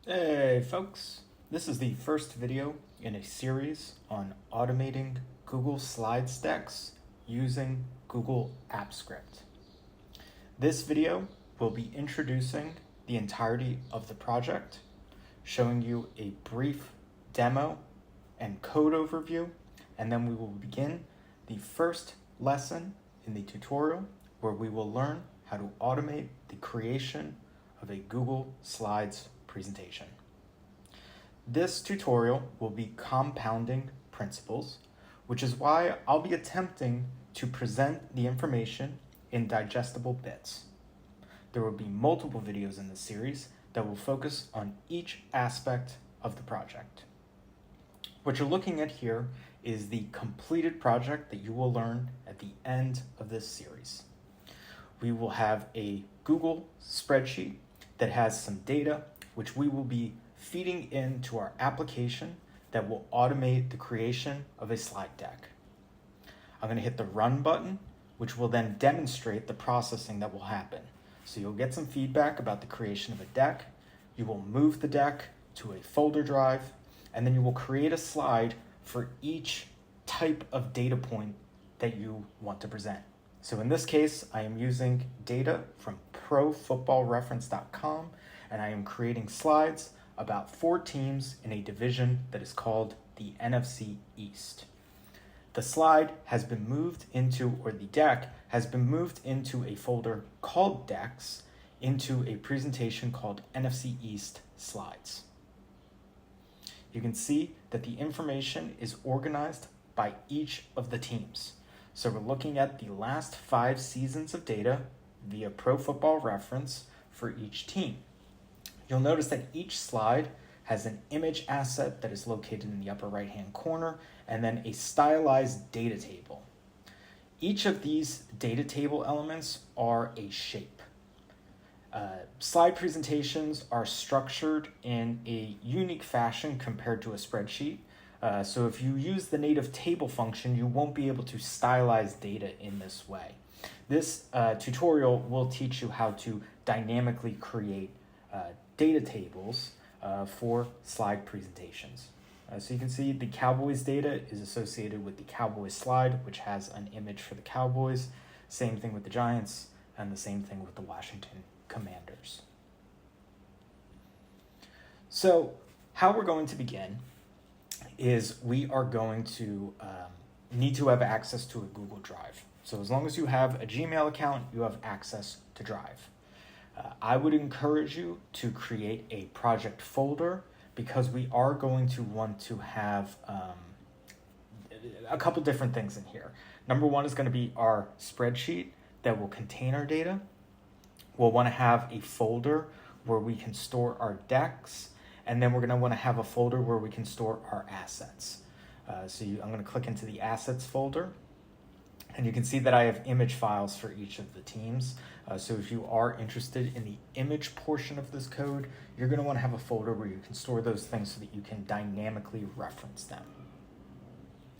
Hey folks, this is the first video in a series on automating Google Slides decks using Google Apps Script. This video will be introducing the entirety of the project, showing you a brief demo and code overview, and then we will begin the first lesson in the tutorial where we will learn how to automate the creation of a Google Slides presentation. This tutorial will be compounding principles, which is why I'll be attempting to present the information in digestible bits. There will be multiple videos in this series that will focus on each aspect of the project. What you're looking at here is the completed project that you will learn at the end of this series. We will have a Google spreadsheet that has some data which we will be feeding into our application that will automate the creation of a slide deck. I'm going to hit the run button, which will then demonstrate the processing that will happen. So you'll get some feedback about the creation of a deck. You will move the deck to a folder drive, and then you will create a slide for each type of data point that you want to present. So in this case, I am using data from profootballreference.com, and I am creating slides about 4 teams in a division that is called the NFC East. The slide has been moved into, or the deck has been moved into a folder called Decks into a presentation called NFC East Slides. You can see that the information is organized by each of the teams. So we're looking at the last 5 seasons of data via Pro Football Reference for each team. You'll notice that each slide has an image asset that is located in the upper right-hand corner, and then a stylized data table. Each of these data table elements are a shape. Slide presentations are structured in a unique fashion compared to a spreadsheet. So if you use the native table function, you won't be able to stylize data in this way. This tutorial will teach you how to dynamically create data tables for slide presentations. So you can see the Cowboys data is associated with the Cowboys slide, which has an image for the Cowboys. Same thing with the Giants, and the same thing with the Washington Commanders. So how we're going to begin is we are going to need to have access to a Google Drive. So as long as you have a Gmail account, you have access to Drive. I would encourage you to create a project folder because we are going to want to have a couple different things in here. Number one is going to be our spreadsheet that will contain our data. We'll want to have a folder where we can store our decks, and then we're going to want to have a folder where we can store our assets. I'm going to click into the assets folder, and you can see that I have image files for each of the teams. So if you are interested in the image portion of this code, you're going to want to have a folder where you can store those things so that you can dynamically reference them.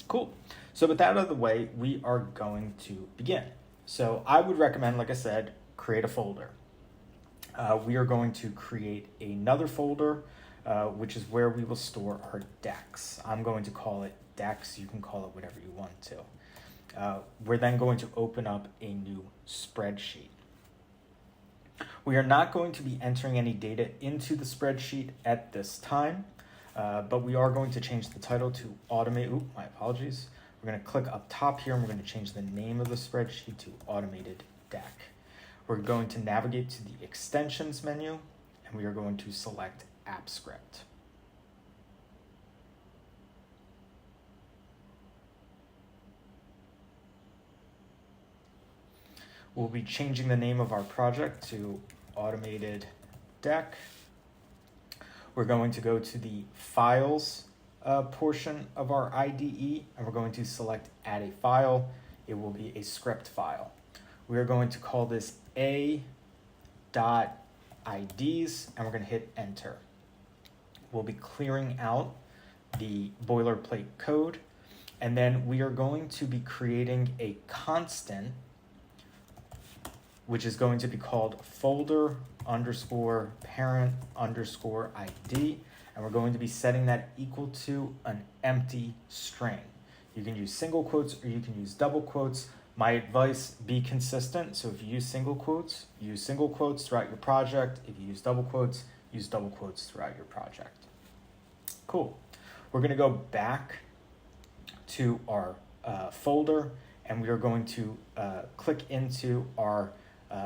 Cool. So with that out of the way, we are going to begin. So I would recommend, like I said, create a folder. We are going to create another folder, which is where we will store our decks. I'm going to call it decks. You can call it whatever you want to. We're then going to open up a new spreadsheet. We are not going to be entering any data into the spreadsheet at this time, but we are going to change the title to Automate. My apologies. We're going to click up top here, and we're going to change the name of the spreadsheet to Automated Deck. We're going to navigate to the Extensions menu, and we are going to select App Script. We'll be changing the name of our project to Automated Deck. We're going to go to the Files portion of our IDE, and we're going to select Add a File. It will be a script file. We are going to call this a.ids, and we're going to hit Enter. We'll be clearing out the boilerplate code, and then we are going to be creating a constant which is going to be called folder underscore parent underscore ID. And we're going to be setting that equal to an empty string. You can use single quotes or you can use double quotes. My advice, be consistent. So if you use single quotes throughout your project. If you use double quotes throughout your project. Cool. We're going to go back to our folder, and we are going to click into our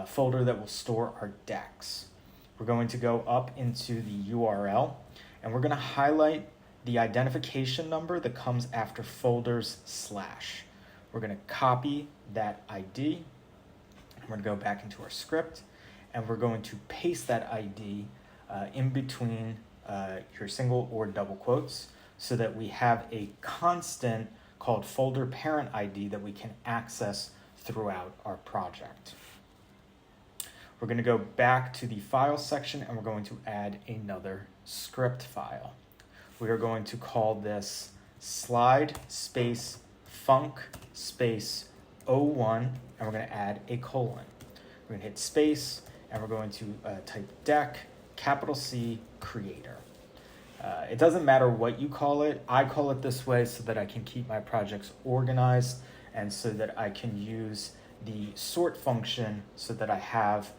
folder that will store our decks. We're going to go up into the URL, and we're going to highlight the identification number that comes after folders slash. We're going to copy that ID. We're going to go back into our script, and we're going to paste that ID in between your single or double quotes so that we have a constant called folder parent ID that we can access throughout our project. We're going to go back to the file section, and we're going to add another script file. We are going to call this slide space func space 01, and we're going to add a colon. We're going to hit space, and we're going to type deck, capital C, creator. It doesn't matter what you call it. I call it this way so that I can keep my projects organized and so that I can use the sort function so that I have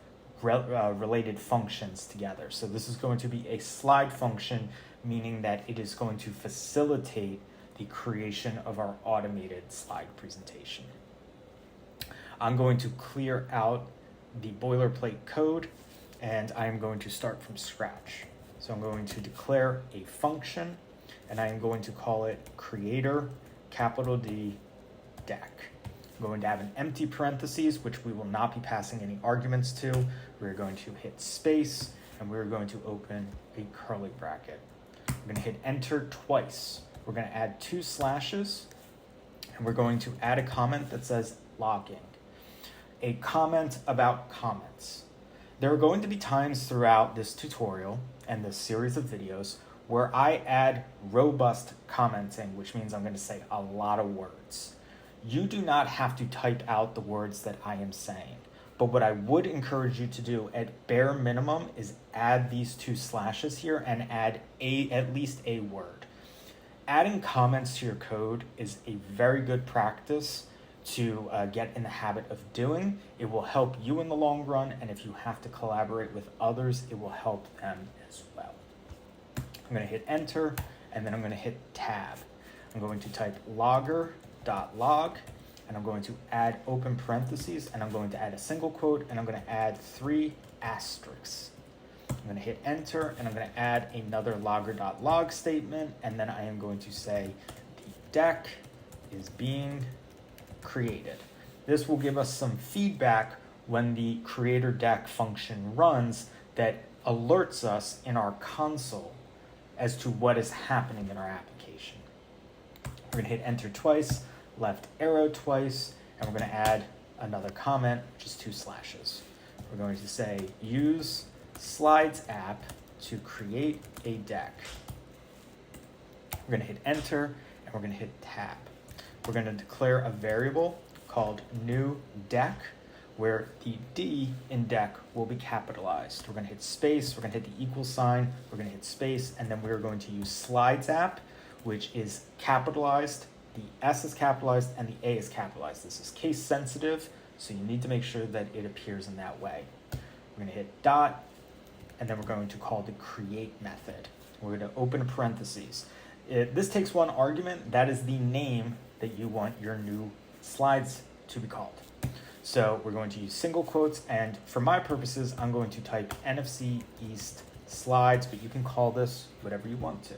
related functions together. So this is going to be a slide function, meaning that it is going to facilitate the creation of our automated slide presentation. I'm going to clear out the boilerplate code, and I'm going to start from scratch. So I'm going to declare a function, and I am going to call it creator, capital D, deck. I'm going to have an empty parentheses, which we will not be passing any arguments to. We're going to hit space, and we're going to open a curly bracket. We're going to hit enter twice. We're going to add 2 slashes, and we're going to add a comment that says logging. A comment about comments. There are going to be times throughout this tutorial and this series of videos where I add robust commenting, which means I'm going to say a lot of words. You do not have to type out the words that I am saying, but what I would encourage you to do at bare minimum is add these 2 slashes here and add at least a word. Adding comments to your code is a very good practice to get in the habit of doing. It will help you in the long run, and if you have to collaborate with others, it will help them as well. I'm going to hit enter, and then I'm going to hit tab. I'm going to type logger.log, and I'm going to add open parentheses, and I'm going to add a single quote, and I'm going to add 3 asterisks. I'm going to hit enter, and I'm going to add another logger.log statement, and then I am going to say the deck is being created. This will give us some feedback when the creator deck function runs that alerts us in our console as to what is happening in our application. We're going to hit enter twice, left arrow twice, and we're going to add another comment, which is 2 slashes. We're going to say use slides app to create a deck. We're going to hit enter, and we're going to hit tab. We're going to declare a variable called new deck, where the D in deck will be capitalized. We're going to hit space, we're going to hit the equal sign, we're going to hit space, and then we're going to use slides app, which is capitalized, the S is capitalized, and the A is capitalized. This is case sensitive, so you need to make sure that it appears in that way. We're going to hit dot, and then we're going to call the create method. We're going to open parentheses. This takes 1 argument, that is the name that you want your new slides to be called. So we're going to use single quotes, and for my purposes, I'm going to type NFC East slides, but you can call this whatever you want to.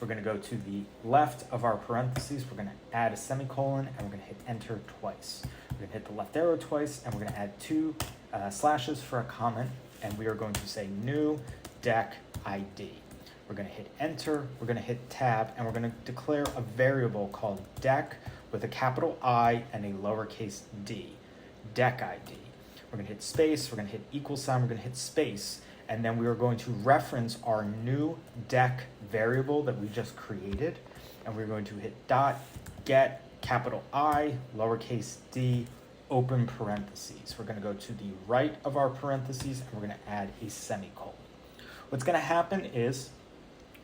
We're going to go to the left of our parentheses, we're going to add a semicolon, and we're going to hit enter twice. We're going to hit the left arrow twice, and we're going to add 2 slashes for a comment, and we are going to say new deck ID. We're going to hit enter, we're going to hit tab, and we're going to declare a variable called deck with a capital I and a lowercase d, deck ID. We're going to hit space, we're going to hit equal sign, we're going to hit space, and then we are going to reference our new deck variable that we just created, and we're going to hit dot get capital I, lowercase d, open parentheses. We're going to go to the right of our parentheses and we're going to add a semicolon. What's going to happen is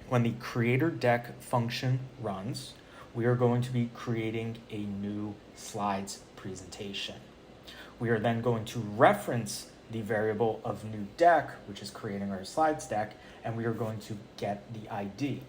when the creator deck function runs, we are going to be creating a new slides presentation. We are then going to reference the variable of new deck, which is creating our slides deck, and we are going to get the ID.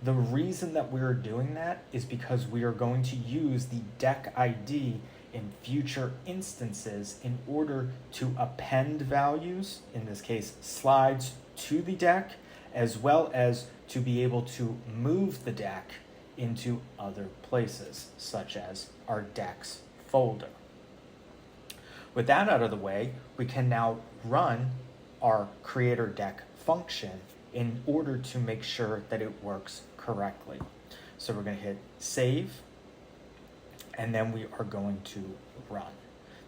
The reason that we are doing that is because we are going to use the deck ID in future instances in order to append values, in this case slides, to the deck, as well as to be able to move the deck into other places, such as our decks folder. With that out of the way, we can now run our creator deck function in order to make sure that it works correctly. So we're going to hit save, and then we are going to run.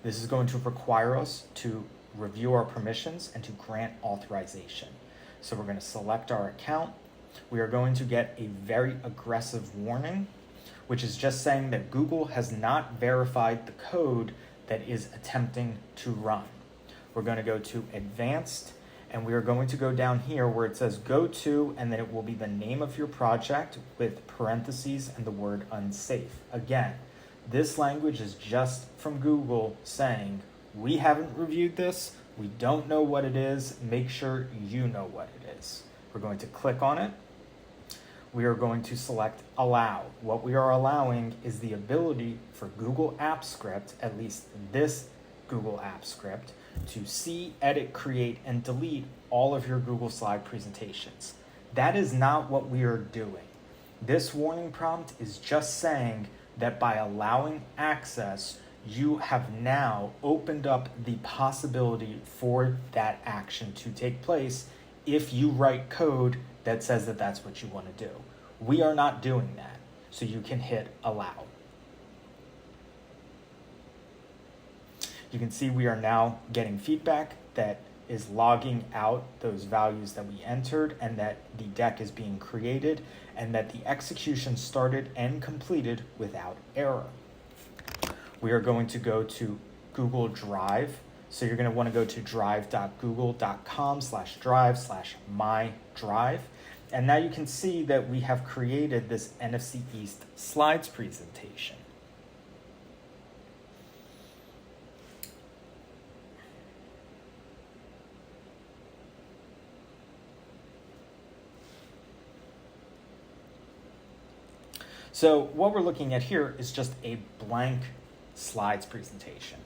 This is going to require us to review our permissions and to grant authorization. So we're going to select our account. We are going to get a very aggressive warning, which is just saying that Google has not verified the code that is attempting to run. We're going to go to advanced, and we are going to go down here where it says go to, and then it will be the name of your project with parentheses and the word unsafe. Again, this language is just from Google saying, we haven't reviewed this, we don't know what it is, make sure you know what it is. We're going to click on it. We are going to select allow. What we are allowing is the ability for Google Apps Script, at least this Google Apps Script, to see, edit, create, and delete all of your Google Slide presentations. That is not what we are doing. This warning prompt is just saying that by allowing access, you have now opened up the possibility for that action to take place if you write code that says that that's what you want to do. We are not doing that, so you can hit allow. You can see we are now getting feedback that is logging out those values that we entered, and that the deck is being created, and that the execution started and completed without error. We are going to go to Google Drive. So you're going to want to go to drive.google.com/drive/my-drive. And now you can see that we have created this NFC East slides presentation. So what we're looking at here is just a blank slides presentation.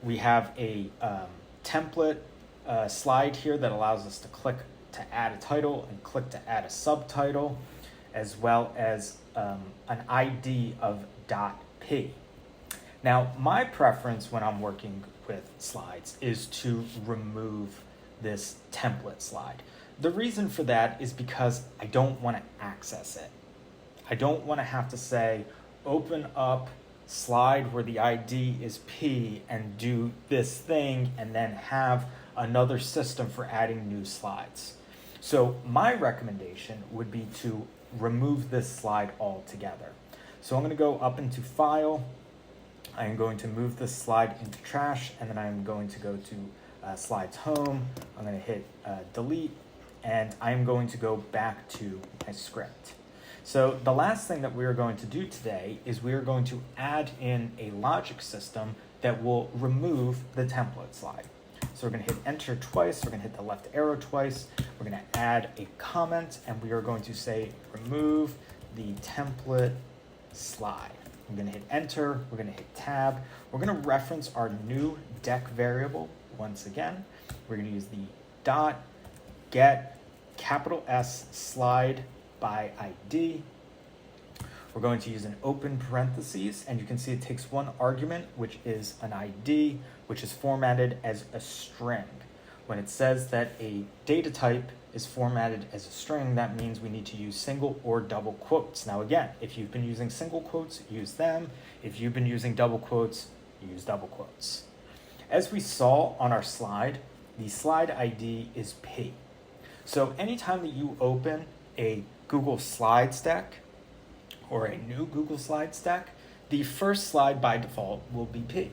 We have a template slide here that allows us to click to add a title and click to add a subtitle, as well as an ID of .p. Now, my preference when I'm working with slides is to remove this template slide. The reason for that is because I don't want to access it. I don't want to have to say, open up slide where the ID is P and do this thing and then have another system for adding new slides. So my recommendation would be to remove this slide altogether. So I'm going to go up into File. I am going to move this slide into Trash, and then I'm going to go to Slides Home. I'm going to hit Delete, and I'm going to go back to my script. So the last thing that we are going to do today is we are going to add in a logic system that will remove the template slide. So we're going to hit enter twice, we're going to hit the left arrow twice, we're going to add a comment, and we are going to say remove the template slide. I'm going to hit enter, we're going to hit tab, we're going to reference our new deck variable once again. We're going to use the dot get capital S slide by ID. We're going to use an open parentheses, and you can see it takes one argument, which is an ID, which is formatted as a string. When it says that a data type is formatted as a string, that means we need to use single or double quotes. Now again, if you've been using single quotes, use them. If you've been using double quotes, use double quotes. As we saw on our slide, the slide ID is P. So anytime that you open a Google Slides deck or a new Google Slides deck, the first slide by default will be P.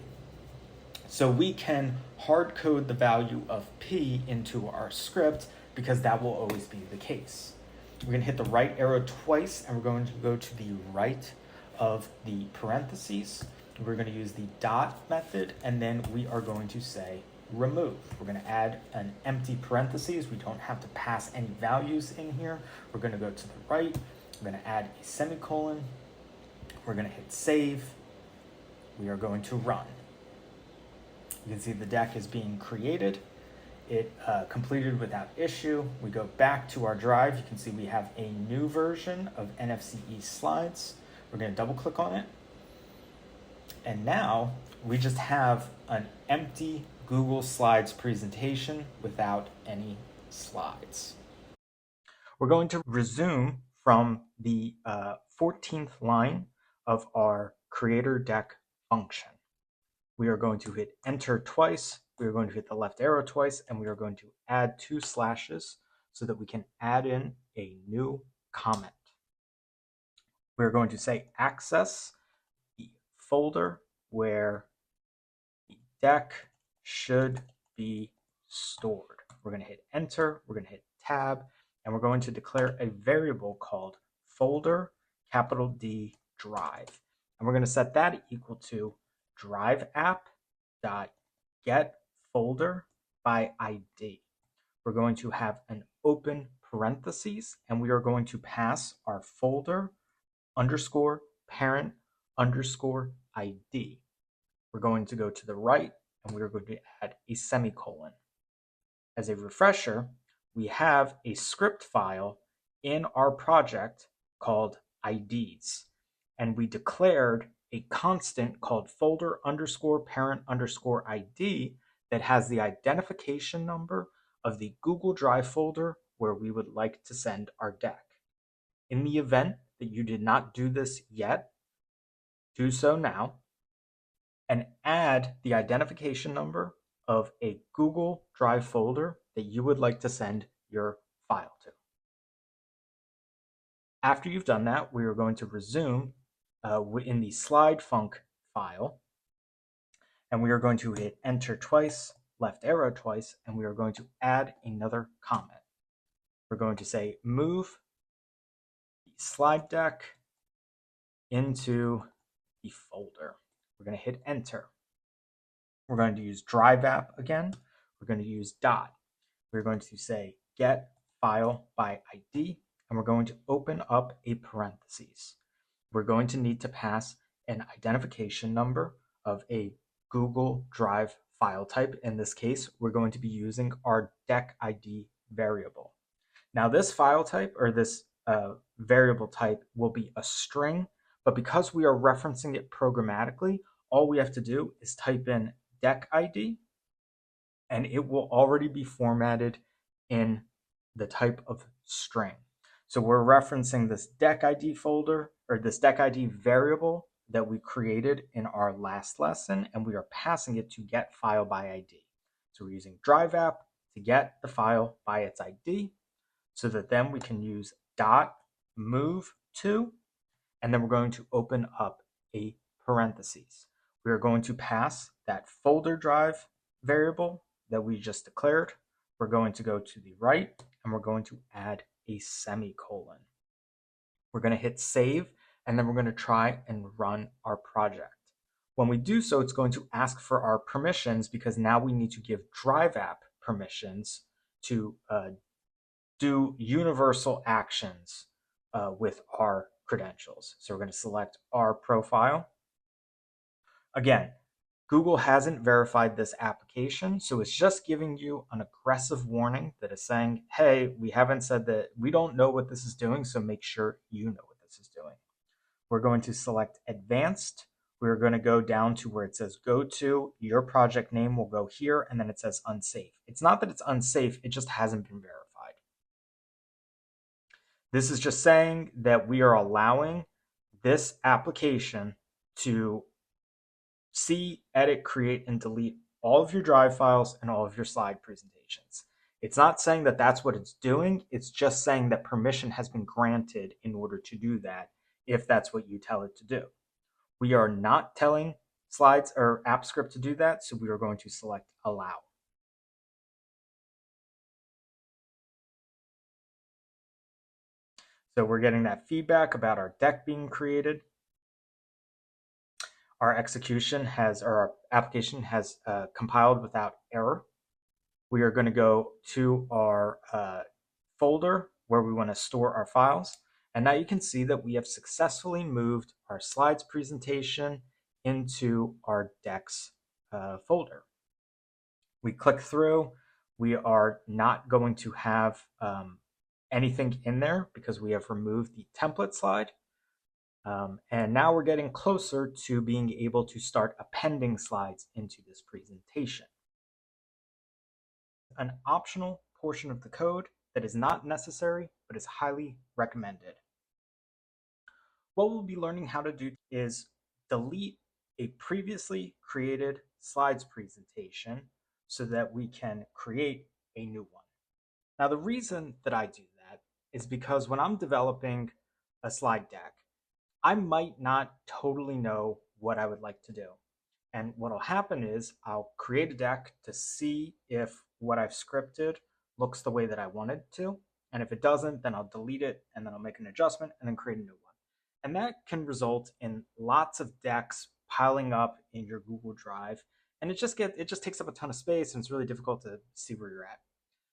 So we can hard code the value of P into our script because that will always be the case. We're going to hit the right arrow twice and we're going to go to the right of the parentheses. We're going to use the dot method and then we are going to say remove. We're going to add an empty parentheses. We don't have to pass any values in here. We're going to go to the right. We're going to add a semicolon. We're going to hit save. We are going to run. You can see the deck is being created. It completed without issue. We go back to our drive. You can see we have a new version of NFCE slides. We're going to double click on it. And now we just have an empty Google Slides presentation without any slides. We're going to resume from the 14th line of our creator deck function. We are going to hit enter twice. We are going to hit the left arrow twice, and we are going to add 2 slashes so that we can add in a new comment. We're going to say access the folder where the deck should be stored. We're going to hit enter, we're going to hit tab, and we're going to declare a variable called folder, capital D, drive. And we're going to set that equal to drive app dot get folder by ID. We're going to have an open parentheses and we are going to pass our folder underscore parent underscore ID. We're going to go to the right and we are going to add a semicolon. As a refresher, we have a script file in our project called IDs, and we declared a constant called folder underscore parent underscore ID that has the identification number of the Google Drive folder where we would like to send our deck. In the event that you did not do this yet, do so now and add the identification number of a Google Drive folder that you would like to send your file to. After you've done that, we are going to resume in the slide func file, and we are going to hit enter twice, left arrow twice, and we are going to add another comment. We're going to say move the slide deck into the folder. We're going to hit enter. We're going to use drive app again. We're going to use dot. We're going to say get file by ID, and we're going to open up a parentheses. We're going to need to pass an identification number of a Google Drive file type. In this case, we're going to be using our deck ID variable. Now this file type or this variable type will be a string, but because we are referencing it programmatically, all we have to do is type in deck ID and it will already be formatted in the type of string. So we're referencing this deck ID folder or this deck ID variable that we created in our last lesson, and we are passing it to get file by ID. So we're using drive app to get the file by its ID so that then we can use dot move to, and then we're going to open up a parentheses. We are going to pass that folder drive variable that we just declared. We're going to go to the right and we're going to add a semicolon. We're going to hit save and then we're going to try and run our project. When we do so, it's going to ask for our permissions because now we need to give drive app permissions to do universal actions with our credentials. So we're going to select our profile. Again, Google hasn't verified this application, so it's just giving you an aggressive warning that is saying, hey, we haven't said that, we don't know what this is doing, so make sure you know what this is doing. We're going to select advanced. We're going to go down to where it says go to, your project name will go here, and then it says unsafe. It's not that it's unsafe, it just hasn't been verified. This is just saying that we are allowing this application to see, edit, create, and delete all of your drive files and all of your slide presentations. It's not saying that that's what it's doing. It's just saying that permission has been granted in order to do that if that's what you tell it to do. We are not telling slides or app script to do that, so we are going to select allow. So we're getting that feedback about our deck being created. Our execution has, or our application has compiled without error. We are going to go to our folder where we want to store our files. And now you can see that we have successfully moved our slides presentation into our decks folder. We click through. We are not going to have anything in there because we have removed the template slide. And now we're getting closer to being able to start appending slides into this presentation. An optional portion of the code that is not necessary but is highly recommended. What we'll be learning how to do is delete a previously created slides presentation so that we can create a new one. Now, the reason that I do that is because when I'm developing a slide deck, I might not totally know what I would like to do. And what'll happen is I'll create a deck to see if what I've scripted looks the way that I want it to. And if it doesn't, then I'll delete it and then I'll make an adjustment and then create a new one. And that can result in lots of decks piling up in your Google Drive. And it just takes up a ton of space and it's really difficult to see where you're at.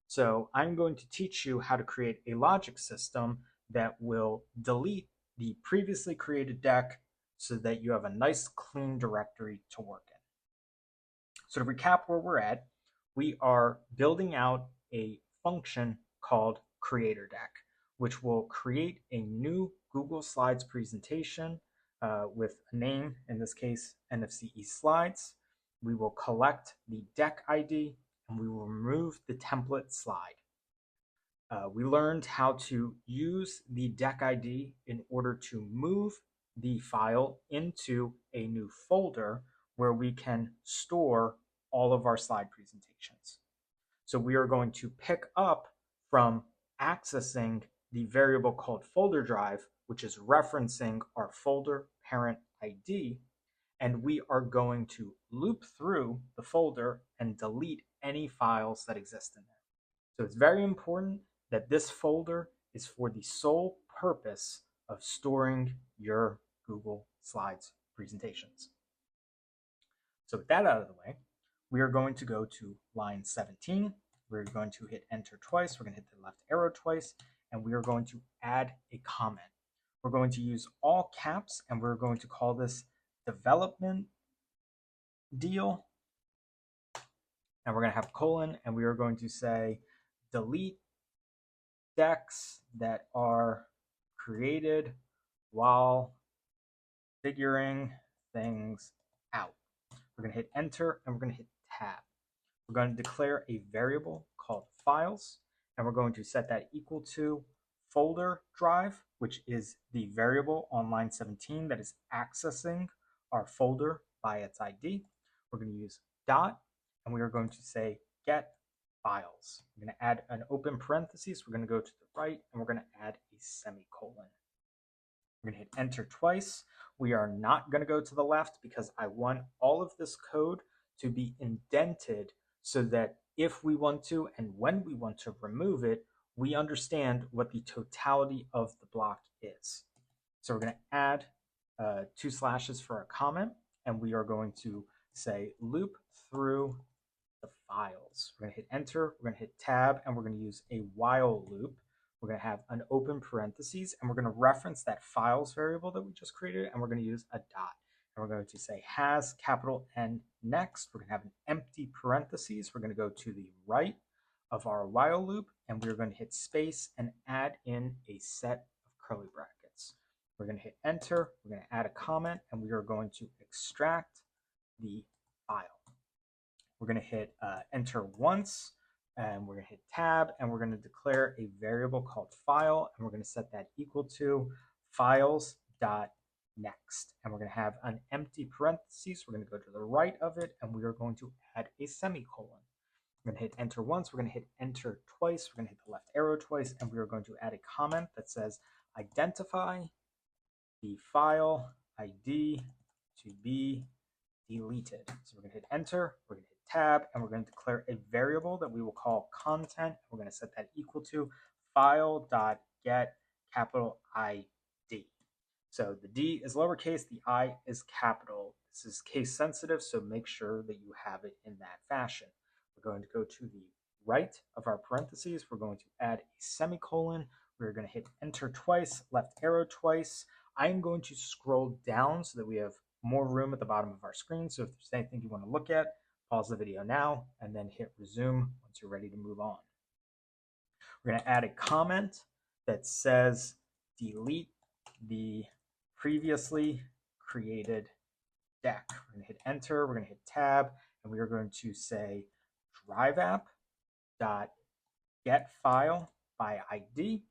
So I'm going to teach you how to create a logic system that will delete the previously created deck so that you have a nice clean directory to work in. So to recap where we're at, we are building out a function called creator deck, which will create a new Google Slides presentation with a name, in this case, NFCE Slides. We will collect the deck ID and we will remove the template slide. We learned how to use the deck ID in order to move the file into a new folder where we can store all of our slide presentations. So we are going to pick up from accessing the variable called folder drive, which is referencing our folder parent ID, and we are going to loop through the folder and delete any files that exist in there. So it's very important that this folder is for the sole purpose of storing your Google Slides presentations. So with that out of the way, we are going to go to line 17. We're going to hit enter twice. We're going to hit the left arrow twice, and we are going to add a comment. We're going to use all caps, and we're going to call this development deal. And we're going to have colon, and we are going to say delete decks that are created while figuring things out. We're going to hit enter and we're going to hit tab. We're going to declare a variable called files, and we're going to set that equal to folder drive, which is the variable on line 17 that is accessing our folder by its ID. We're going to use dot, and we are going to say get files. We're going to add an open parentheses. We're going to go to the right, and we're going to add a semicolon. We're going to hit enter twice. We are not going to go to the left because I want all of this code to be indented so that if we want to and when we want to remove it, we understand what the totality of the block is. So we're going to add 2 slashes for a comment, and we are going to say loop through the files. We're going to hit enter, we're going to hit tab, and we're going to use a while loop. We're going to have an open parentheses, and we're going to reference that files variable that we just created, and we're going to use a dot. And we're going to say has capital N next. We're going to have an empty parentheses. We're going to go to the right of our while loop, and we're going to hit space and add in a set of curly brackets. We're going to hit enter. We're going to add a comment, and we are going to extract the file. We're going to hit enter once, and we're going to hit tab, and we're going to declare a variable called file, and we're going to set that equal to files.next. And we're going to have an empty parentheses. We're going to go to the right of it, and we are going to add a semicolon. We're going to hit enter once. We're going to hit enter twice. We're going to hit the left arrow twice, and we are going to add a comment that says identify the file ID to be deleted. So we're going to hit enter, we're going to hit tab, and we're going to declare a variable that we will call content. We're going to set that equal to file.get capital ID. So the D is lowercase, the I is capital. This is case sensitive, so make sure that you have it in that fashion. We're going to go to the right of our parentheses. We're going to add a semicolon. We're going to hit enter twice, left arrow twice. I'm going to scroll down so that we have more room at the bottom of our screen. So if there's anything you want to look at, pause the video now and then hit resume once you're ready to move on. We're going to add a comment that says delete the previously created deck. We're going to hit enter, we're going to hit tab, and we are going to say drive app dot get file by ID.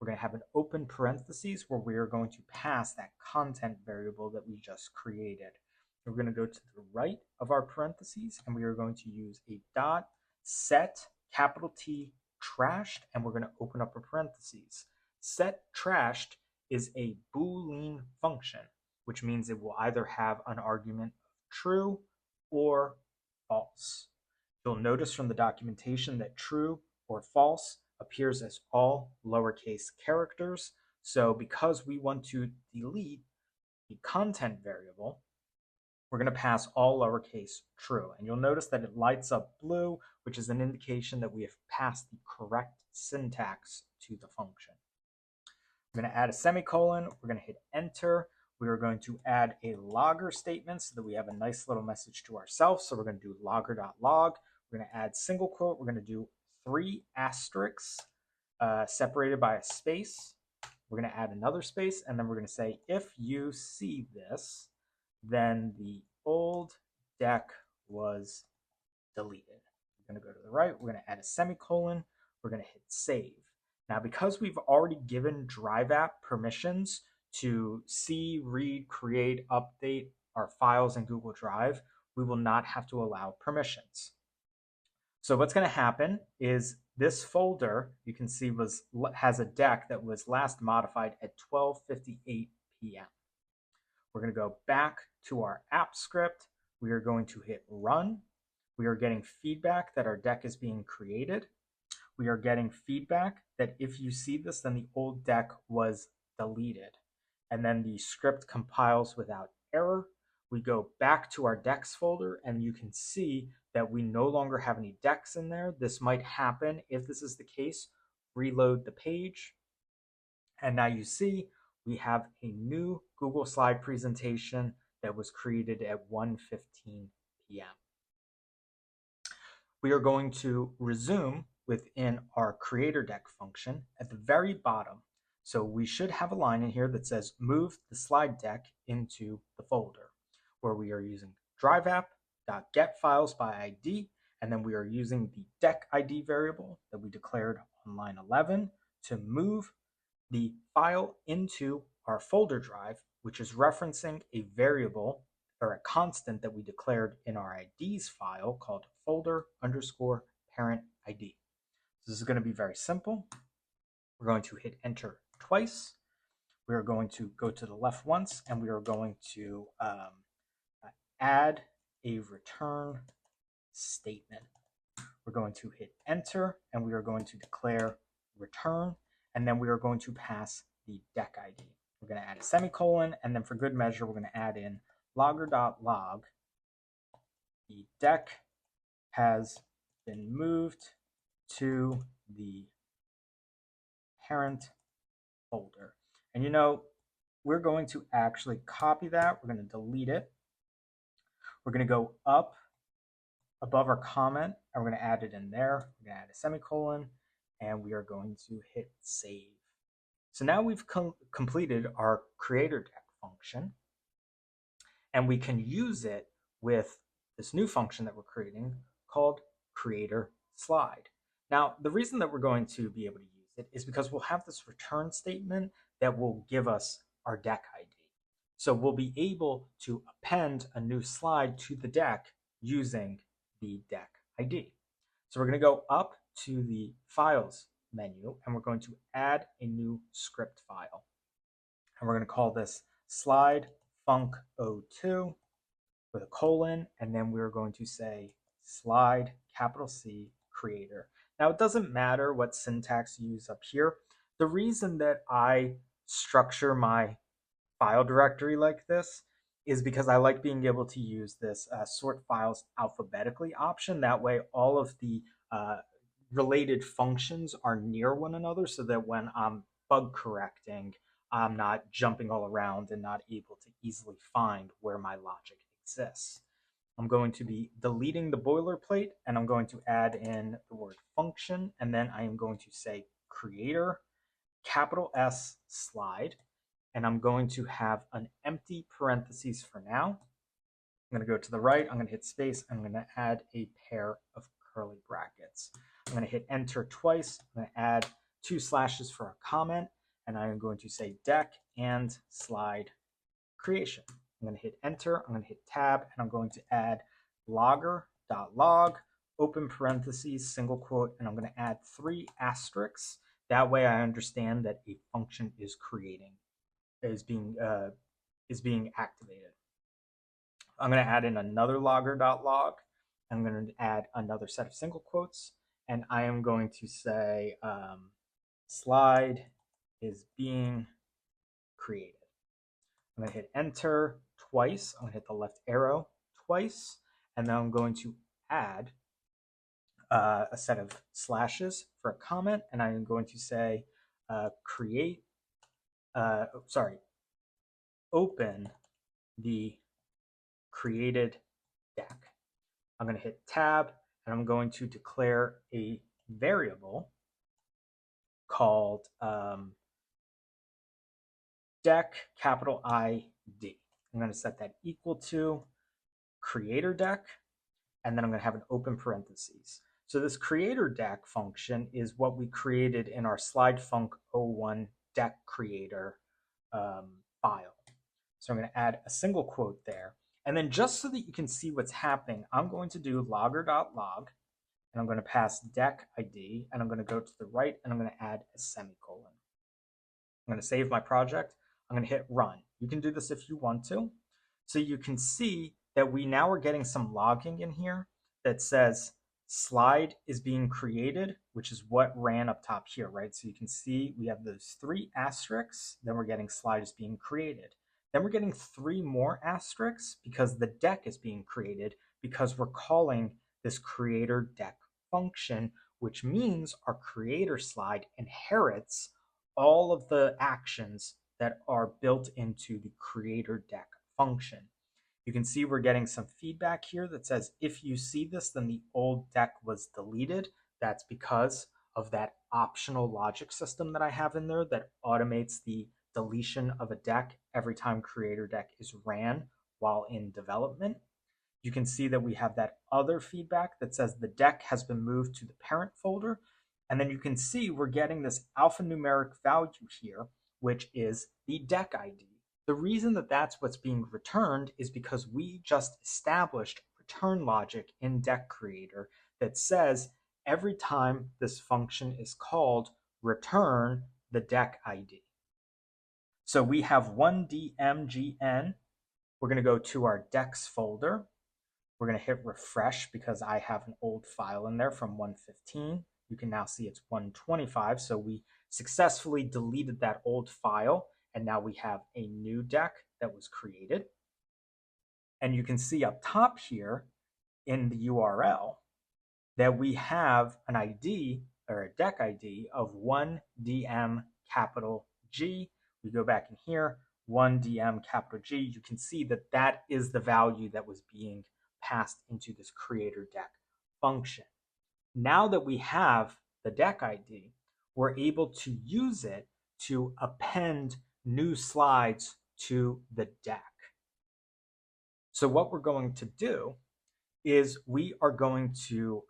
We're going to have an open parentheses where we are going to pass that content variable that we just created. We're going to go to the right of our parentheses and we are going to use a dot set capital T trashed, and we're going to open up a parentheses. Set trashed is a Boolean function, which means it will either have an argument of true or false. You'll notice from the documentation that true or false appears as all lowercase characters. So because we want to delete the content variable, we're going to pass all lowercase true. And you'll notice that it lights up blue, which is an indication that we have passed the correct syntax to the function. We're going to add a semicolon. We're going to hit enter. We are going to add a logger statement so that we have a nice little message to ourselves. So we're going to do logger.log. We're going to add single quote. We're going to do 3 asterisks separated by a space. We're going to add another space, and then we're going to say, if you see this, then the old deck was deleted. We're going to go to the right. We're going to add a semicolon. We're going to hit save. Now, because we've already given Drive App permissions to see, read, create, update our files in Google Drive, we will not have to allow permissions. So what's going to happen is this folder, you can see, has a deck that was last modified at 12:58 p.m. We're going to go back to our app script. We are going to hit run. We are getting feedback that our deck is being created. We are getting feedback that if you see this, then the old deck was deleted. And then the script compiles without error. We go back to our decks folder and you can see that we no longer have any decks in there. This might happen. If this is the case, reload the page. And now you see we have a new Google slide presentation that was created at 1:15 p.m. We are going to resume within our creator deck function at the very bottom. So we should have a line in here that says move the slide deck into the folder, where we are using drive app.get files by ID, and then we are using the deck ID variable that we declared on line 11 to move the file into our folder drive, which is referencing a variable or a constant that we declared in our IDs file called folder_parent ID. So this is going to be very simple. We're going to hit enter twice. We are going to go to the left once, and we are going to add a return statement. We're going to hit enter, and we are going to declare return, and then we are going to pass the deck ID. We're going to add a semicolon, and then for good measure, we're going to add in logger.log. The deck has been moved to the parent folder. And you know, we're going to actually copy that. We're going to delete it. We're going to go up above our comment, and we're going to add it in there. We're going to add a semicolon, and we are going to hit save. So now we've completed our creator deck function, and we can use it with this new function that we're creating called creator slide. Now, the reason that we're going to be able to use it is because we'll have this return statement that will give us our deck ID. So we'll be able to append a new slide to the deck using the deck ID. So we're going to go up to the Files menu, and we're going to add a new script file. And we're going to call this slide func02 with with a colon, and then we're going to say slide, capital C, creator. Now, it doesn't matter what syntax you use up here. The reason that I structure my file directory like this is because I like being able to use this sort files alphabetically option. That way, all of the related functions are near one another so that when I'm bug correcting, I'm not jumping all around and not able to easily find where my logic exists. I'm going to be deleting the boilerplate, and I'm going to add in the word function, and then I am going to say creator, capital S, slide, and I'm going to have an empty parentheses for now. I'm going to go to the right, I'm going to hit space, I'm going to add a pair of curly brackets. I'm going to hit enter twice, I'm going to add 2 slashes for a comment, and I am going to say deck and slide creation. I'm going to hit enter, I'm going to hit tab, and I'm going to add logger.log, open parentheses, single quote, and I'm going to add 3 asterisks. That way I understand that a function is being activated. I'm going to add in another logger.log. I'm going to add another set of single quotes, and I am going to say slide is being created. I'm going to hit enter twice. I'm going to hit the left arrow twice, and then I'm going to add a set of slashes for a comment, and I'm going to say open the created deck. I'm going to hit tab, and I'm going to declare a variable called deck, capital ID. I'm going to set that equal to creator deck, and then I'm going to have an open parentheses. So this creator deck function is what we created in our slidefunc01 deck creator file. So I'm going to add a single quote there. And then just so that you can see what's happening, I'm going to do logger.log, and I'm going to pass deck ID, and I'm going to go to the right, and I'm going to add a semicolon. I'm going to save my project. I'm going to hit run. You can do this if you want to. So you can see that we now are getting some logging in here that says slide is being created, which is what ran up top here, right? So you can see we have those 3 asterisks, then we're getting slide is being created. Then we're getting 3 more asterisks because the deck is being created because we're calling this creator deck function, which means our creator slide inherits all of the actions that are built into the creator deck function. You can see we're getting some feedback here that says if you see this, then the old deck was deleted. That's because of that optional logic system that I have in there that automates the deletion of a deck every time creator deck is ran while in development. You can see that we have that other feedback that says the deck has been moved to the parent folder. And then you can see we're getting this alphanumeric value here, which is the deck ID. The reason that that's what's being returned is because we just established return logic in deck creator that says every time this function is called, return the deck ID. So we have 1DMGN. We're going to go to our decks folder. We're going to hit refresh because I have an old file in there from 115. You can now see it's 125. So we successfully deleted that old file, and now we have a new deck that was created. And you can see up top here in the URL that we have an ID or a deck ID of 1DM capital G. We go back in here, 1DM capital G. You can see that that is the value that was being passed into this creator deck function. Now that we have the deck ID, we're able to use it to append new slides to the deck. So what we're going to do is we are going to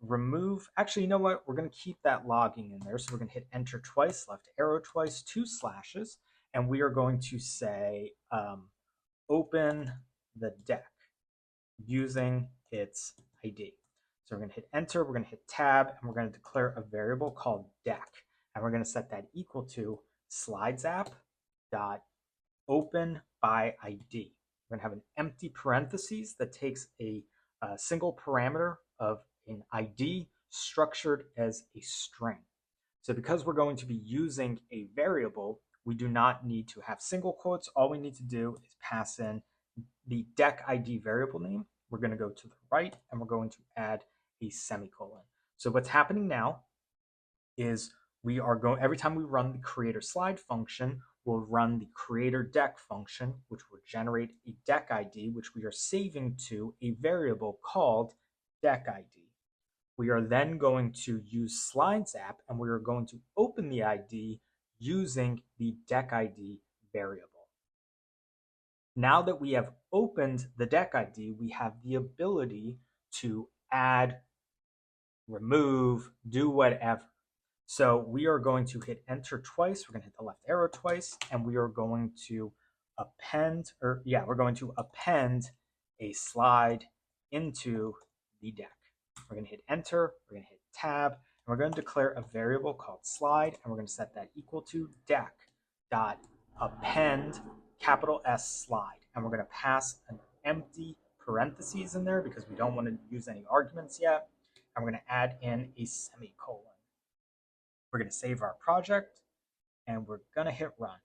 remove, actually, you know what? We're going to keep that logging in there. So we're going to hit enter twice, left arrow twice, 2 slashes, and we are going to say open the deck using its ID. So we're going to hit enter, we're going to hit tab, and we're going to declare a variable called deck. And we're going to set that equal to slidesapp.open by ID. We're We're going to have an empty parentheses that takes a single parameter of an ID structured as a string. So because we're going to be using a variable, we do not need to have single quotes. All we need to do is pass in the deck ID variable name. We're going to go to the right and we're going to add a semicolon. So what's happening now is we are going, every time we run the creator slide function, we'll run the creator deck function, which will generate a deck ID, which we are saving to a variable called deck ID. We are then going to use Slides app and we are going to open the ID using the deck ID variable. Now that we have opened the deck ID, we have the ability to add, remove, do whatever. So we are going to hit enter twice. We're going to hit the left arrow twice, and we are going to append, we're going to append a slide into the deck. We're going to hit enter, we're going to hit tab, and we're going to declare a variable called slide, and we're going to set that equal to deck dot append capital S slide. And we're going to pass an empty parentheses in there because we don't want to use any arguments yet. And we're going to add in a semicolon. We're going to save our project and we're going to hit run.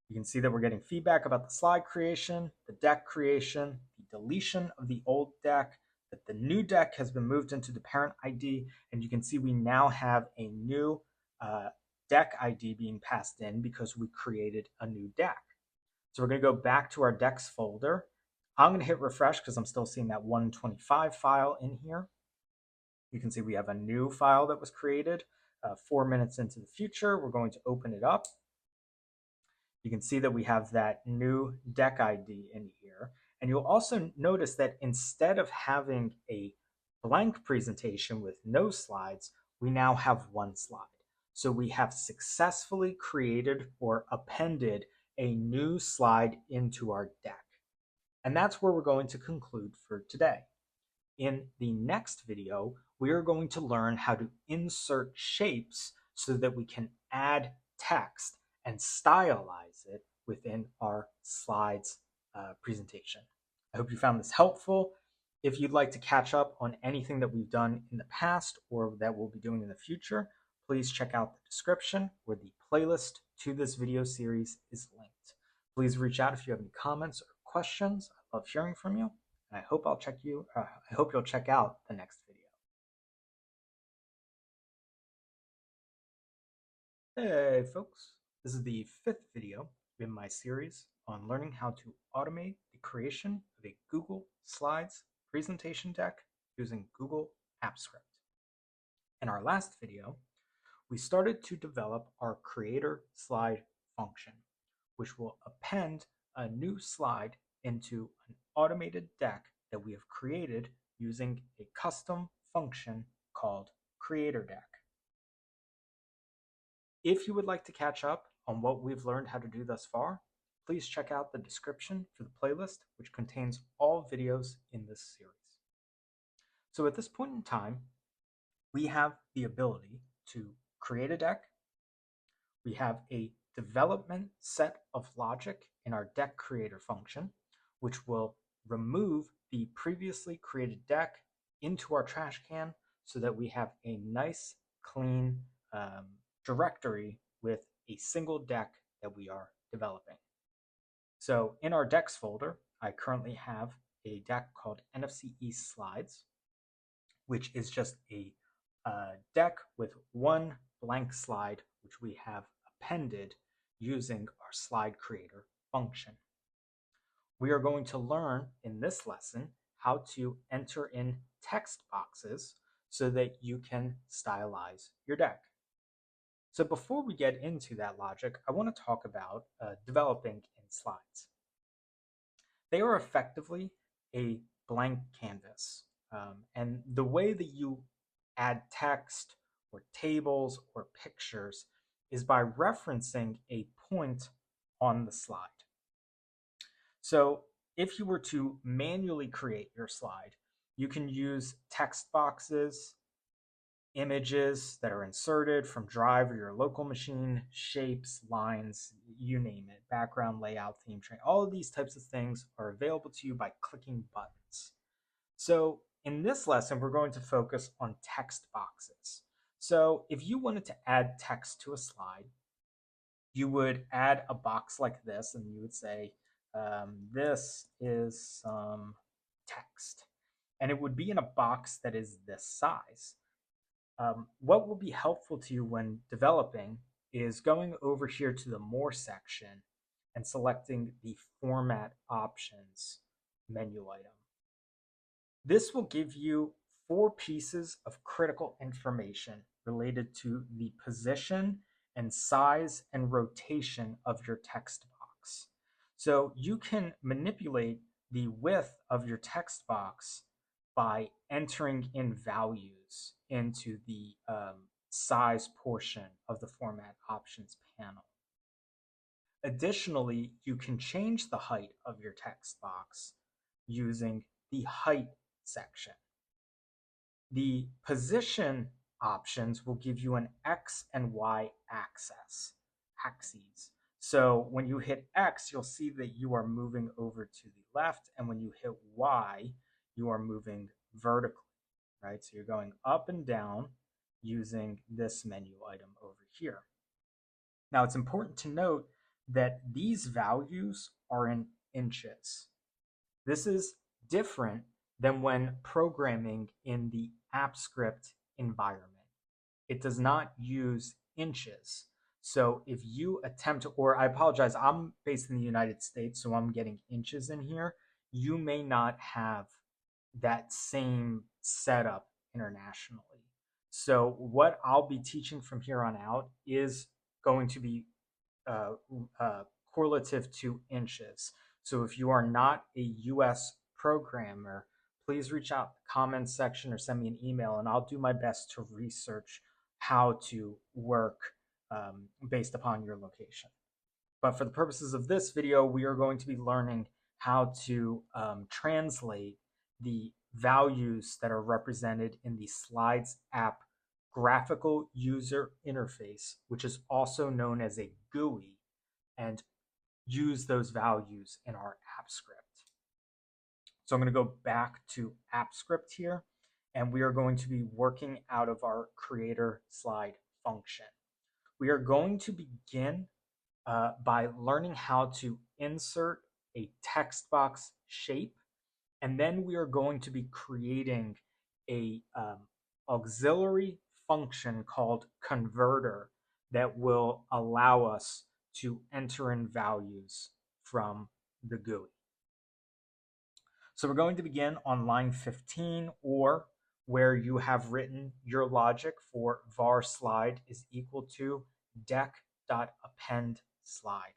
You can see that we're getting feedback about the slide creation, the deck creation, the deletion of the old deck, that the new deck has been moved into the parent ID, and you can see we now have a new deck ID being passed in because we created a new deck. So we're going to go back to our decks folder. I'm going to hit refresh because I'm still seeing that 125 file in here. You can see we have a new file that was created 4 minutes into the future. We're going to open it up. You can see that we have that new deck ID in here. And you'll also notice that instead of having a blank presentation with no slides, we now have one slide. So we have successfully created or appended a new slide into our deck. And that's where we're going to conclude for today. In the next video, we are going to learn how to insert shapes so that we can add text and stylize it within our slides presentation. I hope you found this helpful. If you'd like to catch up on anything that we've done in the past or that we'll be doing in the future, please check out the description where the playlist to this video series is linked. Please reach out if you have any comments or questions. I love hearing from you. And I hope you'll check out the next video. Hey folks, this is the 5th video in my series on learning how to automate the creation of a Google Slides presentation deck using Google Apps Script. In our last video, we started to develop our creator slide function, which will append a new slide into an automated deck that we have created using a custom function called creator deck. If you would like to catch up on what we've learned how to do thus far, please check out the description for the playlist, which contains all videos in this series. So at this point in time, we have the ability to create a deck. We have a development set of logic in our deck creator function, which will remove the previously created deck into our trash can so that we have a nice, clean directory with a single deck that we are developing. So in our decks folder, I currently have a deck called NFC East Slides, which is just a deck with one blank slide, which we have appended using our slide creator function. We are going to learn in this lesson how to enter in text boxes so that you can stylize your deck. So before we get into that logic, I want to talk about developing in slides. They are effectively a blank canvas. And the way that you add text or tables or pictures is by referencing a point on the slide. So if you were to manually create your slide, you can use text boxes images that are inserted from Drive or your local machine, shapes, lines, you name it, background, layout, theme tree, all of these types of things are available to you by clicking buttons. So in this lesson, we're going to focus on text boxes. So if you wanted to add text to a slide, you would add a box like this and you would say, this is some text. And it would be in a box that is this size. What will be helpful to you when developing is going over here to the More section and selecting the Format Options menu item. This will give you 4 pieces of critical information related to the position and size and rotation of your text box. So you can manipulate the width of your text box by entering in values into the size portion of the Format Options panel. Additionally, you can change the height of your text box using the Height section. The position options will give you an X and Y axes. So when you hit X, you'll see that you are moving over to the left, and when you hit Y, you are moving vertically, right? So you're going up and down using this menu item over here. Now it's important to note that these values are in inches. This is different than when programming in the AppScript environment. It does not use inches. So if you attempt to, or I apologize, I'm based in the United States, so I'm getting inches in here. You may not have that same setup internationally. So what I'll be teaching from here on out is going to be correlative to inches. So if you are not a US programmer, please reach out in the comments section or send me an email, and I'll do my best to research how to work based upon your location. But for the purposes of this video, we are going to be learning how to translate the values that are represented in the Slides app graphical user interface, which is also known as a GUI, and use those values in our app script. So I'm going to go back to app script here, and we are going to be working out of our creator slide function. We are going to begin by learning how to insert a text box shape, and then we are going to be creating a auxiliary function called converter that will allow us to enter in values from the GUI. So we're going to begin on line 15, or where you have written your logic for var slide is equal to deck.append slide.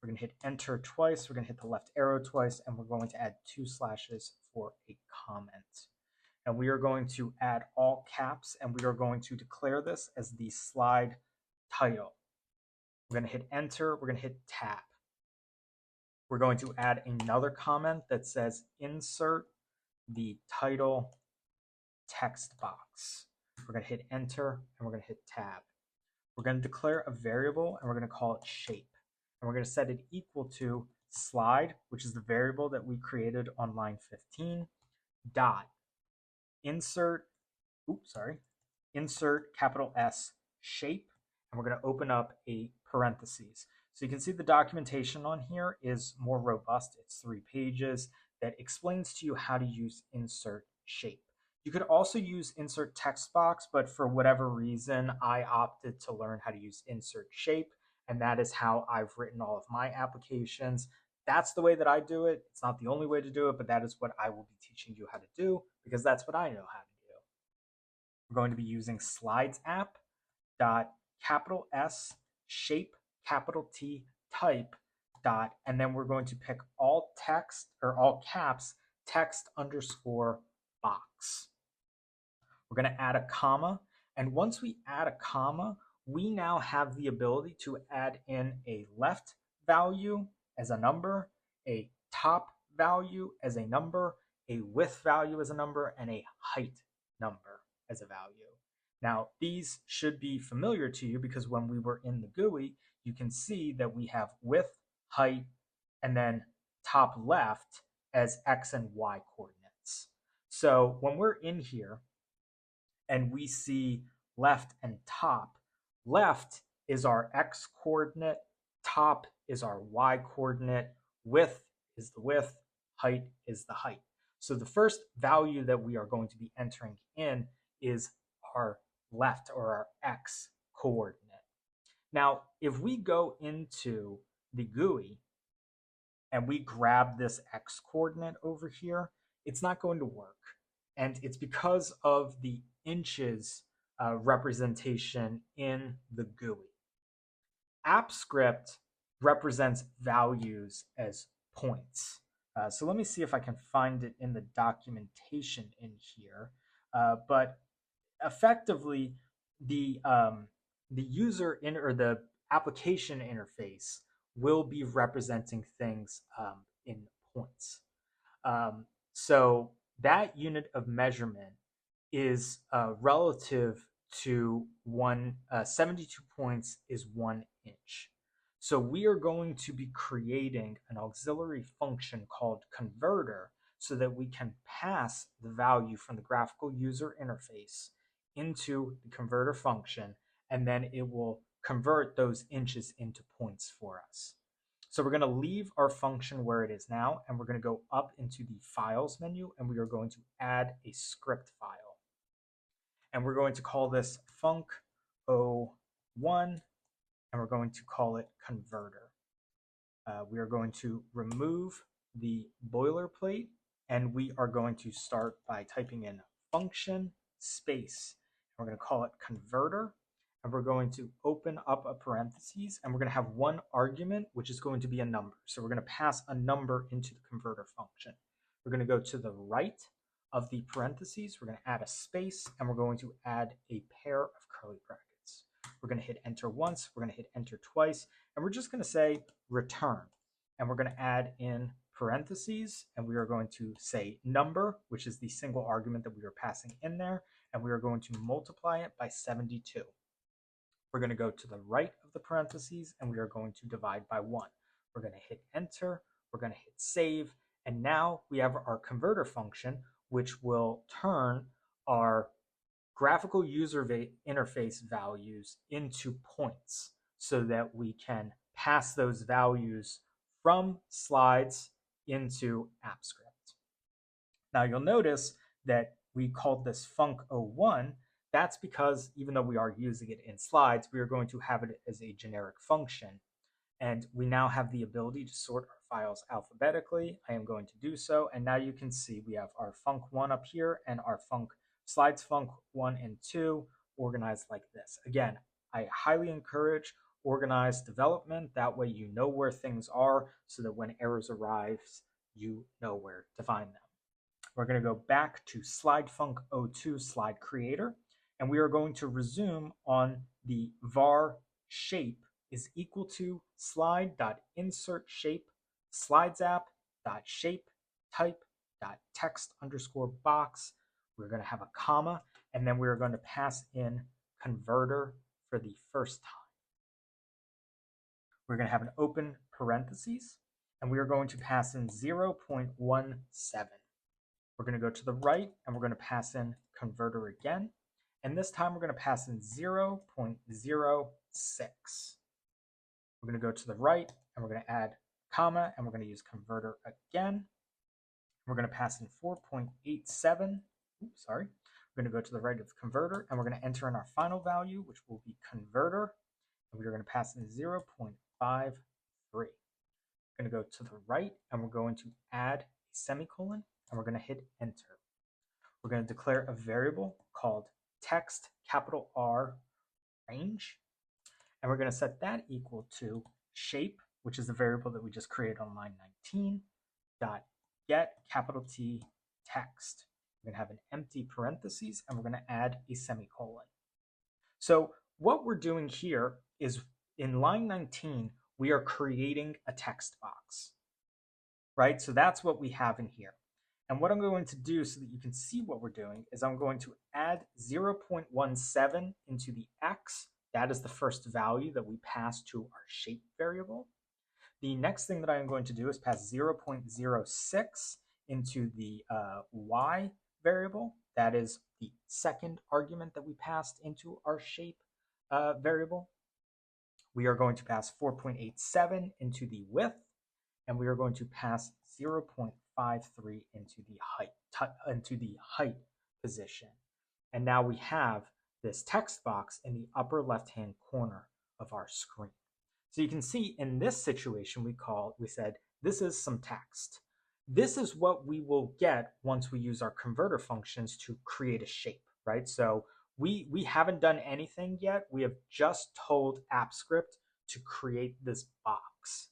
We're going to hit enter twice, we're going to hit the left arrow twice, and we're going to add 2 slashes for a comment. And we are going to add all caps, and we are going to declare this as the slide title. We're going to hit enter, we're going to hit tab. We're going to add another comment that says insert the title text box. We're going to hit enter, and we're going to hit tab. We're going to declare a variable, and we're going to call it shape. And we're going to set it equal to slide, which is the variable that we created on line 15, dot insert capital S shape, and we're going to open up a parentheses. So you can see the documentation on here is more robust. It's 3 pages that explains to you how to use insert shape. You could also use insert text box, but for whatever reason, I opted to learn how to use insert shape, and that is how I've written all of my applications. That's the way that I do it. It's not the only way to do it, but that is what I will be teaching you how to do, because that's what I know how to do. We're going to be using slides app dot capital S shape capital T type dot, and then we're going to pick all text or all caps text underscore box. We're going to add a comma, and once we add a comma, we now have the ability to add in a left value as a number, a top value as a number, a width value as a number, and a height number as a value. Now, these should be familiar to you because when we were in the GUI, you can see that we have width, height, and then top left as X and Y coordinates. So when we're in here and we see left and top, left is our X coordinate, top is our Y coordinate, width is the width, height is the height. So the first value that we are going to be entering in is our left or our X coordinate. Now, if we go into the GUI and we grab this X coordinate over here, it's not going to work. And it's because of the inches representation in the GUI. AppScript represents values as points. So let me see if I can find it in the documentation in here. But effectively, the user or the application interface will be representing things in points. So that unit of measurement is relative to 72 points is 1 inch. So we are going to be creating an auxiliary function called converter so that we can pass the value from the graphical user interface into the converter function, and then it will convert those inches into points for us. So we're going to leave our function where it is now, and we're going to go up into the Files menu, and we are going to add a script file. And we're going to call this func01, and we're going to call it converter. We are going to remove the boilerplate, and we are going to start by typing in function space. We're going to call it converter, and we're going to open up a parentheses, and we're going to have one argument, which is going to be a number. So we're going to pass a number into the converter function. We're going to go to the right of the parentheses, we're going to add a space, and we're going to add a pair of curly brackets. We're going to hit enter once, we're going to hit enter twice, and we're just going to say return. And we're going to add in parentheses, and we are going to say number, which is the single argument that we are passing in there, and we are going to multiply it by 72. We're going to go to the right of the parentheses, and we are going to divide by 1. We're going to hit enter, we're going to hit save, and now we have our converter function, which will turn our graphical user interface values into points so that we can pass those values from slides into AppScript. Now you'll notice that we called this func01. That's because even though we are using it in slides, we are going to have it as a generic function. And we now have the ability to sort our files alphabetically. I am going to do so. And now you can see we have our func1 up here and our slides func1 and 2 organized like this. Again, I highly encourage organized development. That way you know where things are so that when errors arise, you know where to find them. We're going to go back to slide func02 slide creator, and we are going to resume on the var shape is equal to slide.insertShape slidesapp.shape type.text_box. We're going to have a comma, and then we're going to pass in converter for the first time. We're going to have an open parentheses, and we are going to pass in 0.17. We're going to go to the right, and we're going to pass in converter again, and this time we're going to pass in 0.06. We're going to go to the right, and we're going to add comma, and we're going to use converter again. We're going to pass in 4.87. Oops, sorry. We're going to go to the right of the converter, and we're going to enter in our final value, which will be converter, and we're going to pass in 0.53. We're going to go to the right, and we're going to add a semicolon, and we're going to hit enter. We're going to declare a variable called text capital R range, and we're going to set that equal to shape, which is the variable that we just created on line 19, dot get capital T text. We're going to have an empty parentheses, and we're going to add a semicolon. So what we're doing here is in line 19, we are creating a text box, right? So that's what we have in here. And what I'm going to do so that you can see what we're doing is I'm going to add 0.17 into the x. That is the first value that we pass to our shape variable. The next thing that I am going to do is pass 0.06 into the y variable. That is the second argument that we passed into our shape variable. We are going to pass 4.87 into the width, and we are going to pass 0.53 into the height position. And now we have this text box in the upper left-hand corner of our screen. So you can see in this situation, we said, this is some text. This is what we will get once we use our converter functions to create a shape, right? So we haven't done anything yet. We have just told AppScript to create this box.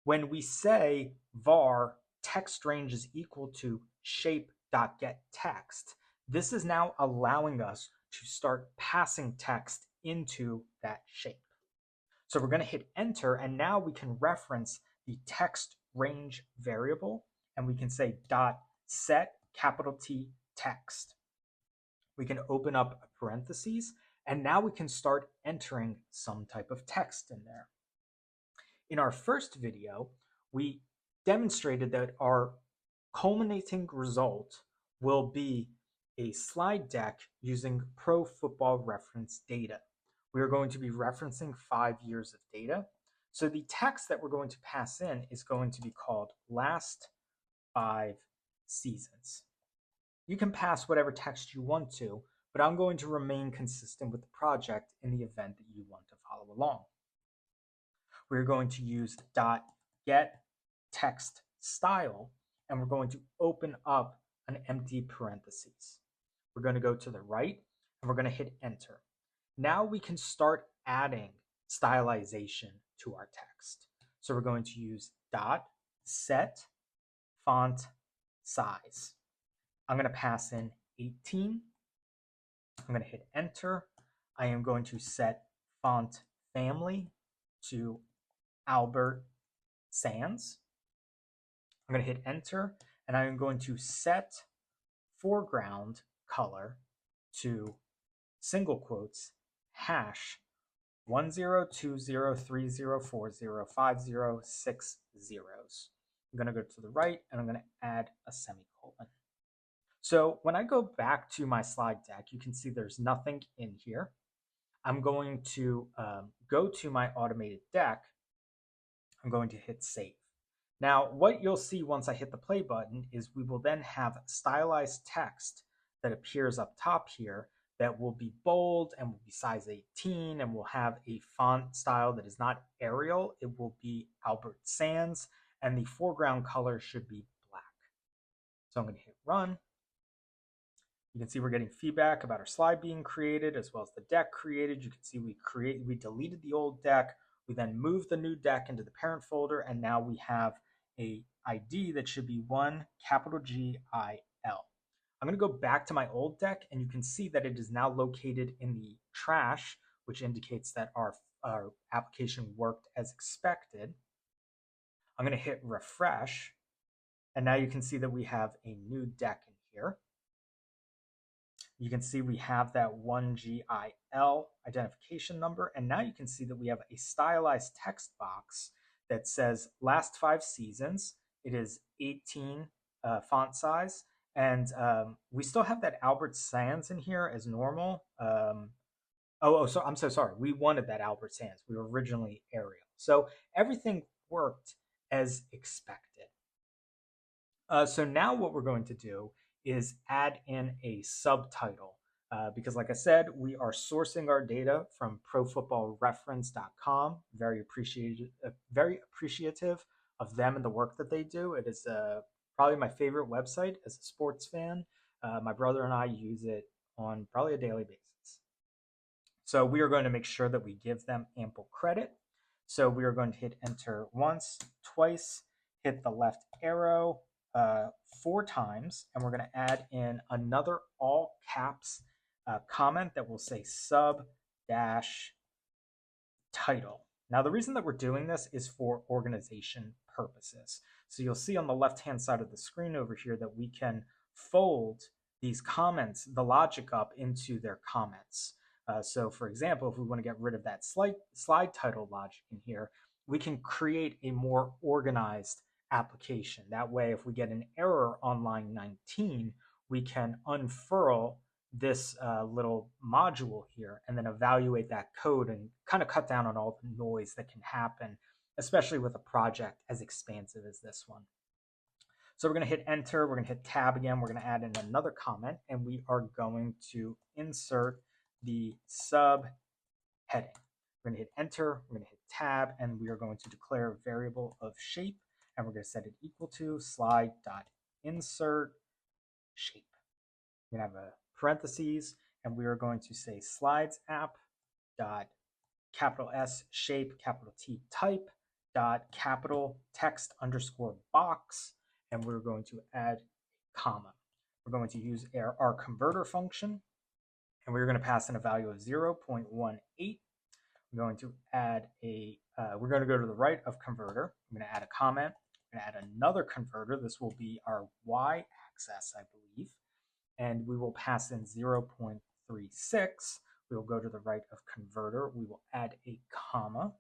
When we say var text range is equal to shape.getText, this is now allowing us to start passing text into that shape. So we're going to hit enter, and now we can reference the text range variable, and we can say dot set capital T text. We can open up a parentheses, and now we can start entering some type of text in there. In our first video, we demonstrated that our culminating result will be a slide deck using Pro Football Reference data. We are going to be referencing 5 years of data. So the text that we're going to pass in is going to be called last 5 seasons. You can pass whatever text you want to, but I'm going to remain consistent with the project in the event that you want to follow along. We're going to use .get text style, and we're going to open up an empty parentheses. We're going to go to the right, and we're going to hit enter. Now we can start adding stylization to our text. So we're going to use .set font size. I'm going to pass in 18. I'm going to hit enter. I am going to set font family to Albert Sans. I'm going to hit enter, and I am going to set foreground color to single quotes hash 102030405050 zeros. I'm going to go to the right, and I'm going to add a semicolon. So when I go back to my slide deck, you can see there's nothing in here. I'm going to go to my automated deck. I'm going to hit save. Now, what you'll see once I hit the play button is we will then have stylized text that appears up top here that will be bold and will be size 18 and will have a font style that is not Arial. It will be Albert Sans, and the foreground color should be black. So I'm going to hit run. You can see we're getting feedback about our slide being created as well as the deck created. You can see we deleted the old deck. We then moved the new deck into the parent folder, and now we have a ID that should be 1 capital G I L. I'm going to go back to my old deck, and you can see that it is now located in the trash, which indicates that our application worked as expected. I'm going to hit refresh, and now you can see that we have a new deck in here. You can see we have that 1GIL identification number, and now you can see that we have a stylized text box that says last 5 seasons. It is 18 font size, and we still have that Albert Sans in here as normal. So I'm so sorry. We wanted that Albert Sans. We were originally Arial. So everything worked as expected. So now what we're going to do is add in a subtitle because, like I said, we are sourcing our data from profootballreference.com. Very appreciative of them and the work that they do. It is probably my favorite website as a sports fan. My brother and I use it on probably a daily basis. So we are going to make sure that we give them ample credit. So we are going to hit enter once, twice, hit the left arrow 4 times, and we're going to add in another all caps comment that will say sub-title. Now, the reason that we're doing this is for organization purposes. So you'll see on the left-hand side of the screen over here that we can fold these comments, the logic up into their comments. So for example, if we want to get rid of that slide title logic in here, we can create a more organized application. That way, if we get an error on line 19, we can unfurl this little module here and then evaluate that code and kind of cut down on all the noise that can happen, especially with a project as expansive as this one. So we're going to hit enter, we're going to hit tab again, we're going to add in another comment, and we are going to insert the sub heading. We're going to hit enter, we're going to hit tab, and we are going to declare a variable of shape, and we're going to set it equal to slide.insert shape. We're going to have a parentheses, and we are going to say slides app dot capital S shape capital T type dot capital text underscore box, and we're going to add a comma. We're going to use our converter function, and we're going to pass in a value of 0.18. We're going to add we're going to go to the right of converter. I'm going to add a comment. I'm going to add another converter. This will be our y-axis, I believe. And we will pass in 0.36. We will go to the right of converter. We will add a comma,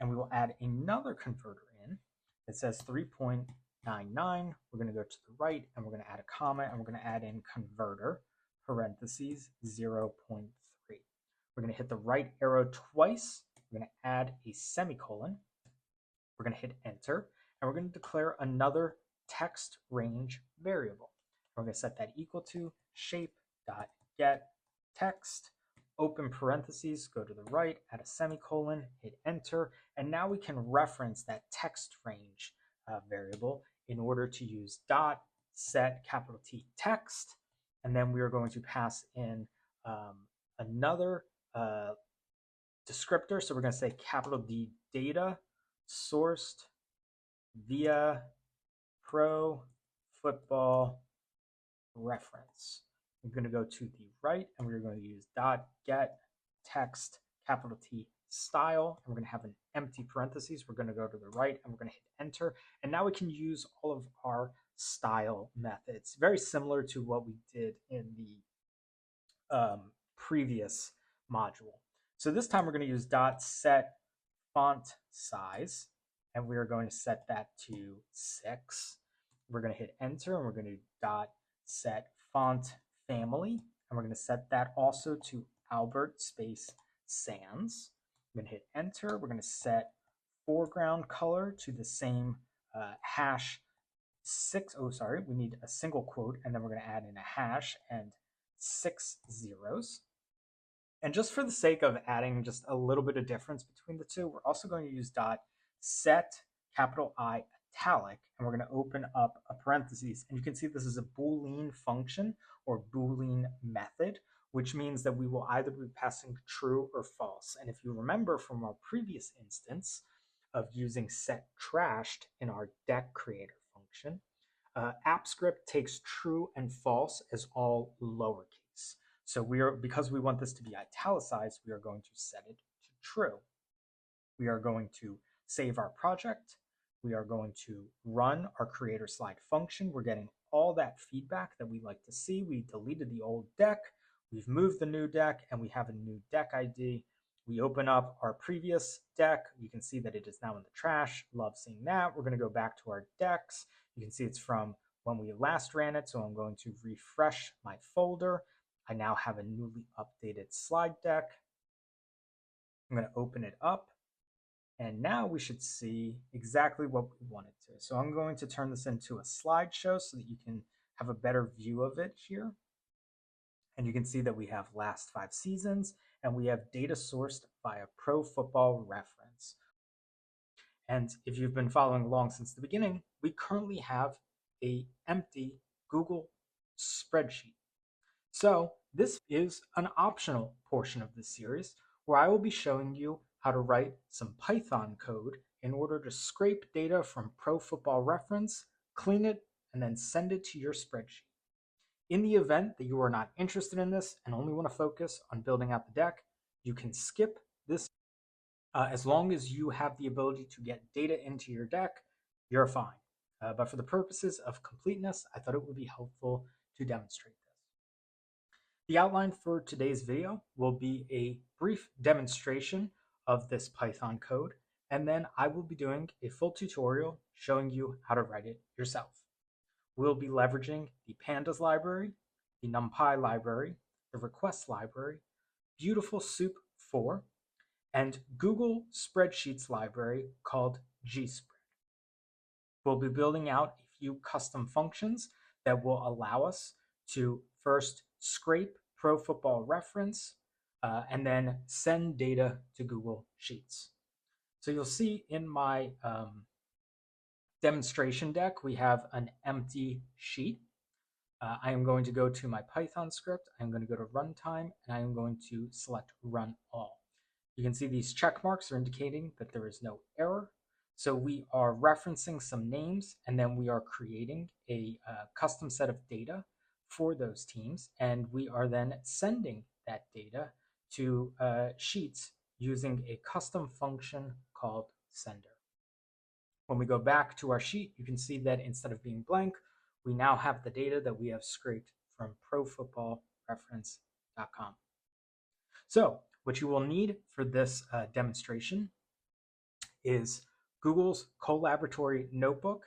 and we will add another converter in that says 3.99. We're going to go to the right, and we're going to add a comma, and we're going to add in converter, parentheses, 0.3. We're going to hit the right arrow twice. We're going to add a semicolon. We're going to hit enter, and we're going to declare another text range variable. We're going to set that equal to shape.getText, open parentheses, go to the right, add a semicolon, hit enter, and now we can reference that text range variable in order to use dot set capital T text, and then we are going to pass in another descriptor. So we're going to say capital D data sourced via pro football reference. We're going to go to the right, and we're going to use dot get text capital T style, and we're going to have an empty parentheses. We're going to go to the right, and we're going to hit enter, and now we can use all of our style methods, very similar to what we did in the previous module. So this time we're going to use dot set font size, and we are going to set that to 6. We're going to hit enter, and we're going to dot set font family, and we're going to set that also to Albert space Sans. We're going to hit enter. We're going to set foreground color to the same hash 6. Oh, sorry, we need a single quote, and then we're going to add in a hash and 6 zeros. And just for the sake of adding just a little bit of difference between the two, we're also going to use dot set capital I italic, and we're going to open up a parentheses. And you can see this is a Boolean function or Boolean method, which means that we will either be passing true or false. And if you remember from our previous instance of using set trashed in our deck creator function, AppScript takes true and false as all lowercase. So because we want this to be italicized, we are going to set it to true. We are going to save our project. We are going to run our creator slide function. We're getting all that feedback that we like to see. We deleted the old deck. We've moved the new deck, and we have a new deck ID. We open up our previous deck. You can see that it is now in the trash. Love seeing that. We're going to go back to our decks. You can see it's from when we last ran it. So I'm going to refresh my folder. I now have a newly updated slide deck. I'm going to open it up, and now we should see exactly what we want it to. So I'm going to turn this into a slideshow so that you can have a better view of it here. And you can see that we have last 5 seasons, and we have data sourced via Pro Football Reference. And if you've been following along since the beginning, we currently have an empty Google spreadsheet. So this is an optional portion of this series where I will be showing you how to write some Python code in order to scrape data from Pro Football Reference, clean it, and then send it to your spreadsheet. In the event that you are not interested in this and only want to focus on building out the deck, you can skip this. As long as you have the ability to get data into your deck, you're fine. but for the purposes of completeness, I thought it would be helpful to demonstrate this. The outline for today's video will be a brief demonstration of this Python code, and then I will be doing a full tutorial showing you how to write it yourself. We'll be leveraging the pandas library, the NumPy library, the request library, Beautiful Soup 4, and Google Spreadsheets library called gspread. We'll be building out a few custom functions that will allow us to first scrape Pro Football Reference and then send data to Google Sheets. So you'll see in my demonstration deck, we have an empty sheet. I am going to go to my Python script. I'm going to go to runtime, and I am going to select run all. You can see these check marks are indicating that there is no error. So we are referencing some names, and then we are creating a custom set of data for those teams, and we are then sending that data to Sheets using a custom function called sender. When we go back to our sheet, you can see that instead of being blank, we now have the data that we have scraped from profootballreference.com. So what you will need for this demonstration is Google's collaboratory notebook,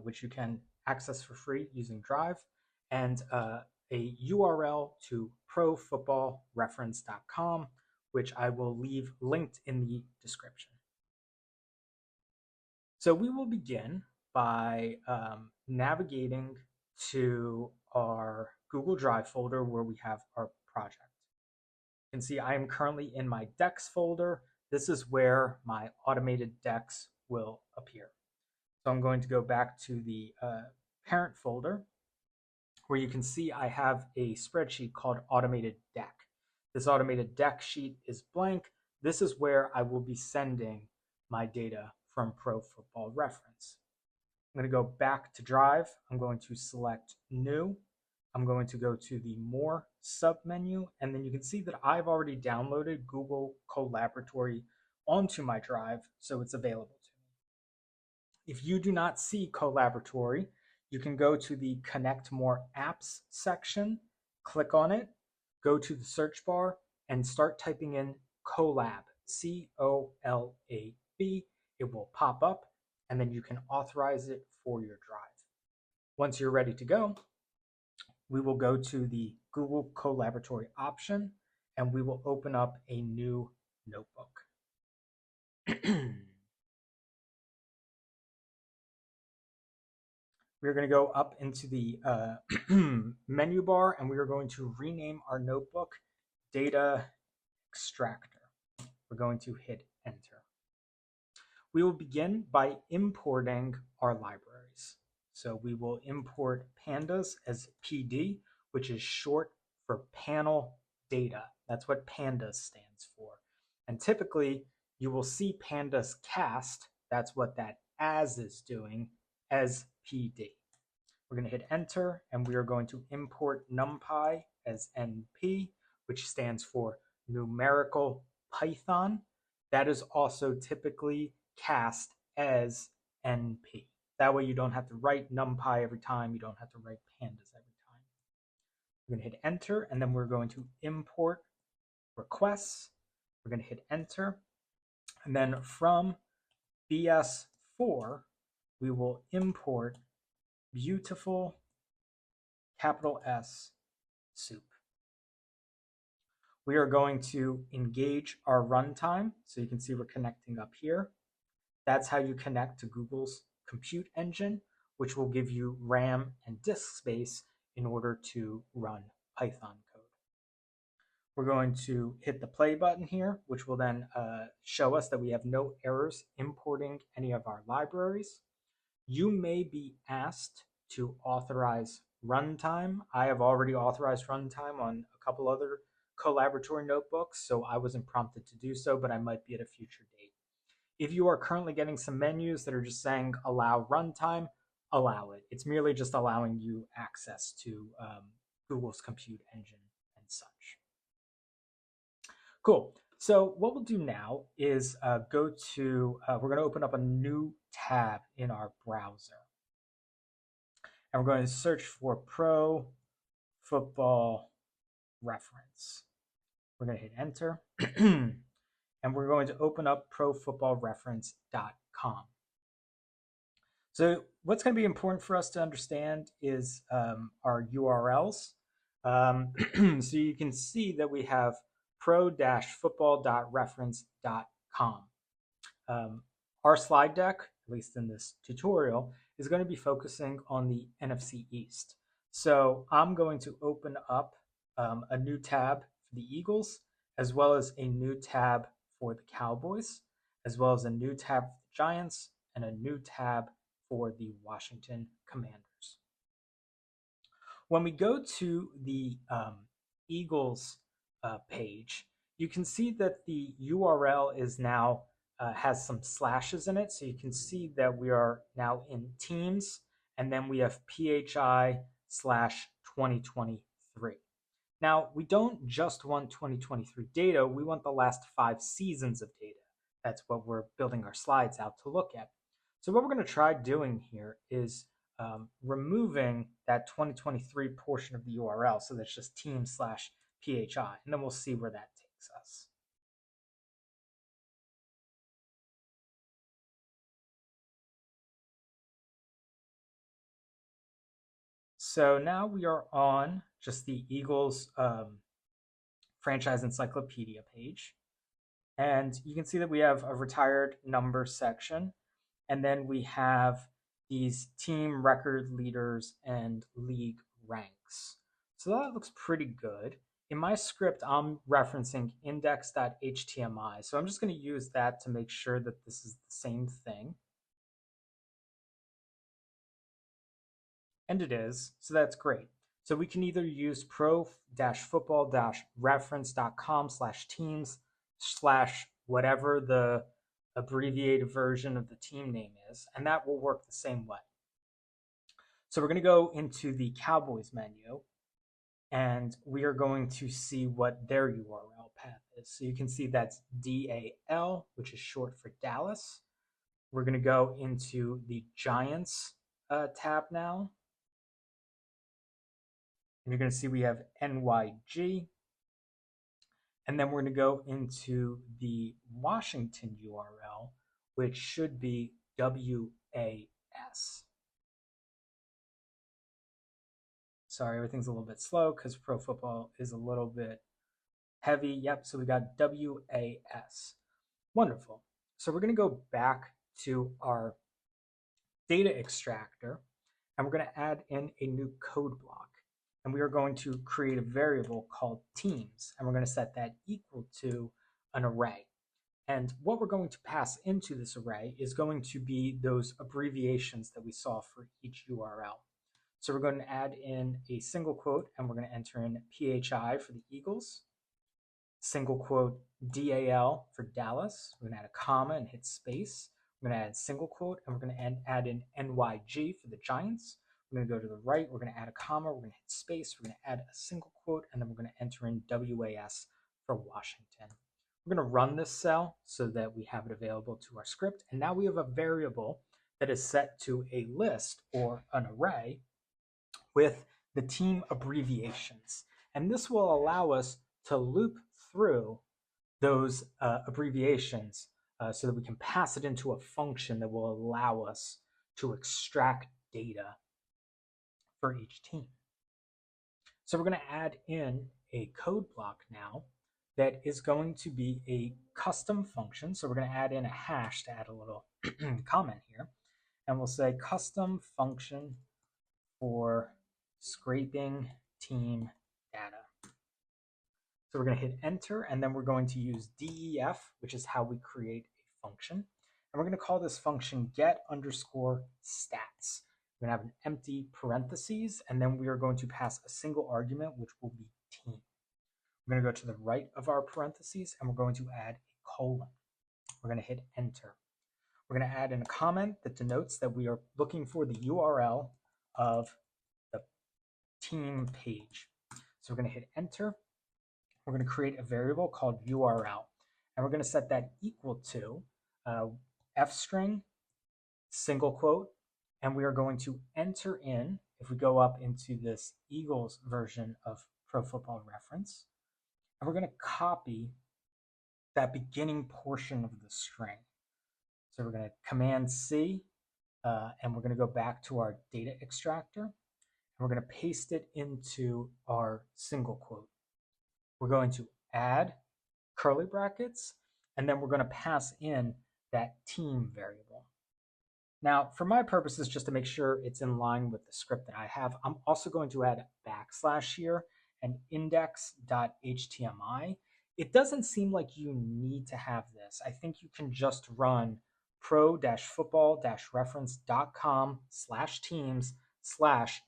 which you can access for free using Drive, and a URL to profootballreference.com, which I will leave linked in the description. So we will begin by navigating to our Google Drive folder where we have our project. You can see I am currently in my decks folder. This is where my automated decks will appear. So I'm going to go back to the parent folder where you can see I have a spreadsheet called automated deck. This automated deck sheet is blank. This is where I will be sending my data from Pro Football Reference. I'm going to go back to Drive. I'm going to select New. I'm going to go to the More submenu, and then you can see that I've already downloaded Google Collaboratory onto my Drive, so it's available to me. If you do not see Collaboratory, you can go to the Connect More Apps section, click on it, go to the search bar, and start typing in Colab, C-O-L-A-B. It will pop up, and then you can authorize it for your drive. Once you're ready to go, we will go to the Google Collaboratory option, and we will open up a new notebook. We're going to go up into the menu bar, and we are going to rename our notebook Data Extractor. We're going to hit Enter. We will begin by importing our libraries. So we will import pandas as PD, which is short for panel data. That's what pandas stands for. And typically, you will see pandas cast, that's what that as is doing, as PD. We're going to hit Enter, and we are going to import NumPy as NP, which stands for Numerical Python. That is also typically cast as NP. That way you don't have to write NumPy every time. You don't have to write pandas every time. We're going to hit Enter, and then we're going to import requests. We're going to hit Enter. And then from BS4, we will import Beautiful, capital S, soup. We are going to engage our runtime. So you can see we're connecting up here. That's how you connect to Google's compute engine, which will give you RAM and disk space in order to run Python code. We're going to hit the play button here, which will then show us that we have no errors importing any of our libraries. You may be asked to authorize runtime. I have already authorized runtime on a couple other collaboratory notebooks, so I wasn't prompted to do so, but I might be at a future date. If you are currently getting some menus that are just saying allow runtime, allow it. It's merely just allowing you access to Google's compute engine and such. Cool. So what we'll do now is we're going to open up a new tab in our browser. and we're going to search for Pro Football Reference. We're going to hit enter, and we're going to open up profootballreference.com. So what's going to be important for us to understand is our URLs. So you can see that we have pro-football.reference.com. Our slide deck, at least in this tutorial, is going to be focusing on the NFC East. So I'm going to open up a new tab for the Eagles, as well as a new tab for the Cowboys, as well as a new tab for the Giants, and a new tab for the Washington Commanders. When we go to the Eagles page, you can see that the URL is now has some slashes in it. So you can see that we are now in teams, and then we have PHI/2023. Now, we don't just want 2023 data, we want the last 5 seasons of data. That's what we're building our slides out to look at. So what we're going to try doing here is removing that 2023 portion of the URL. So that's just team/PHI, and then we'll see where that takes us. So now we are on just the Eagles franchise encyclopedia page. And you can see that we have a retired number section. And then we have these team record leaders and league ranks. So that looks pretty good. In my script, I'm referencing index.html. So I'm just going to use that to make sure that this is the same thing. And it is, so that's great. So we can either use pro-football-reference.com/teams/whatever the abbreviated version of the team name is, and that will work the same way. So we're going to go into the Cowboys menu, and we are going to see what their URL path is. So you can see that's DAL, which is short for Dallas. We're going to go into the Giants tab now. And you're going to see we have NYG. And then we're going to go into the Washington URL, which should be WAS. Sorry, everything's a little bit slow because Pro Football is a little bit heavy. Yep, so we got WAS. Wonderful. So we're going to go back to our data extractor, and we're going to add in a new code block. And we are going to create a variable called teams, and we're going to set that equal to an array. And what we're going to pass into this array is going to be those abbreviations that we saw for each URL. So we're going to add in a single quote, and we're going to enter in PHI for the Eagles, single quote DAL for Dallas. We're going to add a comma and hit space. We're going to add single quote, and we're going to add in NYG for the Giants. We're going to go to the right, we're going to add a comma, we're going to hit space, we're going to add a single quote, and then we're going to enter in WAS for Washington. We're going to run this cell so that we have it available to our script, and now we have a variable that is set to a list or an array with the team abbreviations. And this will allow us to loop through those abbreviations so that we can pass it into a function that will allow us to extract data for each team. So we're going to add in a code block now that is going to be a custom function. So we're going to add in a hash to add a little comment here. And we'll say custom function for scraping team data. So we're going to hit enter, and then we're going to use DEF, which is how we create a function. And we're going to call this function get_stats. We're going to have an empty parentheses, and then we are going to pass a single argument, which will be team. We're going to go to the right of our parentheses, and we're going to add a colon. We're going to hit enter. We're going to add in a comment that denotes that we are looking for the URL of the team page. So we're going to hit enter. We're going to create a variable called URL, and we're going to set that equal to f string, single quote, and we are going to enter in if we go up into this Eagles version of Pro Football Reference, and we're going to copy that beginning portion of the string. So we're going to Command C, and we're going to go back to our data extractor, and we're going to paste it into our single quote. We're going to add curly brackets, and then we're going to pass in that team variable. Now, for my purposes, just to make sure it's in line with the script that I have, I'm also going to add backslash here and index.html. It doesn't seem like you need to have this. I think you can just run pro-football-reference.com/teams/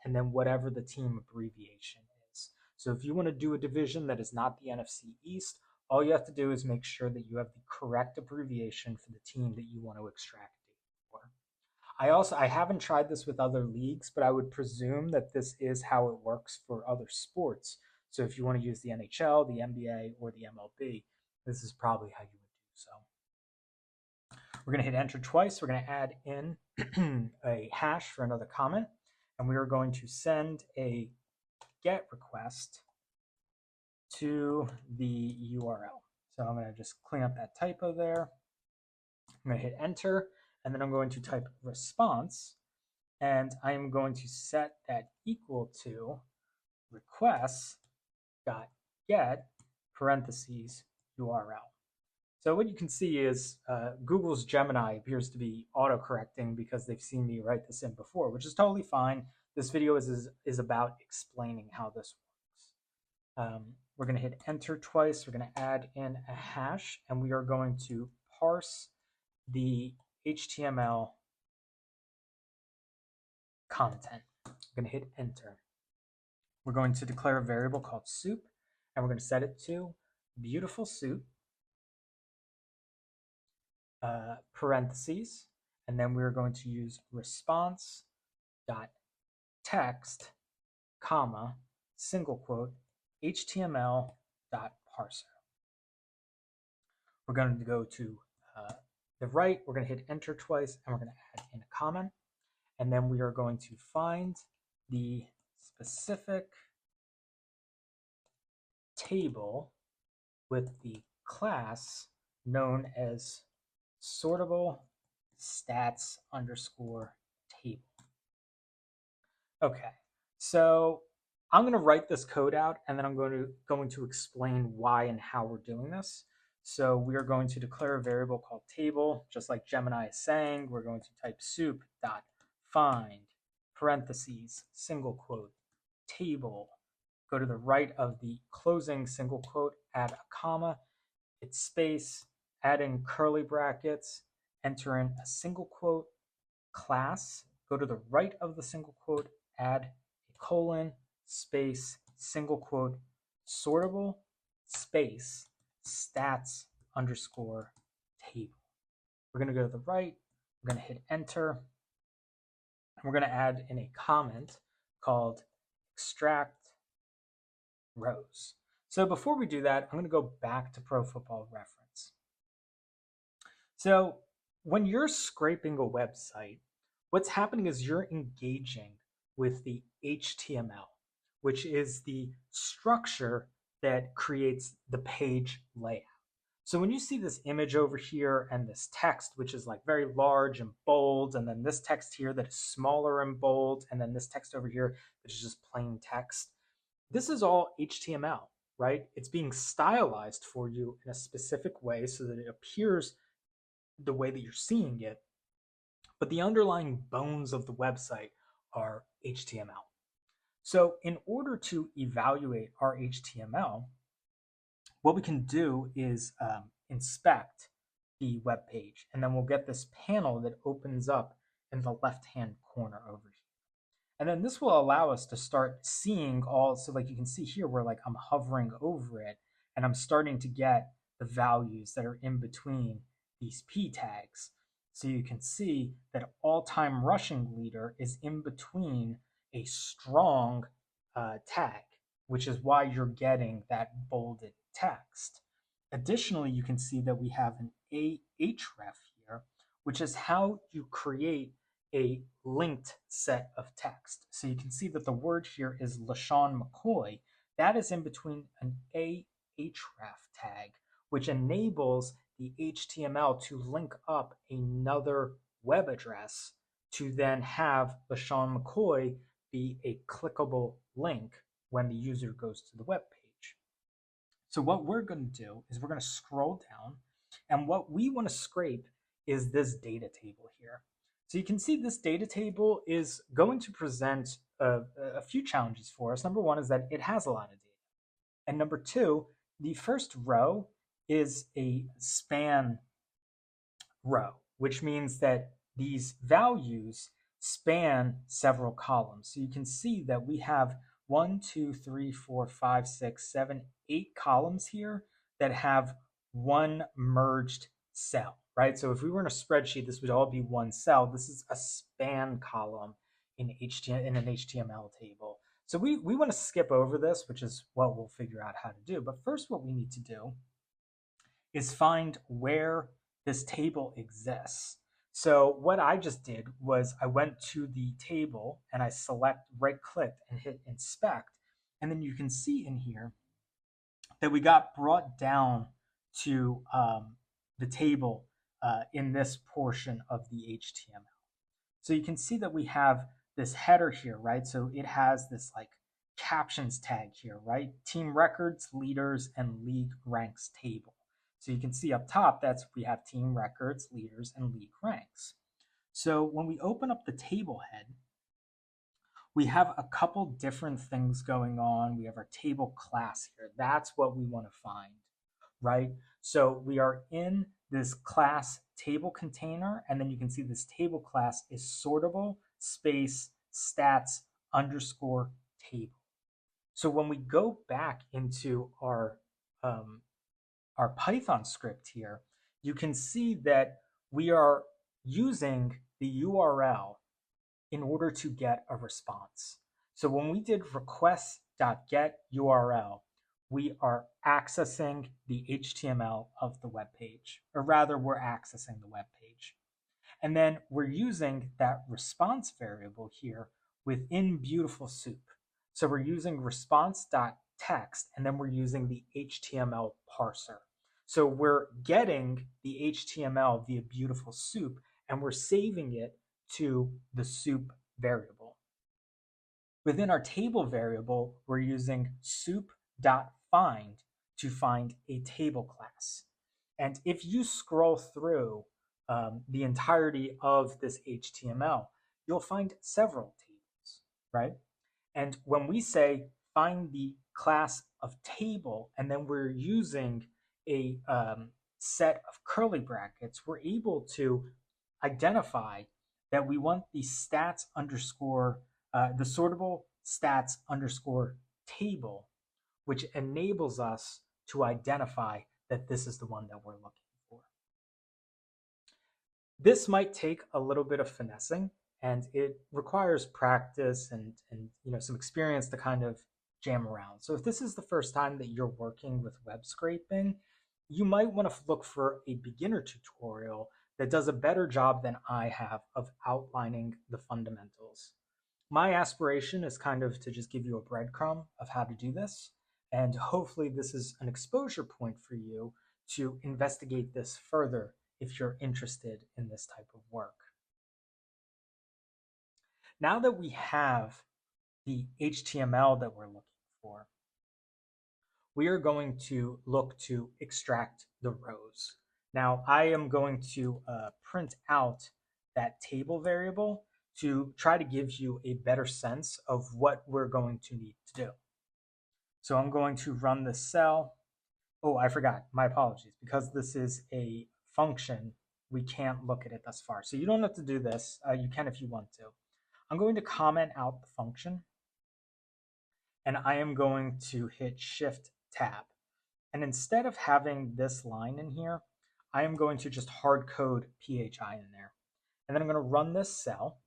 and then whatever the team abbreviation is. So if you want to do a division that is not the NFC East, all you have to do is make sure that you have the correct abbreviation for the team that you want to extract data for. I haven't tried this with other leagues, but I would presume that this is how it works for other sports. So if you want to use the NHL, the NBA, or the MLB, this is probably how you would do so. We're going to hit enter twice. We're going to add in a hash for another comment, and we are going to send a GET request to the URL. So I'm going to just clean up that typo there. I'm going to hit enter, and then I'm going to type response, and I am going to set that equal to requests.get parentheses URL. So what you can see is Google's Gemini appears to be autocorrecting because they've seen me write this in before, which is totally fine. This video is about explaining how this works. We're going to hit enter twice. We're going to add in a hash, and we are going to parse the HTML content. I'm going to hit enter. We're going to declare a variable called soup, and we're going to set it to beautiful soup, parentheses, and then we're going to use response.text, comma, single quote, HTML.parser. We're going to go to the right, we're going to hit enter twice, and we're going to add in a comment, and then we are going to find the specific table with the class known as sortable stats underscore table. Okay, so I'm going to write this code out, and then I'm going to explain why and how we're doing this. So we are going to declare a variable called table, just like Gemini is saying. We're going to type soup.find, parentheses, single quote, table. Go to the right of the closing single quote, add a comma, hit space, add in curly brackets, enter in a single quote, class. Go to the right of the single quote, add a colon, space, single quote, sortable, space, stats underscore table. We're going to go to the right, we're going to hit enter, and we're going to add in a comment called extract rows. So before we do that, I'm going to go back to Pro Football Reference. So when you're scraping a website, what's happening is you're engaging with the HTML, which is the structure that creates the page layout. So when you see this image over here and this text, which is like very large and bold, and then this text here that is smaller and bold, and then this text over here that is just plain text, this is all HTML, right? It's being stylized for you in a specific way so that it appears the way that you're seeing it, but the underlying bones of the website are HTML. So in order to evaluate our HTML, what we can do is inspect the web page, and then we'll get this panel that opens up in the left-hand corner over here. And then this will allow us to start seeing all, so like you can see here where like I'm hovering over it, and I'm starting to get the values that are in between these P tags. So you can see that all-time rushing leader is in between a strong tag, which is why you're getting that bolded text. Additionally, you can see that we have an href here, which is how you create a linked set of text. So you can see that the word here is LaShawn McCoy. That is in between an ahref tag, which enables the HTML to link up another web address to then have LaShawn McCoy be a clickable link when the user goes to the web page. So what we're going to do is we're going to scroll down, and what we want to scrape is this data table here. So you can see this data table is going to present a few challenges for us. Number one is that it has a lot of data. And number two, the first row is a span row, which means that these values span several columns. So you can see that we have 1, 2, 3, 4, 5, 6, 7, 8 columns here that have one merged cell, right? So if we were in a spreadsheet, this would all be one cell. This is a span column in an HTML table. So we want to skip over this, which is what we'll figure out how to do. But first, what we need to do is find where this table exists. So what I just did was I went to the table and I right-clicked and hit inspect. And then you can see in here that we got brought down to the table in this portion of the HTML. So you can see that we have this header here, right? So it has this like captions tag here, right? Team records, leaders, and league ranks table. So you can see up top, we have team records, leaders, and league ranks. So when we open up the table head, we have a couple different things going on. We have our table class here. That's what we want to find, right? So we are in this class table container, and then you can see this table class is sortable space stats underscore table. So when we go back into our Python script here, you can see that we are using the URL in order to get a response. So when we did request.get URL, we are accessing the HTML of the web page, or rather we're accessing the web page. And then we're using that response variable here within Beautiful Soup. So we're using response.text, and then we're using the HTML parser. So we're getting the HTML via Beautiful Soup, and we're saving it to the soup variable. Within our table variable, we're using soup.find to find a table class. And if you scroll through the entirety of this HTML, you'll find several tables, right? And when we say find the class of table, and then we're using a set of curly brackets, we're able to identify that we want the stats underscore, the sortable stats underscore table, which enables us to identify that this is the one that we're looking for. This might take a little bit of finessing, and it requires practice and some experience to kind of jam around. So if this is the first time that you're working with web scraping, you might want to look for a beginner tutorial that does a better job than I have of outlining the fundamentals. My aspiration is kind of to just give you a breadcrumb of how to do this, and hopefully this is an exposure point for you to investigate this further if you're interested in this type of work. Now that we have the HTML that we're looking for, we are going to look to extract the rows. Now, I am going to print out that table variable to try to give you a better sense of what we're going to need to do. So I'm going to run the cell. Oh, I forgot. My apologies. Because this is a function, we can't look at it thus far. So you don't have to do this. You can if you want to. I'm going to comment out the function, and I am going to hit Shift Tab. And instead of having this line in here, I am going to just hard code PHI in there. And then I'm going to run this cell,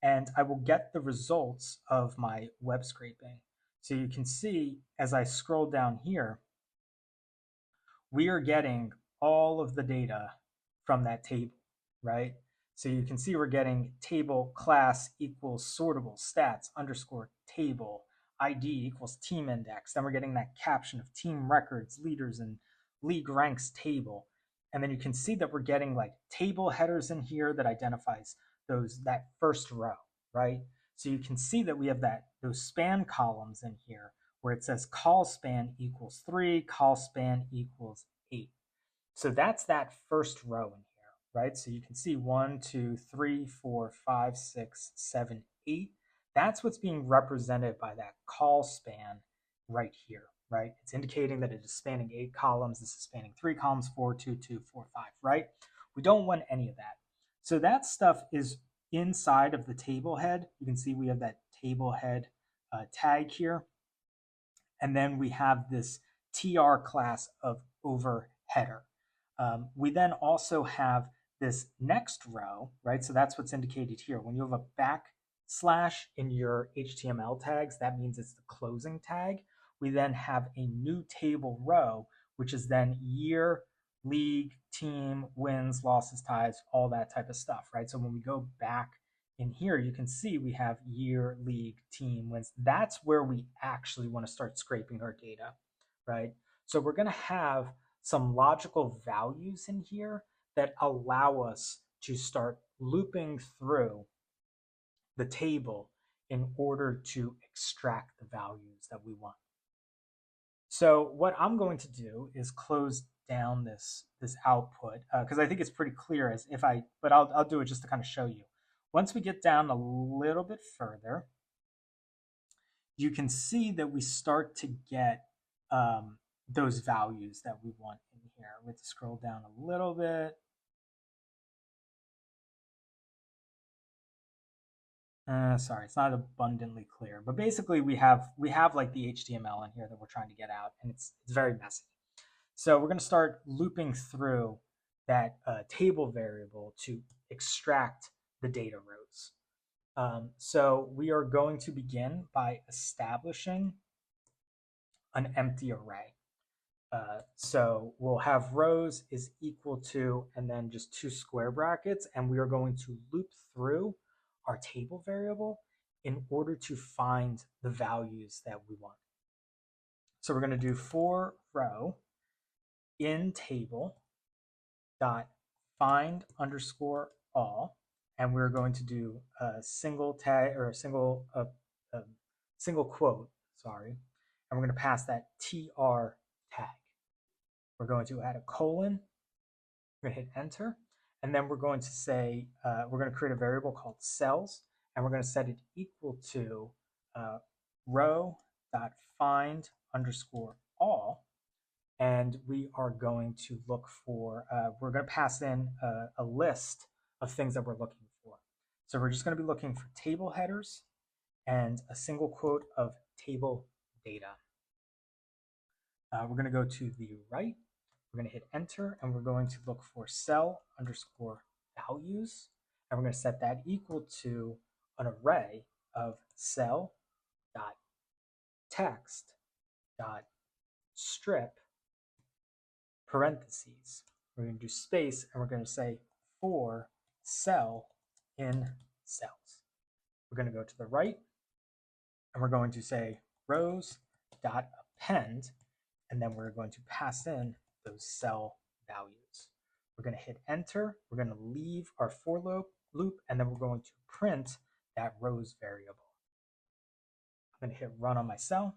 and I will get the results of my web scraping. So you can see as I scroll down here, we are getting all of the data from that table, right? So you can see we're getting table class equals sortable stats underscore table ID equals team index. Then we're getting that caption of team records, leaders, and league ranks table. And then you can see that we're getting like table headers in here that identifies that first row, right? So you can see that we have those span columns in here where it says call span equals 3, call span equals 8. So that's that first row in here, right? So you can see 1, 2, 3, 4, 5, 6, 7, 8. That's what's being represented by that call span right here, right? It's indicating that it is spanning 8 columns. This is spanning 3 columns, 4, 2, 2, 4, 5, right? We don't want any of that. So that stuff is inside of the table head. You can see we have that table head tag here. And then we have this TR class of over header. We then also have this next row, right? So that's what's indicated here. When you have a backslash in your HTML tags, that means it's the closing tag. We then have a new table row, which is then year, league, team, wins, losses, ties, all that type of stuff, right? So when we go back in here, you can see we have year, league, team, wins. That's where we actually want to start scraping our data, right? So we're going to have some logical values in here that allow us to start looping through the table in order to extract the values that we want. So what I'm going to do is close down this output because I think it's pretty clear but I'll do it just to kind of show you. Once we get down a little bit further, you can see that we start to get those values that we want in here. We have to scroll down a little bit. Sorry, it's not abundantly clear, but basically we have like the HTML in here that we're trying to get out, and it's very messy. So we're going to start looping through that table variable to extract the data rows. So we are going to begin by establishing an empty array. So we'll have rows is equal to, and then just 2 square brackets, and we are going to loop through our table variable in order to find the values that we want. So we're going to do for row in table dot find underscore all, and we're going to do a single tag or a single quote, sorry, and we're going to pass that tr tag. We're going to add a colon. We're going to hit enter, and then we're going to say we're going to create a variable called cells, and we're going to set it equal to row dot find underscore all. And we are going to look for, we're going to pass in a list of things that we're looking for. So we're just going to be looking for table headers and a single quote of table data. We're going to go to the right. We're going to hit enter, and we're going to look for cell underscore values. And we're going to set that equal to an array of cell dot text dot strip parentheses. We're going to do space, and we're going to say for cell in cells. We're going to go to the right, and we're going to say rows dot append, and then we're going to pass in those cell values. We're going to hit enter. We're going to leave our for loop, and then we're going to print that rows variable. I'm going to hit run on my cell.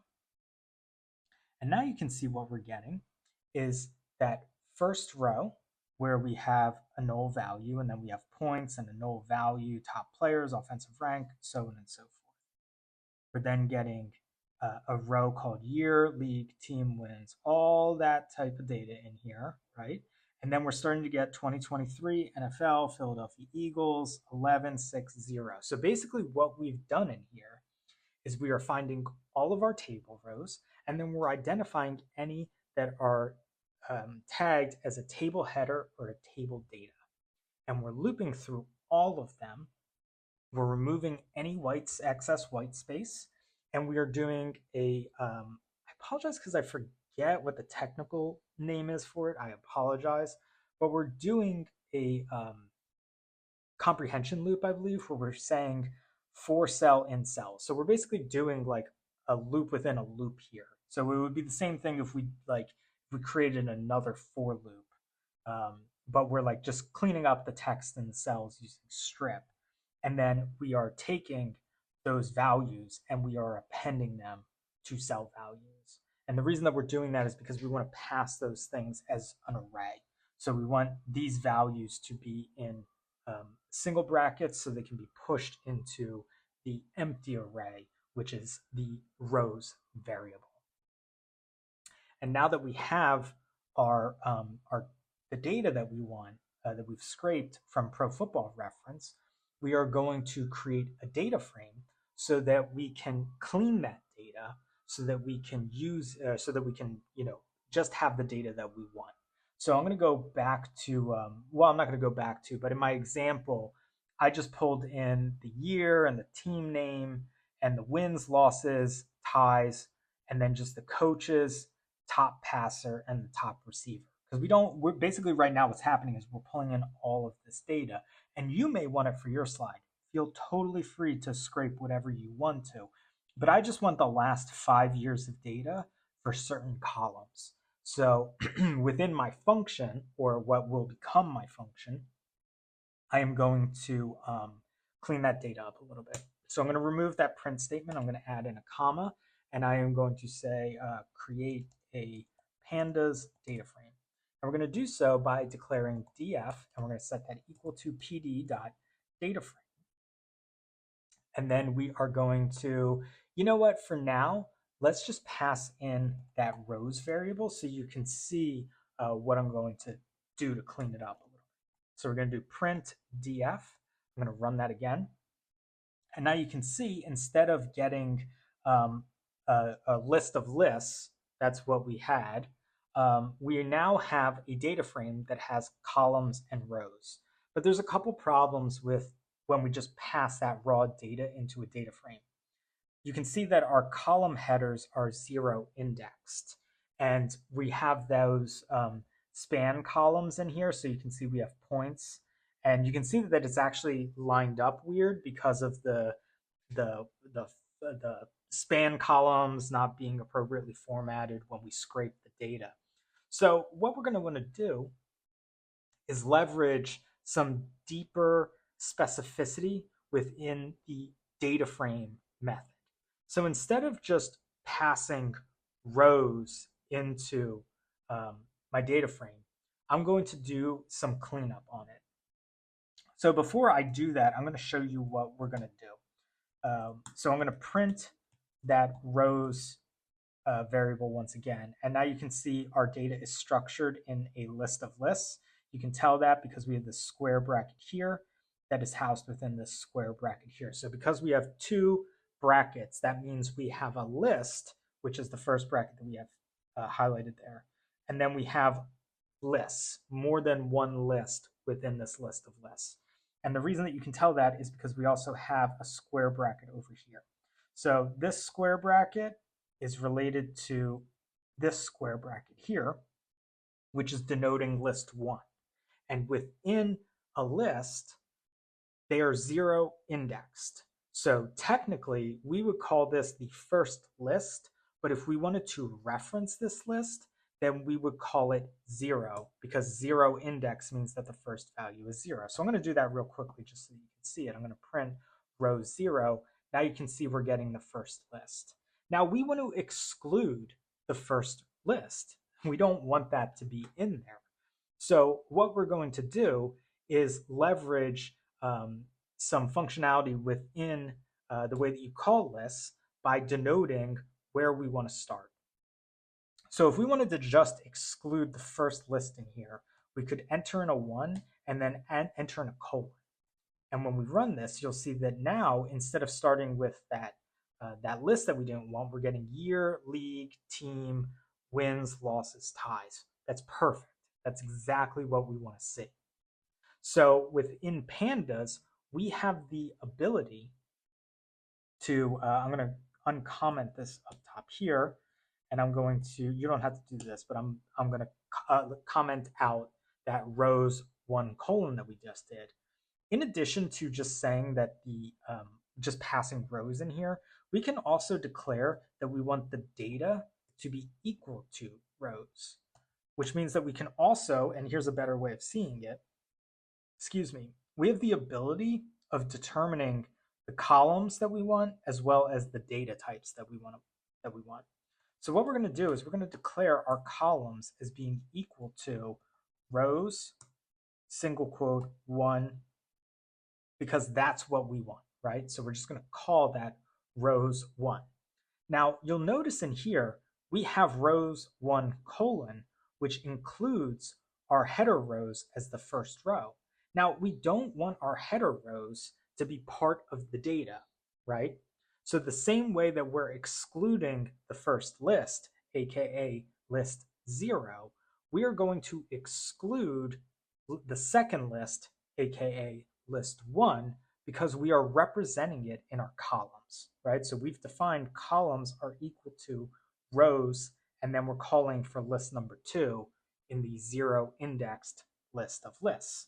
And now you can see what we're getting is that first row where we have a null value, and then we have points and a null value, top players, offensive rank, so on and so forth. We're then getting a row called year, league, team wins, all that type of data in here, right? And then we're starting to get 2023 NFL, Philadelphia Eagles, 11-6-0. So basically what we've done in here is we are finding all of our table rows, and then we're identifying any that are tagged as a table header or a table data. And we're looping through all of them. We're removing any excess white space, and we are doing I apologize because I forget what the technical name is for it. I apologize, but we're doing a comprehension loop, I believe, where we're saying for cell in cell. So we're basically doing like a loop within a loop here. So it would be the same thing if we created another for loop, but we're like just cleaning up the text in the cells using strip, and then we are taking those values and we are appending them to cell values. And the reason that we're doing that is because we want to pass those things as an array. So we want these values to be in single brackets so they can be pushed into the empty array, which is the rows variable. And now that we have our the data that we want that we've scraped from Pro Football Reference, we are going to create a data frame so that we can clean that data, so that we can use, so that we can just have the data that we want. So I'm going to go back to well, I'm not going to go back to, but in my example, I just pulled in the year and the team name and the wins, losses, ties, and then just the coaches, top passer, and the top receiver. Because we're basically right now what's happening is we're pulling in all of this data, and you may want it for your slide. Feel totally free to scrape whatever you want to, but I just want the last 5 years of data for certain columns. So within my function, or what will become my function, I am going to clean that data up a little bit. So I'm going to remove that print statement. I'm going to add in a comma, and I am going to say create a pandas data frame. And we're going to do so by declaring df, and we're going to set that equal to pd.dataframe. And then we are going to, you know what, for now, let's just pass in that rows variable so you can see what I'm going to do to clean it up a little bit. So we're going to do print df. I'm going to run that again. And now you can see instead of getting a list of lists, that's what we had, we now have a data frame that has columns and rows. But there's a couple problems with when we just pass that raw data into a data frame. You can see that our column headers are 0 indexed, and we have those span columns in here. So you can see we have points, and you can see that it's actually lined up weird because of the span columns not being appropriately formatted when we scrape the data. So what we're going to want to do is leverage some deeper specificity within the data frame method. So instead of just passing rows into my data frame, I'm going to do some cleanup on it. So before I do that, I'm going to show you what we're going to do. So I'm going to print that rows variable once again. And now you can see our data is structured in a list of lists. You can tell that because we have this square bracket here that is housed within this square bracket here. So because we have two brackets, that means we have a list, which is the first bracket that we have highlighted there. And then we have lists, more than one list within this list of lists. And the reason that you can tell that is because we also have a square bracket over here. So this square bracket is related to this square bracket here, which is denoting list 1. And within a list, they are 0 indexed. So technically, we would call this the first list, but if we wanted to reference this list, then we would call it 0, because 0 index means that the first value is 0. So I'm going to do that real quickly just so you can see it. I'm going to print row 0. Now you can see we're getting the first list. Now we want to exclude the first list. We don't want that to be in there. So what we're going to do is leverage some functionality within the way that you call lists by denoting where we want to start. So if we wanted to just exclude the first list in here, we could enter in a 1 and then enter in a colon. And when we run this, you'll see that now, instead of starting with that list that we didn't want, we're getting year, league, team, wins, losses, ties. That's perfect. That's exactly what we want to see. So within pandas, we have the ability to, I'm going to uncomment this up top here, and I'm going to, you don't have to do this, but I'm going to comment out that rows 1 colon that we just did. In addition to just saying that just passing rows in here, we can also declare that we want the data to be equal to rows, which means that we can also, and here's a better way of seeing it, we have the ability of determining the columns that we want as well as the data types that we want. So what we're going to do is we're going to declare our columns as being equal to rows, single quote, 1, because that's what we want, right? So we're just going to call that rows 1. Now, you'll notice in here, we have rows 1 colon, which includes our header rows as the first row. Now, we don't want our header rows to be part of the data, right? So the same way that we're excluding the first list, aka list 0, we are going to exclude the second list, aka list 1, because we are representing it in our columns, right? So we've defined columns are equal to rows, and then we're calling for list number 2 in the 0 indexed list of lists.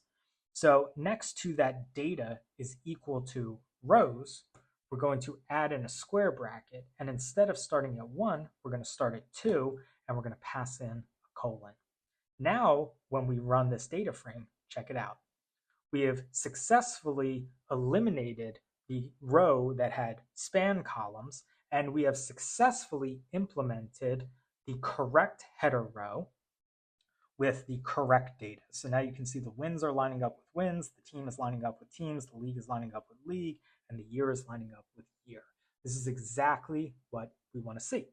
So next to that data is equal to rows, we're going to add in a square bracket, and instead of starting at 1, we're going to start at 2, and we're going to pass in a colon. Now, when we run this data frame, check it out. We have successfully eliminated the row that had span columns, and we have successfully implemented the correct header row with the correct data. So now you can see the wins are lining up with wins, the team is lining up with teams, the league is lining up with league, and the year is lining up with year. This is exactly what we want to see.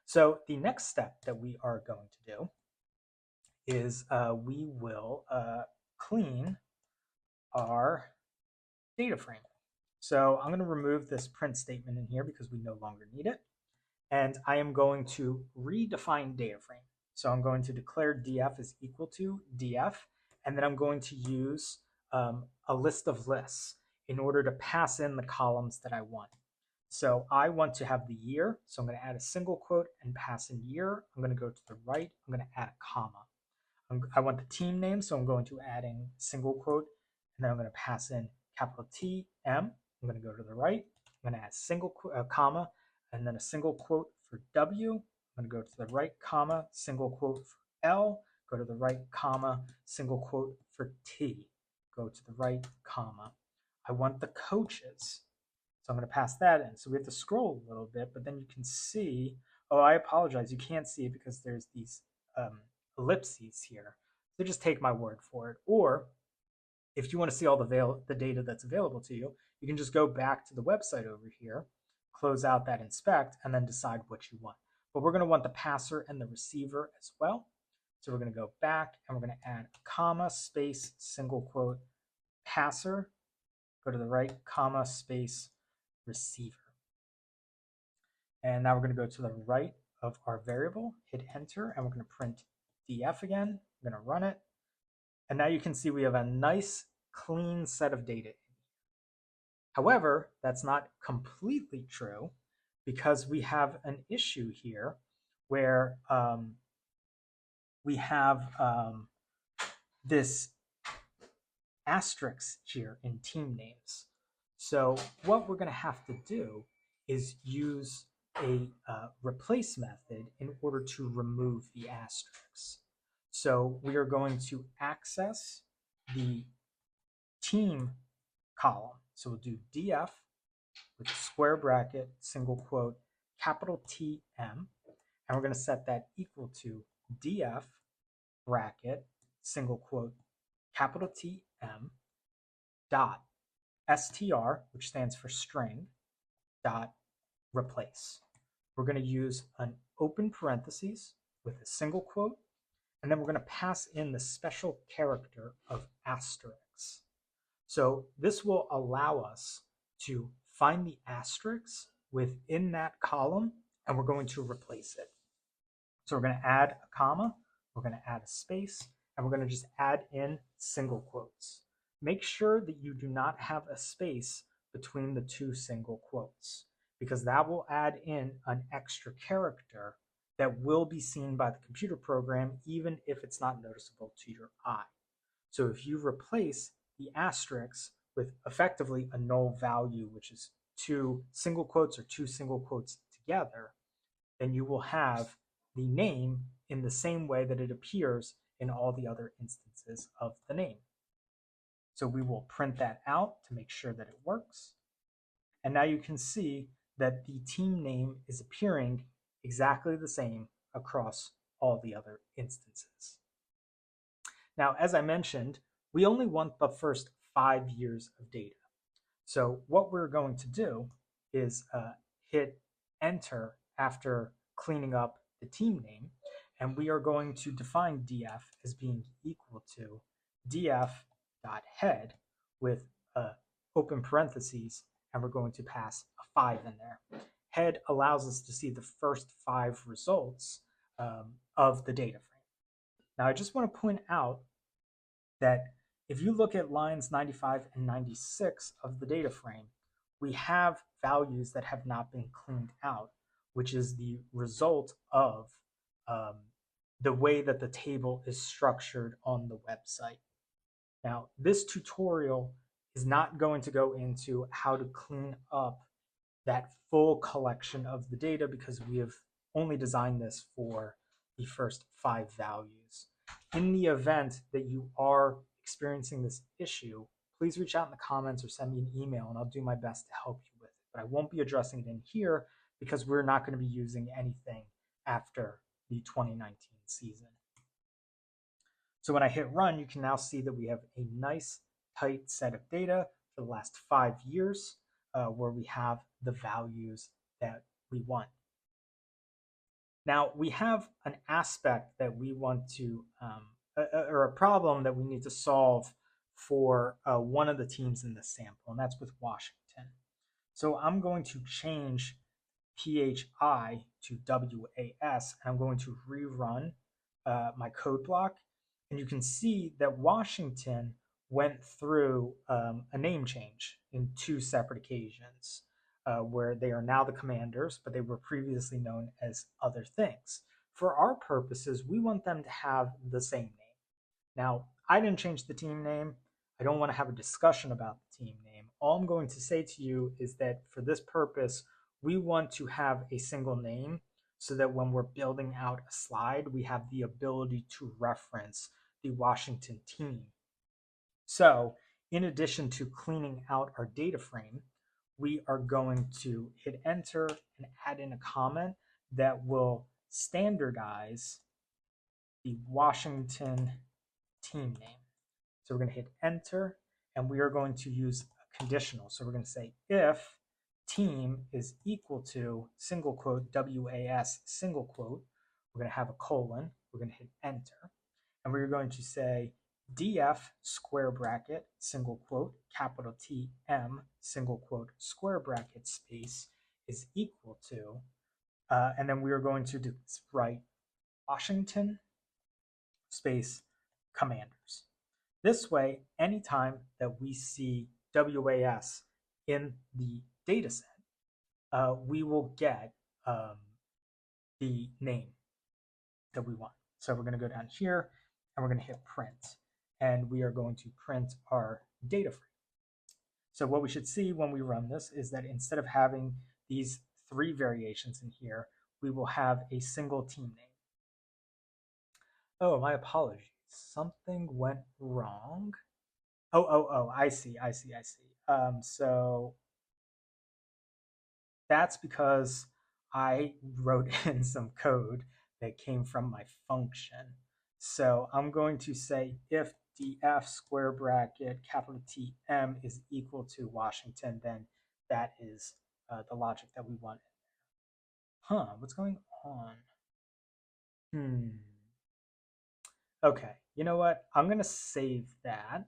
So the next step that we are going to do is we will clean our data frame. So I'm going to remove this print statement in here because we no longer need it. And I am going to redefine data frame. So I'm going to declare df is equal to df, and then I'm going to use a list of lists in order to pass in the columns that I want. So I want to have the year, so I'm going to add a single quote and pass in year. I'm going to go to the right, I'm going to add a comma. I want the team name, so I'm going to add in single quote, and then I'm going to pass in capital T, M. I'm going to go to the right, I'm going to add single comma, and then a single quote for W. I'm going to go to the right, comma, single quote for L, go to the right, comma, single quote for T, go to the right, comma. I want the coaches, so I'm going to pass that in. So we have to scroll a little bit, but then you can see, oh, I apologize, you can't see it because there's these ellipses here. So just take my word for it. Or if you want to see all the data that's available to you, you can just go back to the website over here, close out that inspect, and then decide what you want. But we're going to want the passer and the receiver as well. So we're going to go back and we're going to add a comma, space, single quote, passer, go to the right, comma, space, receiver. And now we're going to go to the right of our variable, hit enter, and we're going to print df again. I'm going to run it. And now you can see we have a nice, clean set of data. However, that's not completely true because we have an issue here where we have this asterisk here in team names. So what we're going to have to do is use a replace method in order to remove the asterisks. So we are going to access the team column. So we'll do df with square bracket, single quote, capital T M, and we're going to set that equal to df bracket, single quote, capital T M, dot str, which stands for string, dot replace. We're going to use an open parentheses with a single quote, and then we're going to pass in the special character of asterisks. So this will allow us to find the asterisks within that column, and we're going to replace it. So we're going to add a comma, we're going to add a space, and we're going to just add in single quotes. Make sure that you do not have a space between the two single quotes, because that will add in an extra character that will be seen by the computer program, even if it's not noticeable to your eye. So if you replace the asterisk with effectively a null value, which is two single quotes or two single quotes together, then you will have the name in the same way that it appears in all the other instances of the name. So we will print that out to make sure that it works. And now you can see that the team name is appearing exactly the same across all the other instances. Now, as I mentioned, we only want the first 5 years of data. So what we're going to do is hit enter after cleaning up the team name, and we are going to define df as being equal to df.head with open parentheses, and we're going to pass a 5 in there. Head allows us to see the first 5 results of the data frame. Now, I just want to point out that if you look at lines 95 and 96 of the data frame, we have values that have not been cleaned out, which is the result of the way that the table is structured on the website. Now, this tutorial is not going to go into how to clean up that full collection of the data because we have only designed this for the first 5 values. In the event that you are experiencing this issue, please reach out in the comments or send me an email and I'll do my best to help you with it. But I won't be addressing it in here because we're not going to be using anything after the 2019 season. So when I hit run, you can now see that we have a nice tight set of data for the last 5 years where we have the values that we want. Now we have an aspect that we want to, or a problem that we need to solve for one of the teams in the sample, and that's with Washington. So I'm going to change PHI to WAS, and I'm going to rerun my code block. And you can see that Washington went through a name change in 2 separate occasions where they are now the Commanders, but they were previously known as other things. For our purposes, we want them to have the same name. Now, I didn't change the team name. I don't want to have a discussion about the team name. All I'm going to say to you is that for this purpose, we want to have a single name so that when we're building out a slide, we have the ability to reference the Washington team. So in addition to cleaning out our data frame, we are going to hit enter and add in a comment that will standardize the Washington team name. So we're going to hit enter and we are going to use a conditional. So we're going to say if team is equal to single quote WAS single quote, we're going to have a colon, we're going to hit enter, and we're going to say df square bracket single quote capital TM single quote square bracket space is equal to, and then we are going to write Washington space Commanders. This way, anytime that we see WAS in the data set, we will get the name that we want. So we're going to go down here and we're going to hit print, and we are going to print our data frame. So what we should see when we run this is that instead of having these 3 variations in here, we will have a single team name. Oh, my apologies. Something went wrong. Oh, I see. So that's because I wrote in some code that came from my function. So I'm going to say if df square bracket capital TM is equal to Washington, then that is the logic that we want. Huh, what's going on? Okay, you know what? I'm going to save that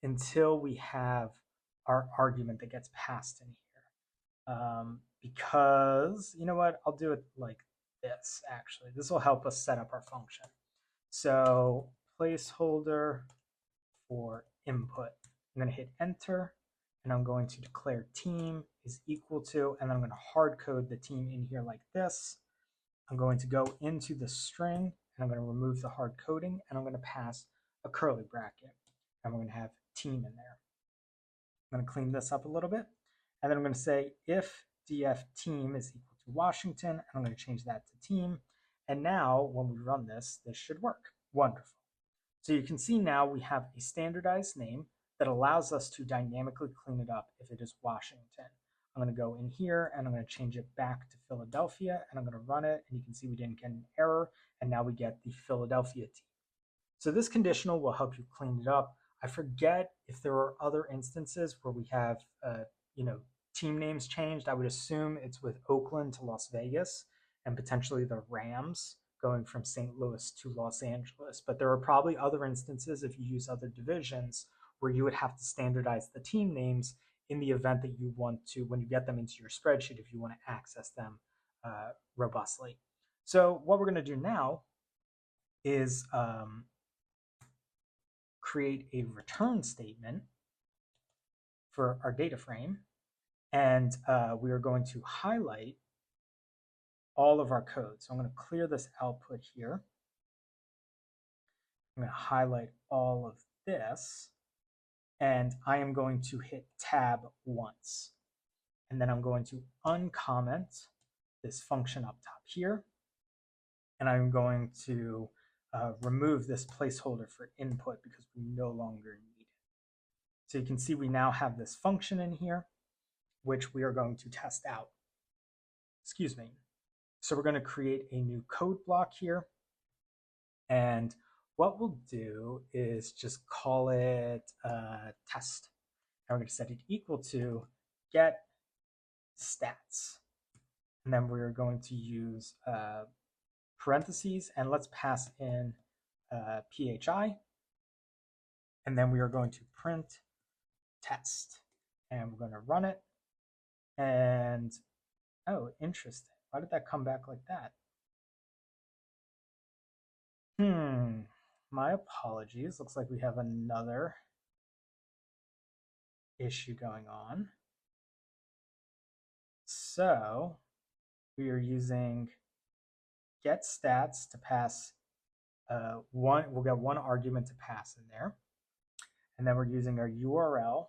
until we have our argument that gets passed in here. Because, you know what? I'll do it like this, actually. This will help us set up our function. So placeholder for input. I'm going to hit enter, and I'm going to declare team is equal to, and then I'm going to hard code the team in here like this. I'm going to go into the string, and I'm going to remove the hard coding, and I'm going to pass a curly bracket. and we're going to have team in there. I'm going to clean this up a little bit. And then I'm going to say if df team is equal to Washington, and I'm going to change that to team. And now when we run this, this should work. Wonderful. So you can see now we have a standardized name that allows us to dynamically clean it up if it is Washington. I'm going to go in here and I'm going to change it back to Philadelphia, and I'm going to run it, and you can see we didn't get an error, and now we get the Philadelphia team. So this conditional will help you clean it up. I forget if there are other instances where we have team names changed. I would assume it's with Oakland to Las Vegas and potentially the Rams going from St. Louis to Los Angeles. But there are probably other instances, if you use other divisions, where you would have to standardize the team names in the event that you want to, when you get them into your spreadsheet, if you want to access them robustly. So what we're going to do now is create a return statement for our data frame. And we are going to highlight all of our code. So I'm going to clear this output here. I'm going to highlight all of this. And I am going to hit tab once. And then I'm going to uncomment this function up top here. And I'm going to remove this placeholder for input because we no longer need it. So you can see we now have this function in here, which we are going to test out. Excuse me. So we're going to create a new code block here. And what we'll do is just call it test. And we're going to set it equal to get stats. And then we're going to use parentheses, and let's pass in PHI. And then we are going to print test. And we're going to run it. And oh, interesting. Why did that come back like that? My apologies. Looks like we have another issue going on. So we are using get stats to pass we'll get one argument to pass in there. And then we're using our URL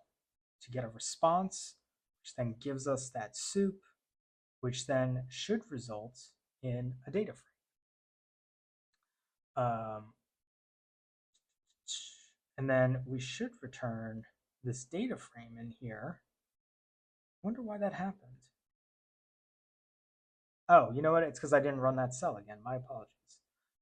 to get a response, which then gives us that soup, which then should result in a data frame. And then we should return this data frame in here. I wonder why that happened. Oh, you know what? It's because I didn't run that cell again. My apologies.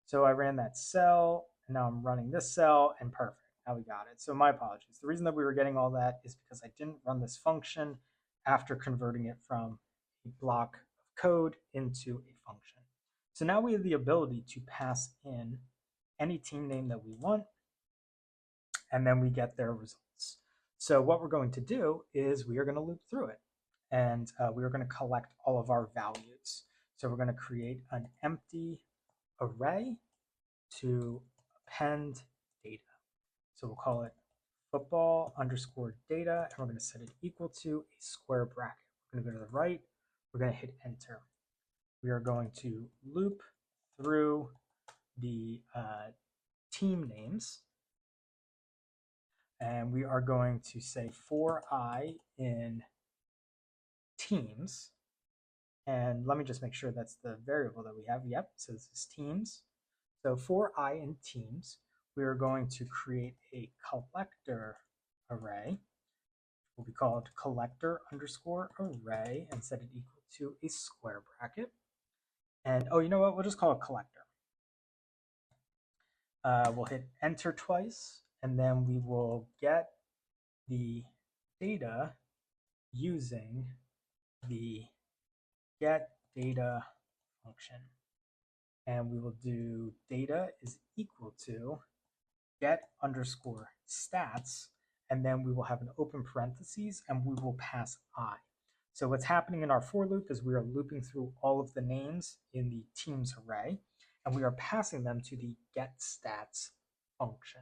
So I ran that cell, and now I'm running this cell, and perfect. Now we got it. So my apologies. The reason that we were getting all that is because I didn't run this function after converting it from a block of code into a function. So now we have the ability to pass in any team name that we want, and then we get their results. So what we're going to do is we are going to loop through it, and we are going to collect all of our values. So we're going to create an empty array to append data. So we'll call it football underscore data, and we're going to set it equal to a square bracket. We're going to go to the right. We're going to hit enter. We are going to loop through the team names, and we are going to say for I in teams. And let me just make sure that's the variable that we have. Yep, so this is teams. So for I in teams, we are going to create a collector array. Will be called collector underscore array and set it equal to a square bracket. And oh, you know what? We'll just call it collector. We'll hit enter twice, and then we will get the data using the get data function. And we will do data is equal to get underscore stats, and then we will have an open parentheses, and we will pass I. So what's happening in our for loop is we are looping through all of the names in the teams array, and we are passing them to the get stats function.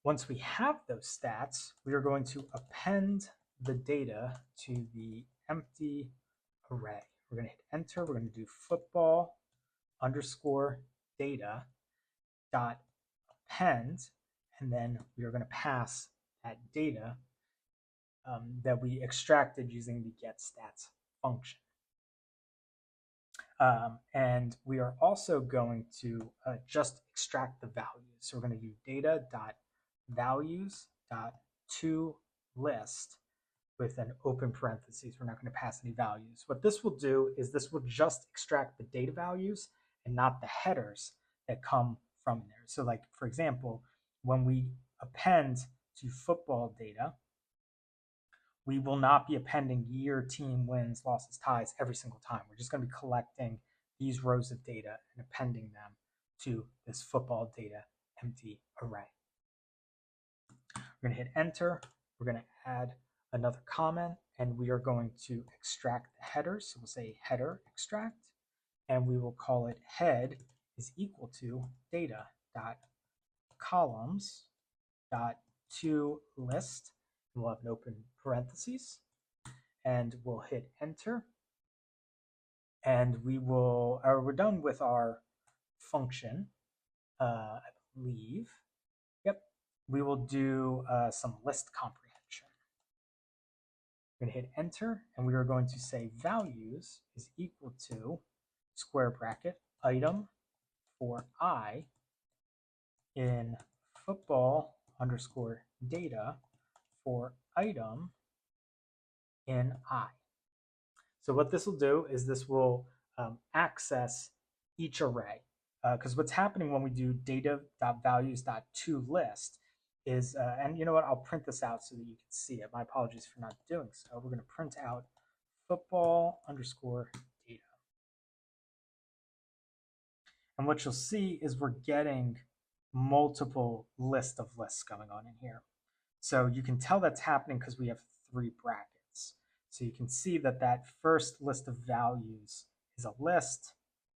Once we have those stats, we are going to append the data to the empty array. We're going to hit enter. We're going to do football underscore data dot append, and then we are going to pass that data that we extracted using the getStats function. And we are also going to just extract the values. So we're going to do data.values.toList with an open parentheses. We're not going to pass any values. What this will do is this will just extract the data values and not the headers that come from there. So like, for example, when we append to football data, we will not be appending year, team, wins, losses, ties every single time. We're just going to be collecting these rows of data and appending them to this football data empty array. We're going to hit enter. We're going to add another comment, and we are going to extract the header. So we'll say header extract, and we will call it head is equal to data dot columns dot to list. And we'll have an open parentheses, and we'll hit enter. And we will, we're done with our function, I believe. Yep, we will do some list comprehension. We're going to hit enter, and we are going to say values is equal to square bracket item for I in football underscore data for item in I. So what this will do is this will access each array, because what's happening when we do data.values.toList is, and you know what, I'll print this out so that you can see it. My apologies for not doing so. We're going to print out football underscore data. And what you'll see is we're getting multiple list of lists going on in here. So you can tell that's happening because we have 3 brackets. So you can see that that first list of values is a list,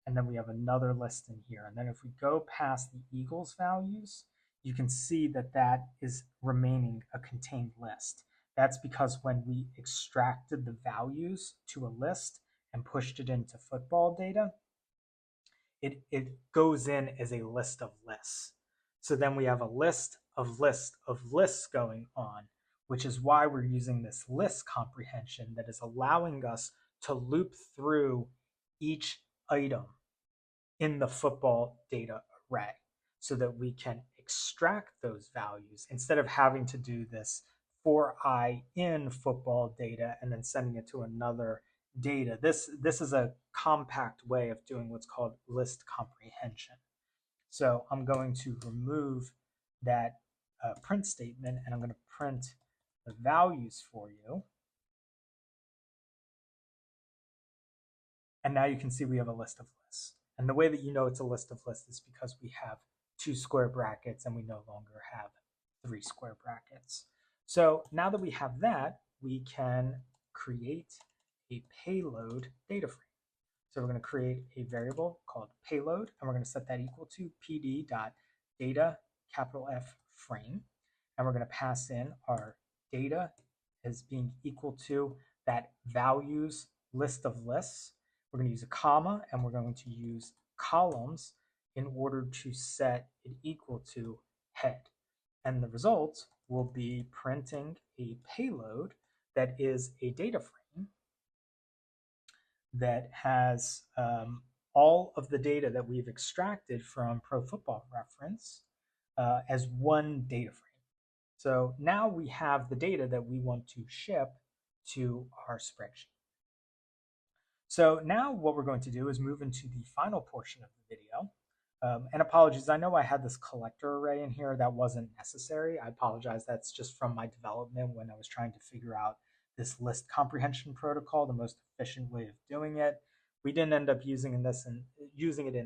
and then we have another list in here. And then if we go past the equals values, you can see that that is remaining a contained list. That's because when we extracted the values to a list and pushed it into football data, it goes in as a list of lists. So then we have a list of lists going on, which is why we're using this list comprehension that is allowing us to loop through each item in the football data array so that we can extract those values instead of having to do this for I in football data and then sending it to another data. This is a compact way of doing what's called list comprehension. So I'm going to remove that print statement, and I'm going to print the values for you. And now you can see we have a list of lists. And the way that you know it's a list of lists is because we have 2 square brackets and we no longer have 3 square brackets. So now that we have that, we can create a payload data frame. So we're going to create a variable called payload, and we're going to set that equal to pd.data capital F frame. And we're going to pass in our data as being equal to that values list of lists. We're going to use a comma, and we're going to use columns in order to set it equal to head. And the result will be printing a payload that is a data frame that has all of the data that we've extracted from Pro Football Reference as one data frame. So now we have the data that we want to ship to our spreadsheet. So now what we're going to do is move into the final portion of the video. And apologies, I know I had this collector array in here that wasn't necessary. I apologize, that's just from my development when I was trying to figure out this list comprehension protocol, the most efficient way of doing it. We didn't end up using it in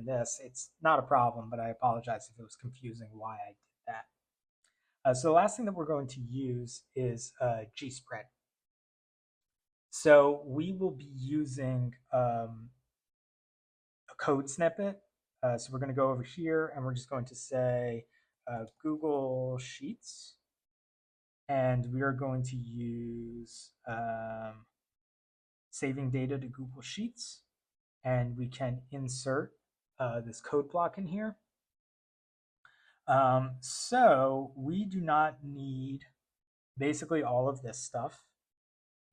this. It's not a problem, but I apologize if it was confusing why I did that. So the last thing that we're going to use is gspread. So we will be using a code snippet. So we're going to go over here and we're just going to say Google Sheets. And we are going to use saving data to Google Sheets. And we can insert this code block in here. So we do not need basically all of this stuff,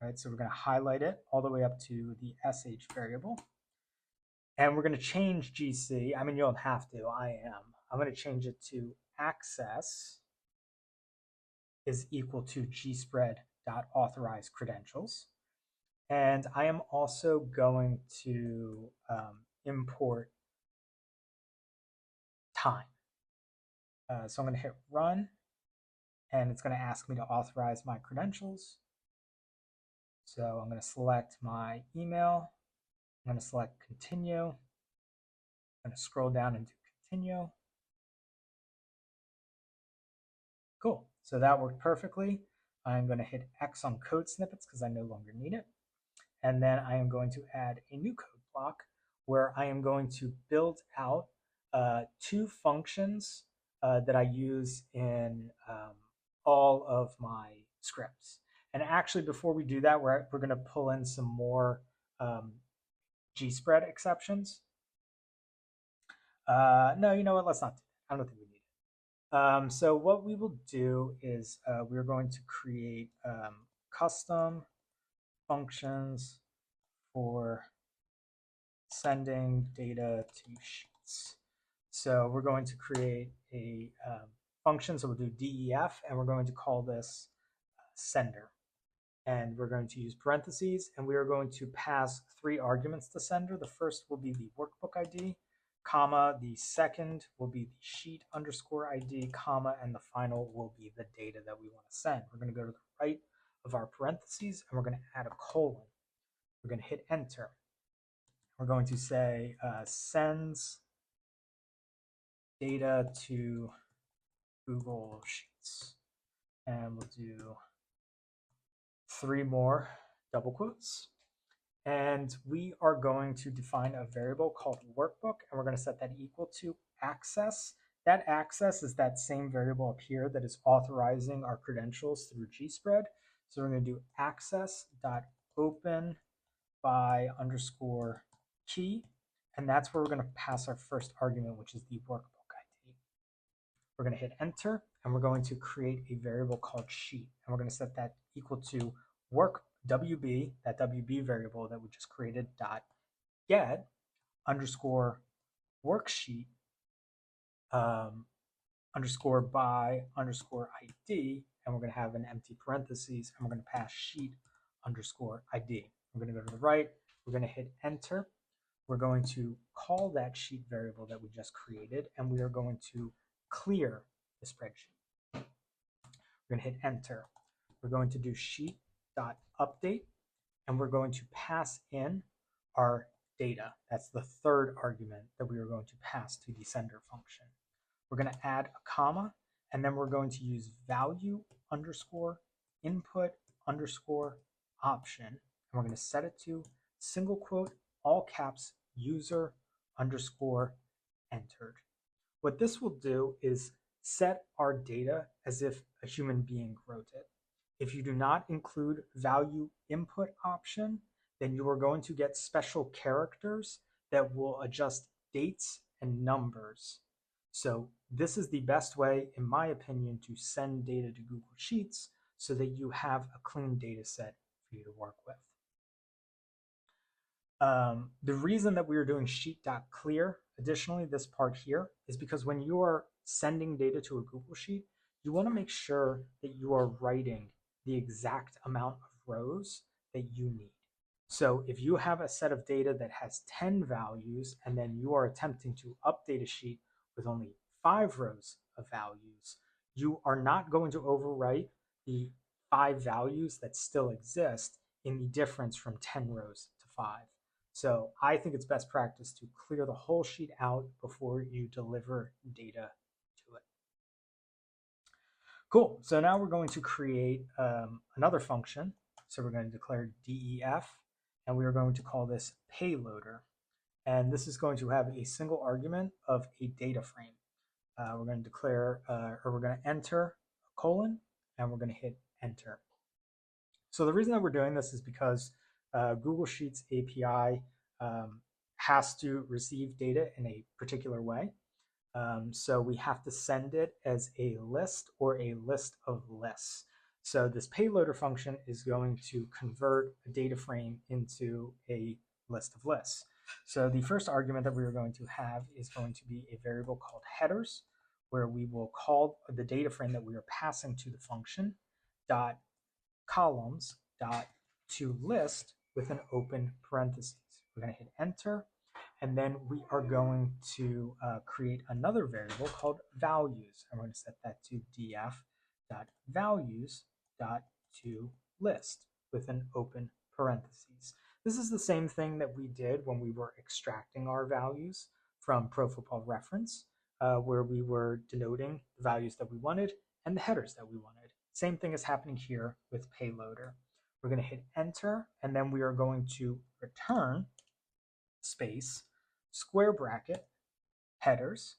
right? So we're going to highlight it all the way up to the sh variable. And we're going to change GC. I mean, you don't have to. I am. I'm going to change it to access is equal to gspread.authorize credentials. And I am also going to import time. So I'm going to hit run, and it's going to ask me to authorize my credentials. So I'm going to select my email. I'm going to select continue. I'm going to scroll down and do continue. Cool. So that worked perfectly. I'm going to hit X on code snippets because I no longer need it. And then I am going to add a new code block where I am going to build out two functions that I use in all of my scripts. And actually, before we do that, we're going to pull in some more gspread exceptions. No, you know what? Let's not do that. I don't think we need it. So what we will do is we're going to create custom functions for sending data to sheets. So we're going to create a function. So we'll do def, and we're going to call this sender. And we're going to use parentheses, and we are going to pass 3 arguments to sender. The first will be the workbook ID, comma. The second will be the sheet underscore ID, comma. And the final will be the data that we want to send. We're going to go to the right of our parentheses, and we're going to add a colon. We're going to hit enter. We're going to say sends data to Google Sheets. And we'll do 3 more double quotes. And we are going to define a variable called workbook, and we're going to set that equal to access. That access is that same variable up here that is authorizing our credentials through gspread. So we're going to do access.open by underscore key, and that's where we're going to pass our first argument, which is the workbook ID. We're going to hit enter, and we're going to create a variable called sheet, and we're going to set that equal to work WB, that WB variable that we just created, dot get underscore worksheet underscore by underscore ID, and we're going to have an empty parentheses, and we're going to pass sheet underscore ID. We're going to go to the right. We're going to hit enter. We're going to call that sheet variable that we just created, and we are going to clear the spreadsheet. We're going to hit enter. We're going to do sheet.update, and we're going to pass in our data. That's the third argument that we are going to pass to the sender function. We're going to add a comma, and then we're going to use value underscore input underscore option, and we're going to set it to single quote, all caps, user underscore entered. What this will do is set our data as if a human being wrote it. If you do not include value input option, then you are going to get special characters that will adjust dates and numbers. So this is the best way, in my opinion, to send data to Google Sheets so that you have a clean data set for you to work with. The reason that we are doing sheet.clear, additionally, this part here, is because when you are sending data to a Google Sheet, you want to make sure that you are writing the exact amount of rows that you need. So if you have a set of data that has 10 values, and then you are attempting to update a sheet with only 5 rows of values, you are not going to overwrite the 5 values that still exist in the difference from 10 rows to 5. So I think it's best practice to clear the whole sheet out before you deliver data to it. Cool. So now we're going to create another function. So we're going to declare def, and we are going to call this payloader. And this is going to have a single argument of a data frame. We're going to declare, or we're going to enter a colon, and we're going to hit enter. So the reason that we're doing this is because Google Sheets API has to receive data in a particular way. So we have to send it as a list or a list of lists. So this payloader function is going to convert a data frame into a list of lists. So the first argument that we are going to have is going to be a variable called headers, where we will call the data frame that we are passing to the function dot columns dot to list with an open parentheses. We're going to hit enter, and then we are going to create another variable called values. I'm going to set that to df.values.toList with an open parentheses. This is the same thing that we did when we were extracting our values from Pro Football Reference, where we were denoting the values that we wanted and the headers that we wanted. Same thing is happening here with payloader. We're going to hit enter, and then we are going to return space, square bracket, headers,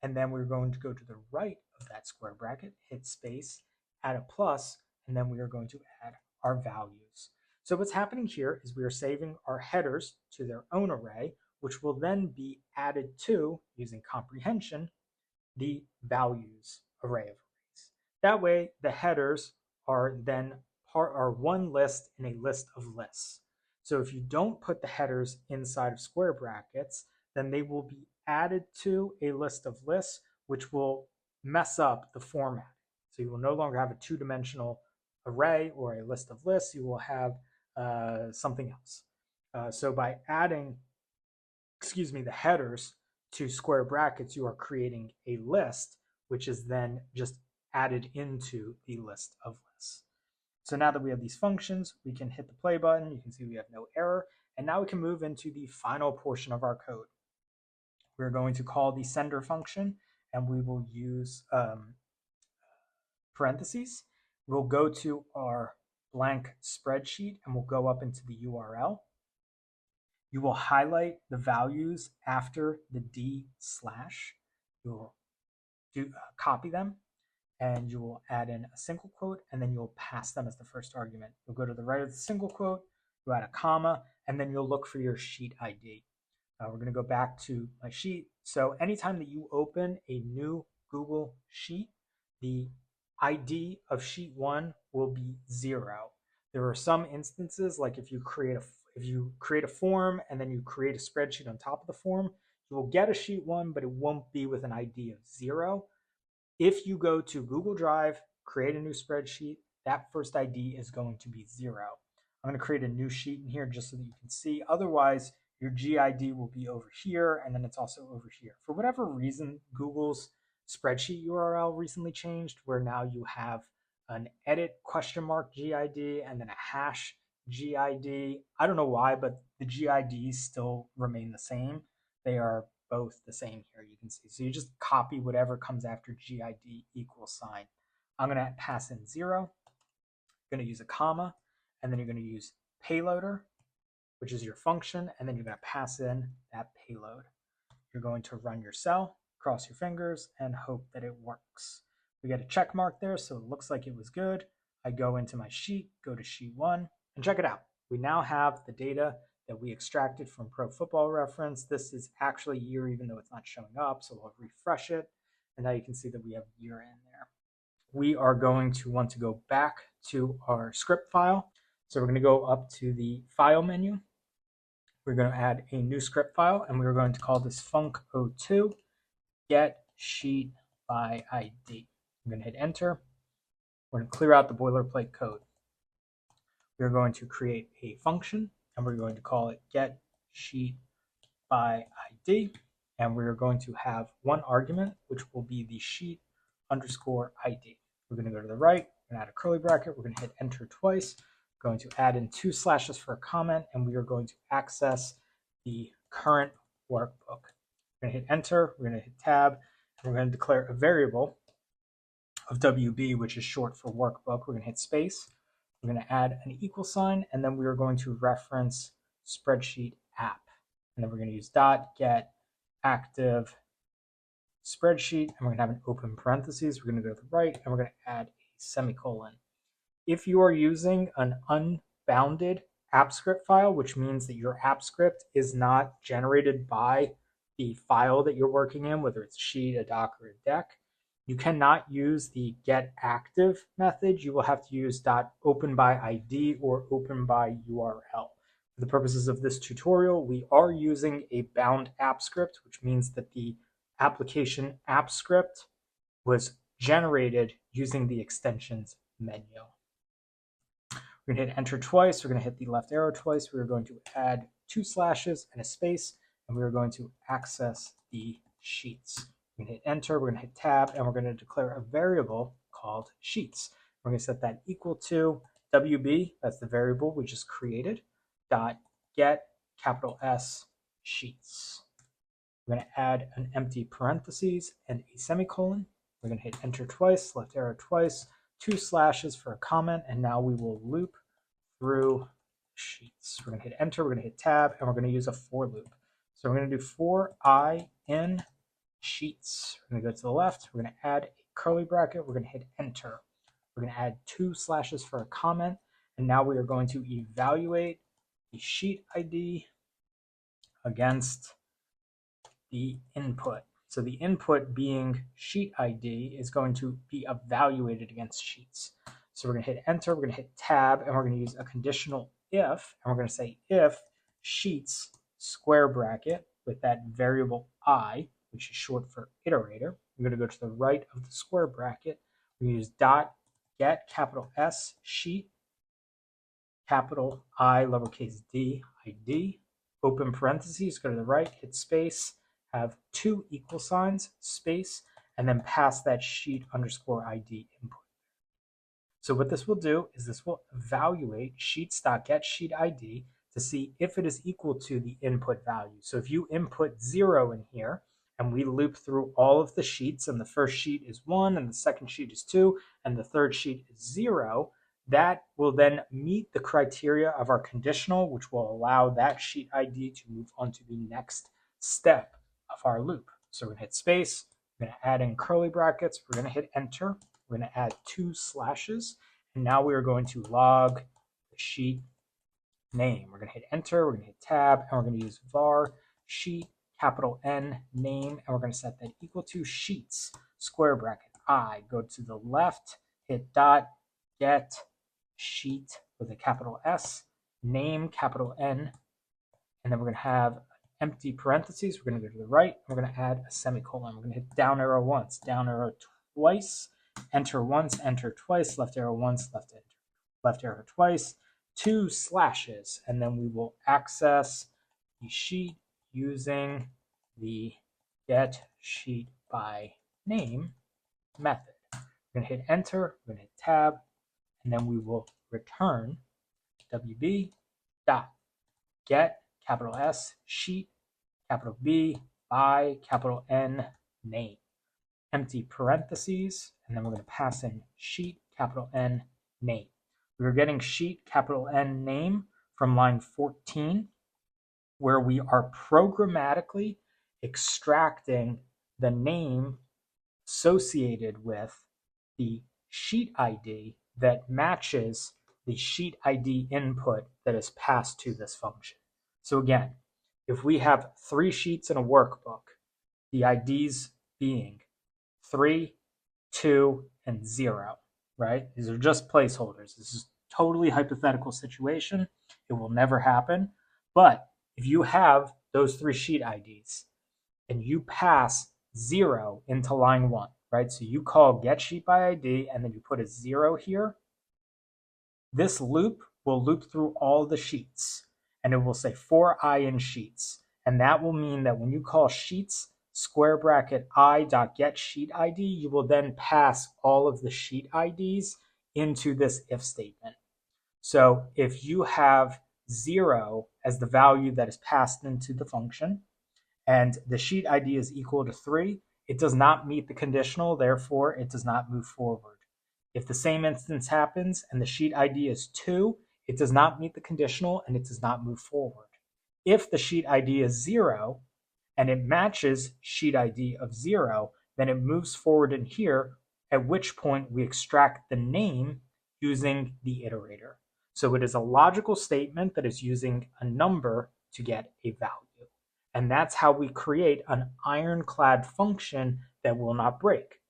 and then we're going to go to the right of that square bracket, hit space, add a plus, and then we are going to add our values. So what's happening here is we are saving our headers to their own array, which will then be added to, using comprehension, the values array of arrays. That way, the headers are then one list in a list of lists. So if you don't put the headers inside of square brackets, then they will be added to a list of lists, which will mess up the format. So you will no longer have a two-dimensional array or a list of lists. You will have something else. So by adding, the headers to square brackets, you are creating a list, which is then just added into the list of lists. So now that we have these functions, we can hit the play button. You can see we have no error. And now we can move into the final portion of our code. We're going to call the sender function, and we will use parentheses. We'll go to our blank spreadsheet, and we'll go up into the URL. You will highlight the values after the D/. You will copy them, and you will add in a single quote, and then you'll pass them as the first argument. You'll go to the right of the single quote, you add a comma, and then you'll look for your sheet ID. We're going to go back to my sheet. So anytime that you open a new Google Sheet, the ID of sheet 1 will be 0. There are some instances, like if you create a form and then you create a spreadsheet on top of the form, you will get a sheet 1, but it won't be with an ID of 0. If you go to Google Drive, create a new spreadsheet, that first ID is going to be 0. I'm going to create a new sheet in here just so that you can see. Otherwise, your GID will be over here, and then it's also over here. For whatever reason, Google's spreadsheet URL recently changed, where now you have an edit $GID and then a hash GID. I don't know why, but the GIDs still remain the same. They are both the same here, you can see. So you just copy whatever comes after GID equals sign. I'm going to pass in 0. I'm going to use a comma, and then you're going to use payloader, which is your function, and then you're going to pass in that payload. You're going to run your cell, cross your fingers, and hope that it works. We get a check mark there, so it looks like it was good. I go into my sheet, go to sheet 1, and check it out. We now have the data that we extracted from Pro Football Reference. This is actually year, even though it's not showing up, so we'll refresh it, and now you can see that we have year in there. We are going to want to go back to our script file. So we're going to go up to the File menu. We're going to add a new script file, and we're going to call this func02 get sheet by ID. I'm going to hit enter. We're going to clear out the boilerplate code. We're going to create a function, and we're going to call it get sheet by ID, and we're going to have one argument, which will be the sheet underscore ID. We're going to go to the right, we're going to add a curly bracket, we're going to hit enter twice, we're going to add in 2 slashes for a comment, and we are going to access the current workbook. We're going to hit enter, we're going to hit tab, and we're going to declare a variable of WB, which is short for workbook. We're going to hit space, we're going to add an equal sign, and then we are going to reference spreadsheet app. And then we're going to use .get active spreadsheet, and we're going to have an open parentheses. We're going to go to the right, and we're going to add a semicolon. If you are using an unbounded app script file, which means that your app script is not generated by the file that you're working in, whether it's a sheet, a doc, or a deck. You cannot use the getActive method. You will have to use .openById or openByURL. For the purposes of this tutorial, we are using a bound app script, which means that the application app script was generated using the extensions menu. We're going to hit enter twice. We're going to hit the left arrow twice. We're going to add 2 slashes and a space, and we're going to access the sheets. We're going to hit enter. We're going to hit tab, and we're going to declare a variable called sheets. We're going to set that equal to WB, that's the variable we just created, dot get capital S sheets. We're going to add an empty parentheses and a semicolon. We're going to hit enter twice, left arrow twice, 2 slashes for a comment, and now we will loop through sheets. We're going to hit enter, we're going to hit tab, and we're going to use a for loop. So we're going to do for I in sheets. We're going to go to the left, we're going to add a curly bracket, we're going to hit enter. We're going to add 2 slashes for a comment, and now we are going to evaluate the sheet ID against the input. So the input being sheet ID is going to be evaluated against sheets. So we're going to hit enter, we're going to hit tab, and we're going to use a conditional if, and we're going to say if sheets square bracket with that variable I, which is short for iterator. We're going to go to the right of the square bracket. We use dot get capital S sheet capital I lowercase d ID, open parentheses, go to the right, hit space, have 2 equal signs, space, and then pass that sheet underscore ID input. So what this will do is this will evaluate sheets.getSheetID to see if it is equal to the input value. So if you input 0 in here, and we loop through all of the sheets, and the first sheet is 1, and the second sheet is 2, and the third sheet is 0, that will then meet the criteria of our conditional, which will allow that sheet ID to move on to the next step of our loop. So we're going to hit space, we're going to add in curly brackets, we're going to hit enter, we're going to add 2 slashes, and now we are going to log the sheet name. We're going to hit enter, we're going to hit tab, and we're going to use var sheet capital N name, and we're going to set that equal to sheets square bracket I. Go to the left, hit dot get sheet with a capital S name capital N, and then we're going to have empty parentheses. We're going to go to the right, and we're going to add a semicolon. We're going to hit down arrow once, down arrow twice, enter once, enter twice, left arrow once, left arrow twice, 2 slashes, and then we will access the sheet using the get sheet by name method. We're going to hit enter, we're going to hit tab, and then we will return WB dot get capital S sheet capital B by capital N name, empty parentheses, and then we're going to pass in sheet capital N name. We are getting sheet capital N name from line 14, where we are programmatically extracting the name associated with the sheet ID that matches the sheet ID input that is passed to this function. So again, if we have 3 sheets in a workbook, the IDs being 3, 2, and 0, right? These are just placeholders. This is totally hypothetical situation. It will never happen. But if you have those 3 sheet IDs and you pass 0 into line 1, right? So you call get sheet by ID and then you put a 0 here. This loop will loop through all the sheets and it will say for I in sheets. And that will mean that when you call sheets square bracket I dot get sheet ID, you will then pass all of the sheet IDs into this if statement. So if you have 0 as the value that is passed into the function, and the sheet ID is equal to 3, it does not meet the conditional, therefore it does not move forward. If the same instance happens and the sheet ID is 2, it does not meet the conditional and it does not move forward. If the sheet ID is 0 and it matches sheet ID of 0, then it moves forward in here, at which point we extract the name using the iterator. So it is a logical statement that is using a number to get a value. And that's how we create an ironclad function that will not break.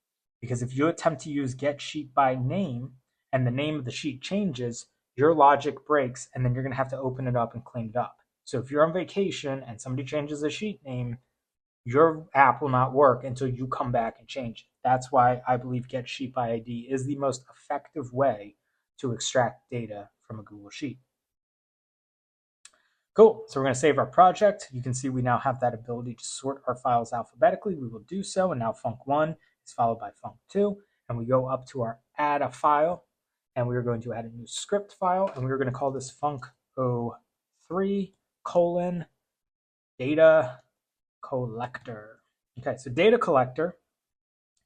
Because if you attempt to use get sheet by name and the name of the sheet changes, your logic breaks and then you're going to have to open it up and clean it up. So if you're on vacation and somebody changes the sheet name, your app will not work until you come back and change it. That's why I believe get sheet by ID is the most effective way to extract data from a Google Sheet. Cool. So we're going to save our project. You can see we now have that ability to sort our files alphabetically. We will do so. And now func1 is followed by func2. And we go up to our add a file. And we are going to add a new script file. And we're going to call this func03 colon data collector. Okay, so data collector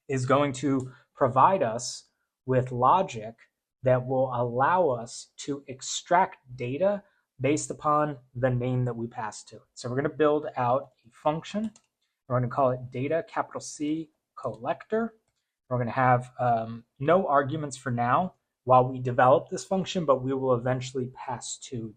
is going to provide us with logic that will allow us to extract data based upon the name that we pass to it. So we're going to build out a function. We're going to call it data capital C collector. We're going to have no arguments for now while we develop this function, but we will eventually pass to there.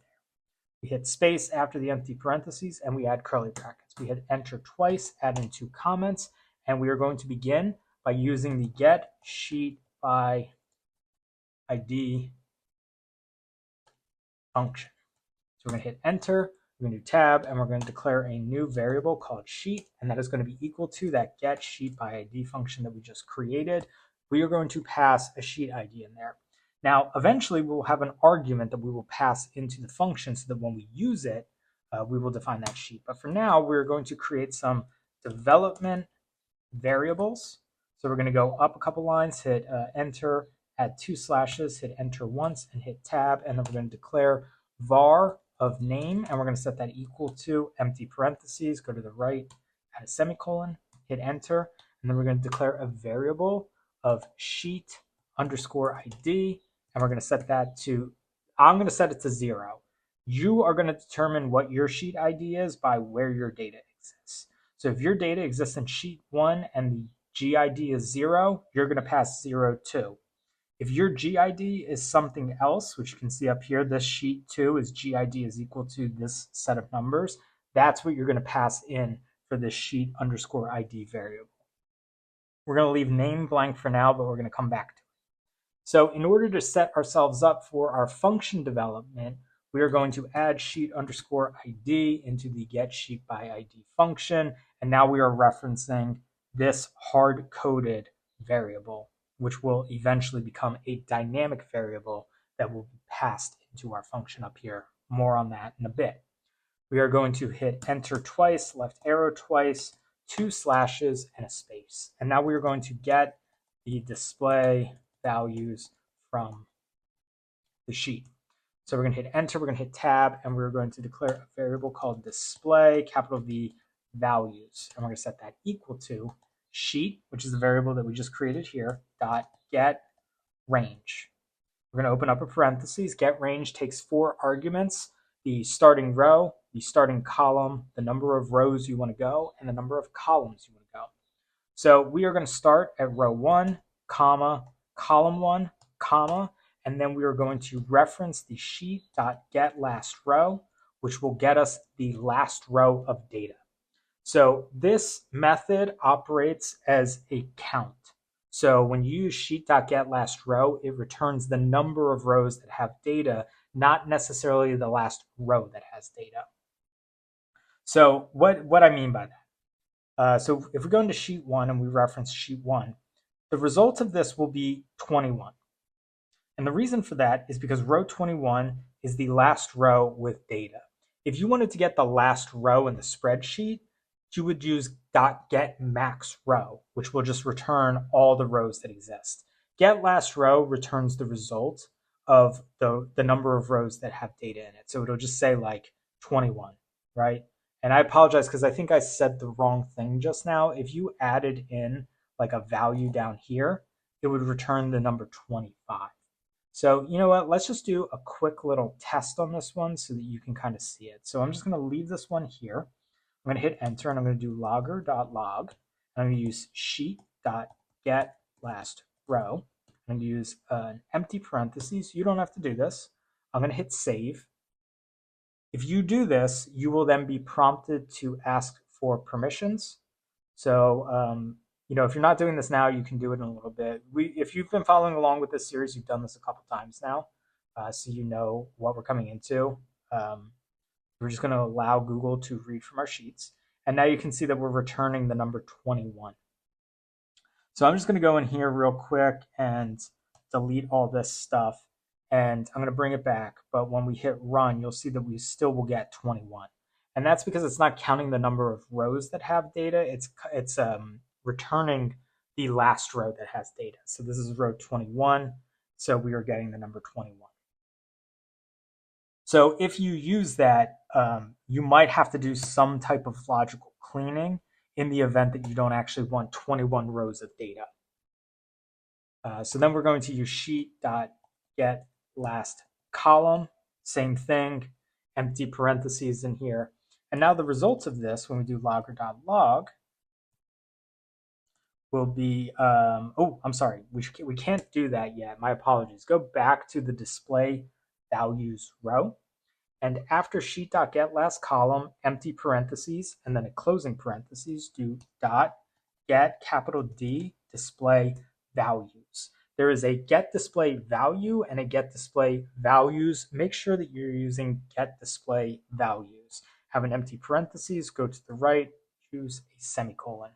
We hit space after the empty parentheses and we add curly brackets. We hit enter twice, add in 2 comments, and we are going to begin by using the get sheet by ID function. So we're going to hit enter, we're going to do tab, and we're going to declare a new variable called sheet, and that is going to be equal to that get sheet by ID function that we just created. We are going to pass a sheet ID in there. Now, eventually, we will have an argument that we will pass into the function so that when we use it, we will define that sheet. But for now, we're going to create some development variables. So we're going to go up a couple lines, hit enter, add 2 slashes, hit enter once, and hit tab. And then we're going to declare var of name, and we're going to set that equal to empty parentheses, go to the right, add a semicolon, hit enter. And then we're going to declare a variable of sheet underscore ID. And we're going to set that to, I'm going to set it to 0. You are going to determine what your sheet ID is by where your data exists. So if your data exists in sheet 1 and the GID is 0, you're going to pass 0 too. If your GID is something else, which you can see up here, this sheet 2 is GID is equal to this set of numbers, that's what you're going to pass in for this sheet underscore ID variable. We're going to leave name blank for now, but we're going to come back to it. So in order to set ourselves up for our function development, we are going to add sheet underscore ID into the get sheet by ID function. And now we are referencing this hard-coded variable, which will eventually become a dynamic variable that will be passed into our function up here. More on that in a bit. We are going to hit enter twice, left arrow twice, 2 slashes, and a space. And now we are going to get the display values from the sheet. So we're going to hit enter, we're going to hit tab, and we're going to declare a variable called display, capital V, values. And we're going to set that equal to sheet, which is the variable that we just created here, dot get range. We're going to open up a parentheses. Get range takes 4 arguments, the starting row, the starting column, the number of rows you want to go, and the number of columns you want to go. So we are going to start at row 1, comma, column 1, comma, and then we are going to reference the sheet.getLastRow, which will get us the last row of data. So this method operates as a count. So when you use sheet.getLastRow, it returns the number of rows that have data, not necessarily the last row that has data. So what I mean by that? So if we go into sheet 1 and we reference sheet 1, the result of this will be 21. And the reason for that is because row 21 is the last row with data. If you wanted to get the last row in the spreadsheet, you would use .getMaxRow, which will just return all the rows that exist. GetLastRow returns the result of the number of rows that have data in it. So it'll just say like 21, right? And I apologize because I think I said the wrong thing just now. If you added in like a value down here, it would return the number 25. So you know what, let's just do a quick little test on this one so that you can kind of see it. So I'm just going to leave this one here. I'm going to hit enter and I'm going to do logger.log. I'm going to use sheet.getLastRow. I'm going to use an empty parentheses. You don't have to do this. I'm going to hit save. If you do this, you will then be prompted to ask for permissions. So, if you're not doing this now, you can do it in a little bit. If you've been following along with this series, you've done this a couple times now, so you know what we're coming into. We're just going to allow Google to read from our sheets. And now you can see that we're returning the number 21. So I'm just going to go in here real quick and delete all this stuff. And I'm going to bring it back. But when we hit run, you'll see that we still will get 21. And that's because it's not counting the number of rows that have data. It's returning the last row that has data. So this is row 21. So we are getting the number 21. So if you use that, you might have to do some type of logical cleaning in the event that you don't actually want 21 rows of data. So then we're going to use sheet.get last column, same thing, empty parentheses in here. And now the results of this, when we do logger.log, will be, I'm sorry, we can't do that yet. My apologies. Go back to the display values row. And after sheet.get last column, empty parentheses, and then a closing parentheses, do dot get capital D display values. There is a get display value and a get display values. Make sure that you're using get display values. Have an empty parentheses, go to the right, choose a semicolon.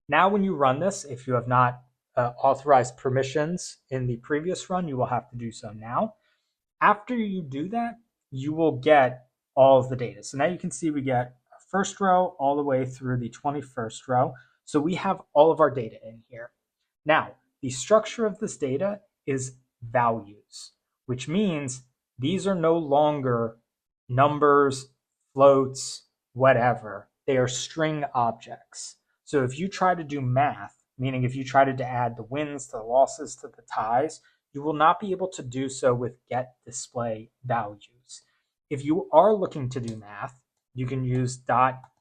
Now when you run this, if you have not authorized permissions in the previous run, you will have to do so now. After you do that, you will get all of the data. So now you can see we get our first row all the way through the 21st row. So we have all of our data in here. Now, the structure of this data is values, which means these are no longer numbers, floats, whatever. They are string objects. So if you try to do math, meaning if you try to add the wins to the losses to the ties, you will not be able to do so with get display values. If you are looking to do math, you can use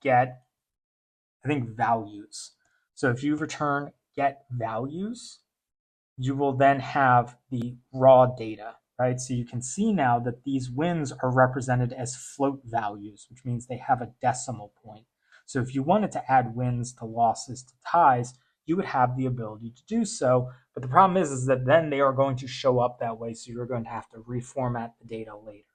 .get, values. So if you return get values, you will then have the raw data, right? So you can see now that these wins are represented as float values, which means they have a decimal point. So if you wanted to add wins to losses to ties, you would have the ability to do so. But the problem is that then they are going to show up that way. So you're going to have to reformat the data later.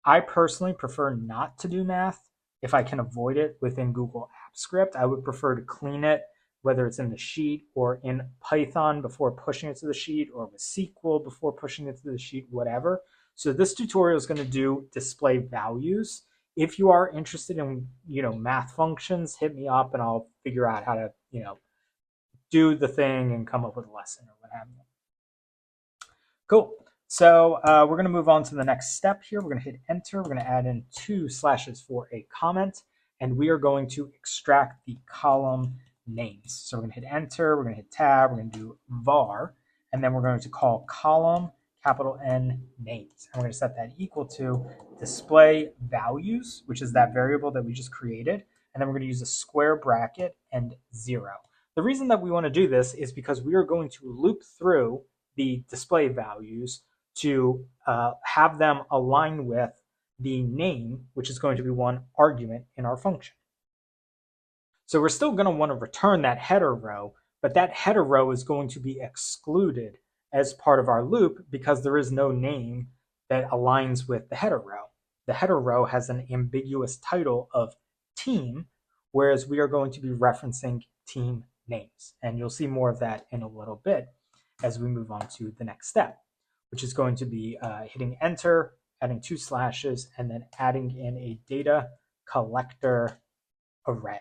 I personally prefer not to do math if I can avoid it within Google Apps Script. I would prefer to clean it, whether it's in the sheet or in Python before pushing it to the sheet, or with SQL before pushing it to the sheet, whatever. So this tutorial is going to do display values. If you are interested in, math functions, hit me up and I'll figure out how to, do the thing and come up with a lesson or what have you. Cool. So we're going to move on to the next step here. We're going to hit enter. We're going to add in 2 slashes for a comment, and we are going to extract the column names. So we're going to hit enter. We're going to hit tab. We're going to do var, and then we're going to call column capital N names. And we're going to set that equal to display values, which is that variable that we just created. And then we're going to use a square bracket and 0. The reason that we want to do this is because we are going to loop through the display values to have them align with the name, which is going to be one argument in our function. So we're still going to want to return that header row, but that header row is going to be excluded as part of our loop because there is no name that aligns with the header row. The header row has an ambiguous title of team, whereas we are going to be referencing team names. And you'll see more of that in a little bit as we move on to the next step, which is going to be hitting enter, adding 2 slashes, and then adding in a data collector array.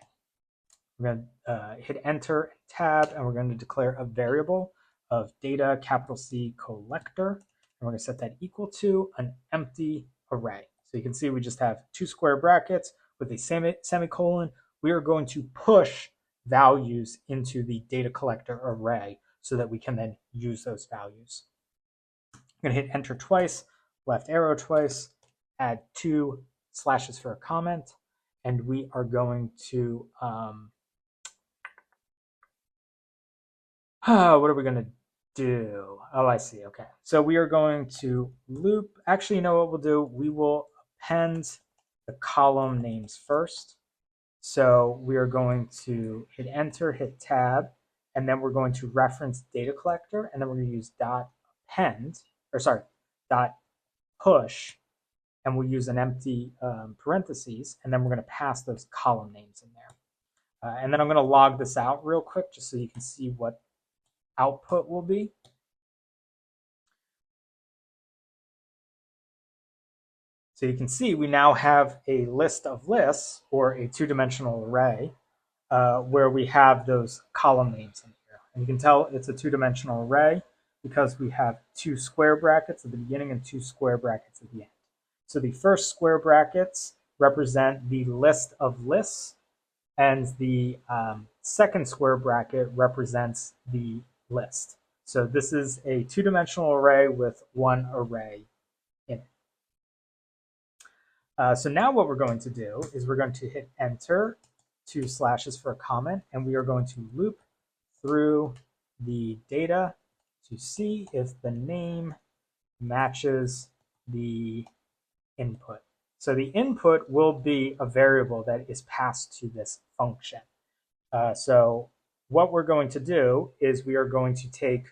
We're going to hit enter and tab, and we're going to declare a variable of data capital C collector, and we're going to set that equal to an empty array. So you can see we just have 2 square brackets with a semicolon. We are going to push values into the data collector array so that we can then use those values. I'm going to hit enter twice, left arrow twice, add 2 slashes for a comment, and we are going to, what are we going to do? Oh, I see. Okay. So we are going to loop. Actually, you know what we'll do? We will append the column names first. So we are going to hit enter, hit tab, and then we're going to reference data collector, and then we're going to use dot append, or sorry, dot push, and we'll use an empty parentheses, and then we're going to pass those column names in there. And then I'm going to log this out real quick just so you can see what output will be. So you can see we now have a list of lists, or a two-dimensional array, where we have those column names in here. And you can tell it's a two-dimensional array because we have two square brackets at the beginning and two square brackets at the end. So the first square brackets represent the list of lists, and the second square bracket represents the list. So this is a two-dimensional array with one array in it. So now what we're going to do is we're going to hit enter, 2 slashes for a comment, and we are going to loop through the data to see if the name matches the input. So the input will be a variable that is passed to this function. So what we're going to do is we are going to take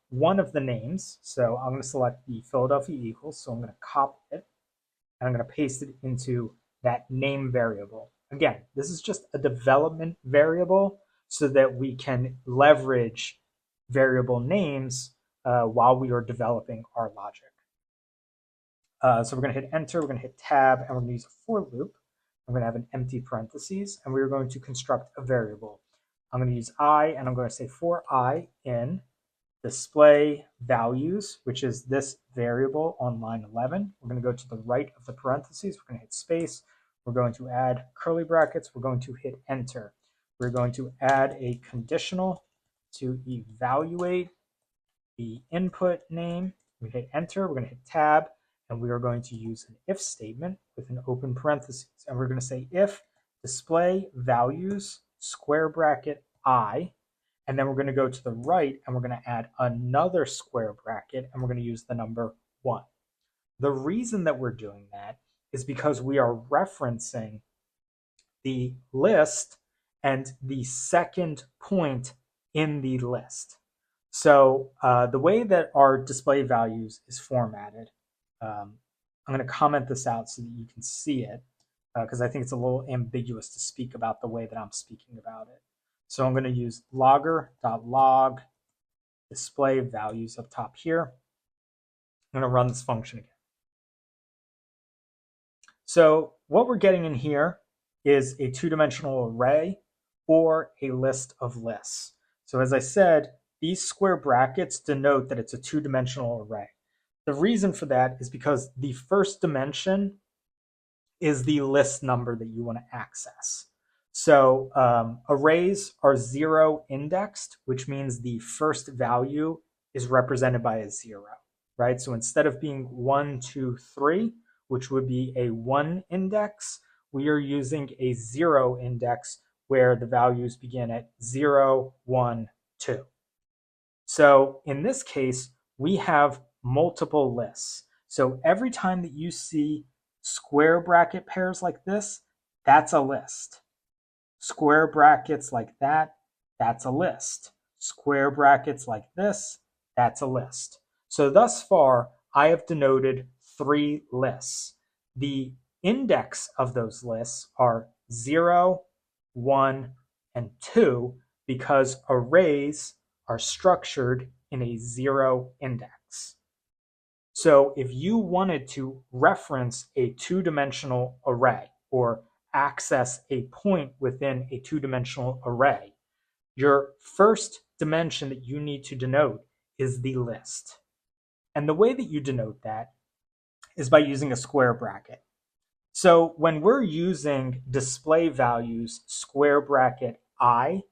one of the names. So I'm going to select the Philadelphia Eagles. So I'm going to copy it, and I'm going to paste it into that name variable. Again, this is just a development variable so that we can leverage variable names while we are developing our logic. So we're going to hit enter, we're going to hit tab, and we're going to use a for loop. I'm going to have an empty parentheses, and we're going to construct a variable. I'm going to use I, and I'm going to say for I in display values, which is this variable on line 11. We're going to go to the right of the parentheses. We're going to hit space. We're going to add curly brackets. We're going to hit enter. We're going to add a conditional to evaluate the input name. We hit enter. We're going to hit tab, and we are going to use an if statement with an open parentheses. And we're going to say if display values square bracket I, and then we're going to go to the right and we're going to add another square bracket, and we're going to use the number 1. The reason that we're doing that is because we are referencing the list and the second point in the list. So the way that our display values is formatted, I'm going to comment this out so that you can see it, because I think it's a little ambiguous to speak about the way that I'm speaking about it. So I'm going to use logger.log display values up top here. I'm going to run this function again. So what we're getting in here is a two-dimensional array or a list of lists. So as I said, these square brackets denote that it's a two-dimensional array. The reason for that is because the first dimension is the list number that you want to access. So arrays are 0 indexed, which means the first value is represented by a 0, right? So instead of being 1, 2, 3, which would be a 1 index, we are using a 0 index where the values begin at 0, 1, 2. So in this case, we have multiple lists. So every time that you see square bracket pairs like this, that's a list. Square brackets like that, that's a list. Square brackets like this, that's a list. So thus far, I have denoted 3 lists. The index of those lists are 0, 1, and 2 because arrays are structured in a 0 index. So if you wanted to reference a two-dimensional array or access a point within a two-dimensional array, your first dimension that you need to denote is the list. And the way that you denote that is by using a square bracket. So when we're using display values square bracket I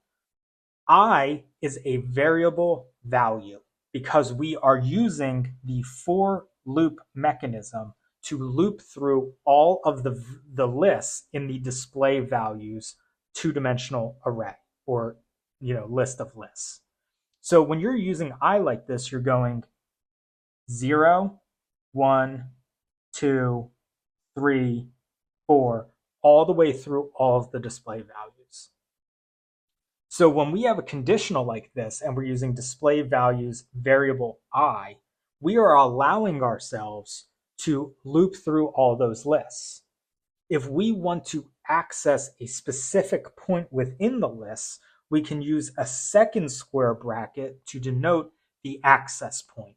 is a variable value because we are using the for loop mechanism to loop through all of the lists in the display values two-dimensional array or list of lists. So when you're using I like this, you're going 0, 1, 2, 3, 4, all the way through all of the display values. So when we have a conditional like this and we're using display values variable I, we are allowing ourselves to loop through all those lists. If we want to access a specific point within the list, we can use a second square bracket to denote the access point.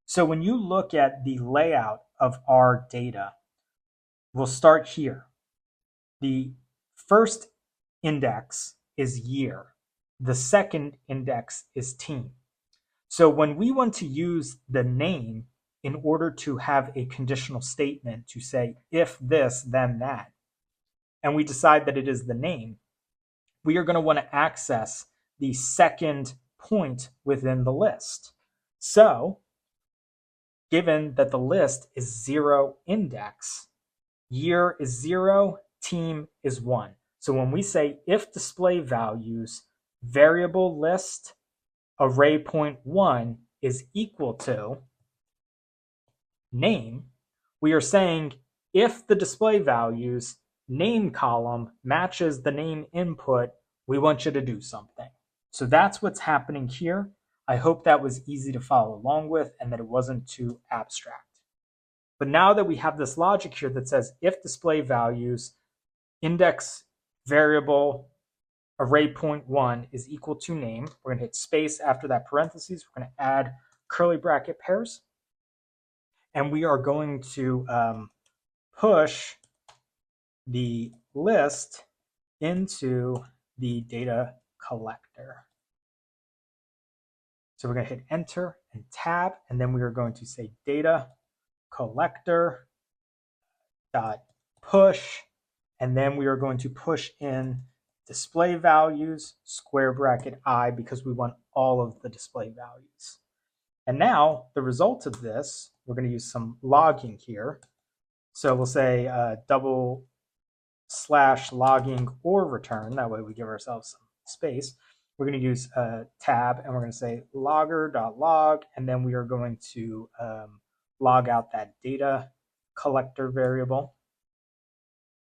So when you look at the layout of our data, we'll start here. The first index is year. The second index is team. So when we want to use the name in order to have a conditional statement to say if this, then that, and we decide that it is the name, we are going to want to access the second point within the list. So given that the list is 0 index, year is 0, team is 1. So when we say if display values variable list array point 1 is equal to name, we are saying if the display values name column matches the name input, we want you to do something. So that's what's happening here. I hope that was easy to follow along with and that it wasn't too abstract. But now that we have this logic here that says if display values index variable array point 1 is equal to name, we're going to hit space after that parentheses. We're going to add curly bracket pairs. And we are going to push the list into the data collector. So we're going to hit enter and tab, and then we are going to say data collector dot push, and then we are going to push in display values square bracket I because we want all of the display values. And now the result of this, we're going to use some logging here. So we'll say / logging or return. That way we give ourselves some space. We're going to use a tab and we're going to say logger.log, and then we are going to log out that data collector variable.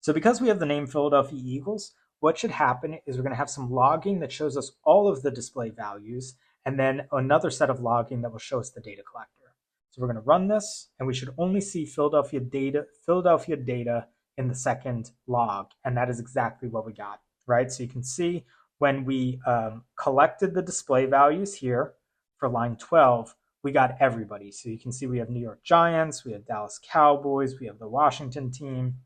So because we have the name Philadelphia Eagles, what should happen is we're going to have some logging that shows us all of the display values, and then another set of logging that will show us the data collector. So we're going to run this, and we should only see Philadelphia data in the second log, and that is exactly what we got, right? So you can see when we collected the display values here for line 12, we got everybody. So you can see we have New York Giants, we have Dallas Cowboys, we have the Washington team.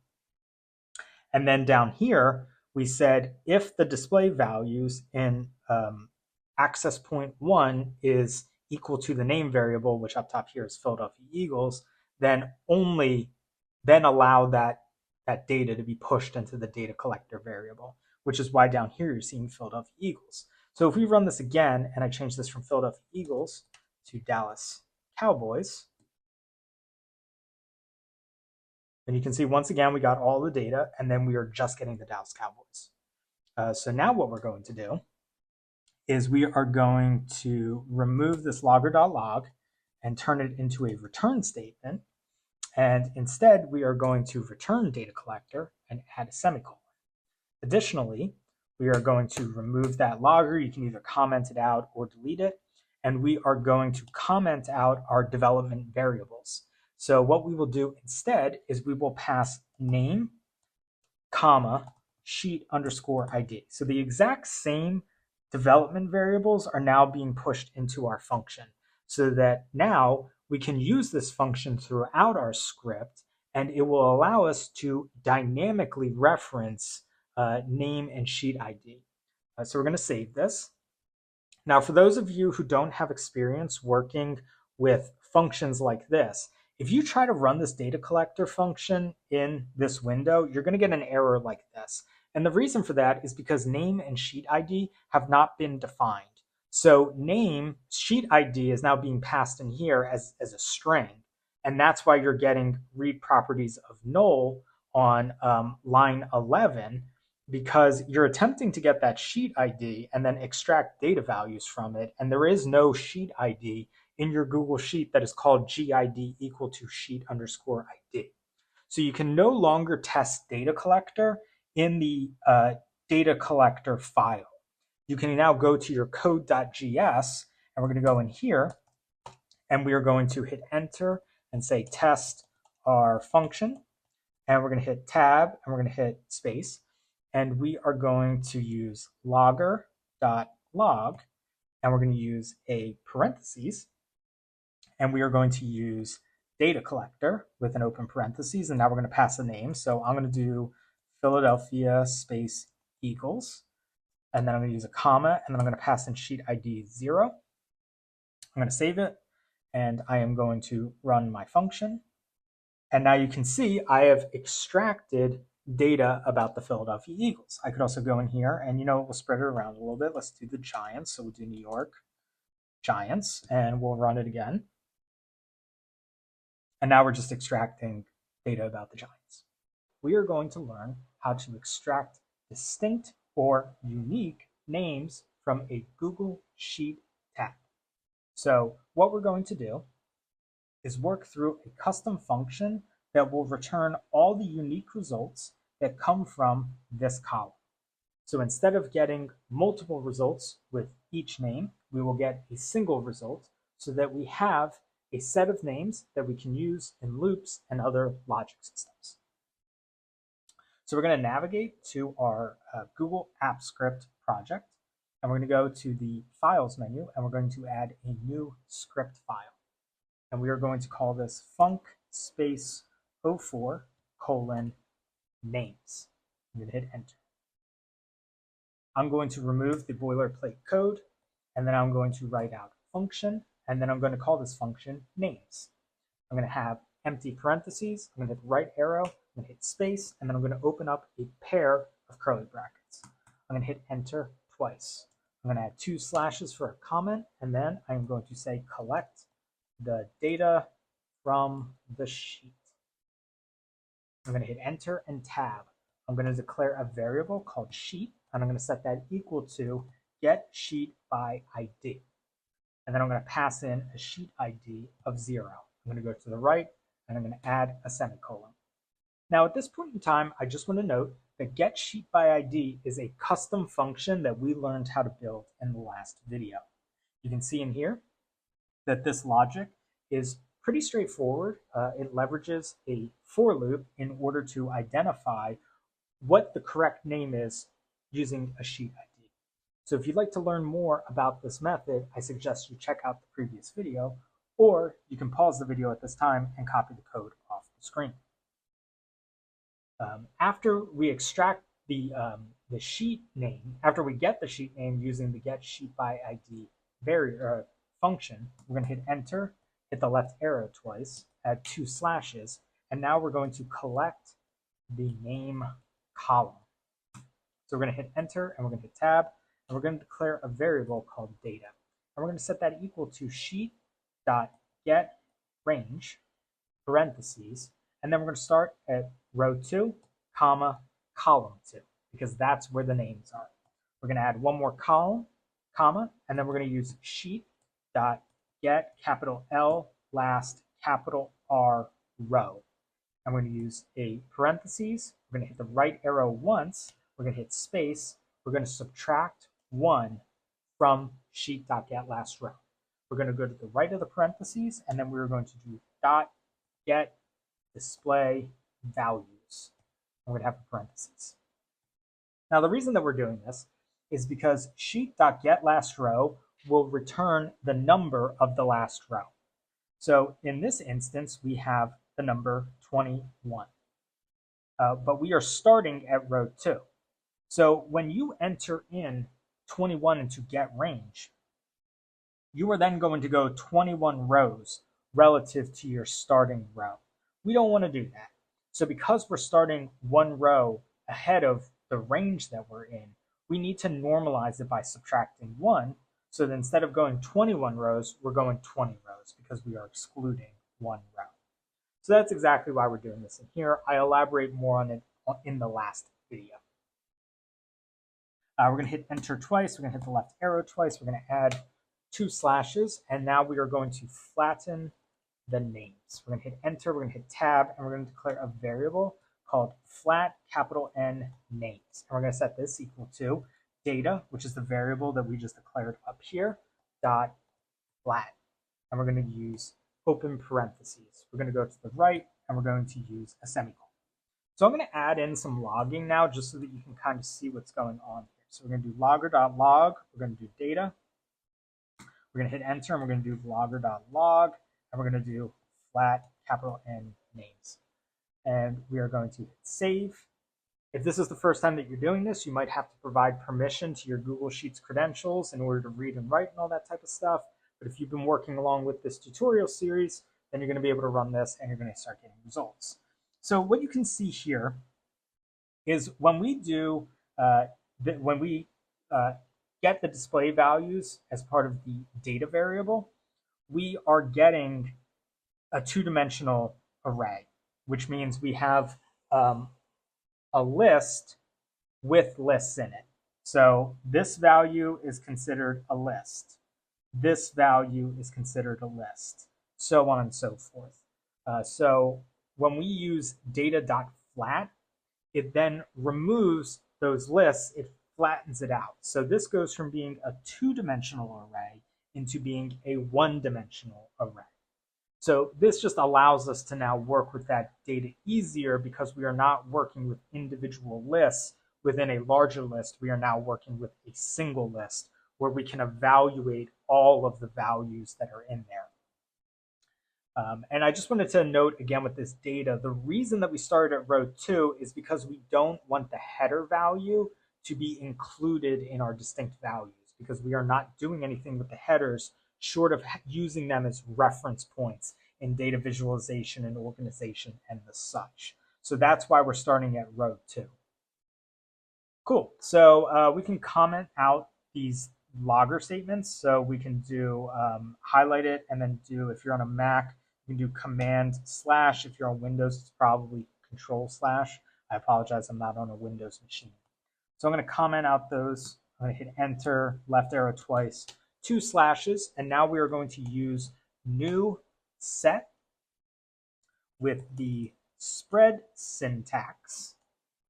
And then down here, we said if the display values in access point 1 is equal to the name variable, which up top here is Philadelphia Eagles, then allow that data to be pushed into the data collector variable, which is why down here you're seeing Philadelphia Eagles. So if we run this again, and I change this from Philadelphia Eagles to Dallas Cowboys, then you can see once again we got all the data, and then we are just getting the Dallas Cowboys. So now what we're going to do is we are going to remove this logger.log and turn it into a return statement. And instead, we are going to return data collector and add a semicolon. Additionally, we are going to remove that logger. You can either comment it out or delete it. And we are going to comment out our development variables. So what we will do instead is we will pass name, comma, sheet underscore ID. So the exact same development variables are now being pushed into our function so that now we can use this function throughout our script, and it will allow us to dynamically reference name and sheet ID. So we're going to save this. Now, for those of you who don't have experience working with functions like this, if you try to run this data collector function in this window, you're going to get an error like this. And the reason for that is because name and sheet ID have not been defined. So name, sheet ID is now being passed in here as a string. And that's why you're getting read properties of null on line 11, because you're attempting to get that sheet ID and then extract data values from it. And there is no sheet ID in your Google Sheet that is called GID equal to sheet underscore ID. So you can no longer test data collector in the data collector file. You can now go to your code.gs, and we're going to go in here, and we are going to hit enter and say test our function, and we're going to hit tab, and we're going to hit space, and we are going to use logger.log, and we're going to use a parentheses, and we are going to use data collector with an open parentheses, and now we're going to pass a name. So I'm going to do Philadelphia space Eagles, and then I'm going to use a comma, and then I'm going to pass in sheet ID 0. I'm going to save it, and I am going to run my function. And now you can see I have extracted data about the Philadelphia Eagles. I could also go in here, and we'll spread it around a little bit. Let's do the Giants. So we'll do New York Giants, and we'll run it again. And now we're just extracting data about the Giants. We are going to learn how to extract distinct or unique names from a Google Sheet tab. So what we're going to do is work through a custom function that will return all the unique results that come from this column. So instead of getting multiple results with each name, we will get a single result so that we have a set of names that we can use in loops and other logic systems. So we're going to navigate to our Google Apps Script project, and we're going to go to the Files menu, and we're going to add a new script file. And we are going to call this func space 04 colon names. I'm going to hit enter. I'm going to remove the boilerplate code, and then I'm going to write out function, and then I'm going to call this function names. I'm going to have empty parentheses. I'm going to hit right arrow. I'm going to hit space, and then I'm going to open up a pair of curly brackets. I'm going to hit enter twice. I'm going to add 2 slashes for a comment, and then I'm going to say collect the data from the sheet. I'm going to hit enter and tab. I'm going to declare a variable called sheet, and I'm going to set that equal to get sheet by ID. And then I'm going to pass in a sheet ID of 0. I'm going to go to the right, and I'm going to add a semicolon. Now at this point in time, I just want to note that get sheet by ID is a custom function that we learned how to build in the last video. You can see in here that this logic is pretty straightforward. It leverages a for loop in order to identify what the correct name is using a sheet ID. So if you'd like to learn more about this method, I suggest you check out the previous video, or you can pause the video at this time and copy the code off the screen. After we extract the sheet name, after we get the sheet name using the get sheet by ID function, we're going to hit enter, hit the left arrow twice, add 2 slashes, and now we're going to collect the name column. So we're going to hit enter, and we're going to hit tab, and we're going to declare a variable called data. And we're going to set that equal to sheet.getRange, parentheses, and then we're going to start at row 2, comma, column 2, because that's where the names are. We're going to add one more column, comma, and then we're going to use sheet.get capital L last capital R row. I'm going to use a parentheses. We're going to hit the right arrow once. We're going to hit space. We're going to subtract 1 from sheet.get last row. We're going to go to the right of the parentheses, and then we're going to do dot get display values. I'm going to have the parentheses. Now the reason that we're doing this is because sheet.getLastRow will return the number of the last row. So in this instance, we have the number 21. But we are starting at row 2. So when you enter in 21 into getRange, you are then going to go 21 rows relative to your starting row. We don't want to do that. So because we're starting 1 row ahead of the range that we're in, we need to normalize it by subtracting 1. So that instead of going 21 rows, we're going 20 rows because we are excluding 1 row. So that's exactly why we're doing this in here. I elaborate more on it in the last video. We're going to hit enter twice. We're going to hit the left arrow twice. We're going to add 2 slashes, and now we are going to flatten the names. We're going to hit enter, we're going to hit tab, and we're going to declare a variable called flat capital N names. And we're going to set this equal to data, which is the variable that we just declared up here, dot flat. And we're going to use open parentheses. We're going to go to the right, and we're going to use a semicolon. So I'm going to add in some logging now just so that you can kind of see what's going on here. So we're going to do logger.log, we're going to do data, we're going to hit enter, and we're going to do logger.log, and we're going to do flat capital N names. And we are going to hit save. If this is the first time that you're doing this, you might have to provide permission to your Google Sheets credentials in order to read and write and all that type of stuff. But if you've been working along with this tutorial series, then you're going to be able to run this and you're going to start getting results. So what you can see here is when we do get the display values as part of the data variable, we are getting a two-dimensional array, which means we have a list with lists in it. So this value is considered a list. This value is considered a list, so on and so forth. So when we use data.flat, it then removes those lists, it flattens it out. So this goes from being a two-dimensional array into being a one-dimensional array. So this just allows us to now work with that data easier because we are not working with individual lists within a larger list. We are now working with a single list where we can evaluate all of the values that are in there. And I just wanted to note again with this data, the reason that we started at row 2 is because we don't want the header value to be included in our distinct values because we are not doing anything with the headers short of using them as reference points in data visualization and organization and the such. So that's why we're starting at row 2. Cool. So we can comment out these logger statements. So we can do highlight it and then do, if you're on a Mac, you can do command/. If you're on Windows, it's probably control/. I apologize, I'm not on a Windows machine. So I'm going to comment out those. I'm going to hit enter, left arrow twice, 2 slashes, and now we are going to use new set with the spread syntax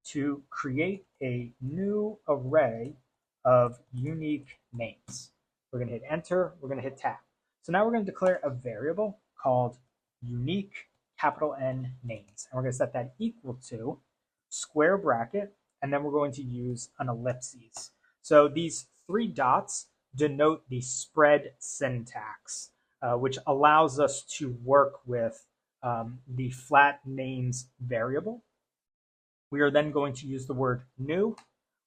to create a new array of unique names. We're going to hit enter, we're going to hit tab. So now we're going to declare a variable called unique capital N names. And we're going to set that equal to square bracket, and then we're going to use an ellipses. So these 3 dots denote the spread syntax, which allows us to work with the flat names variable. We are then going to use the word new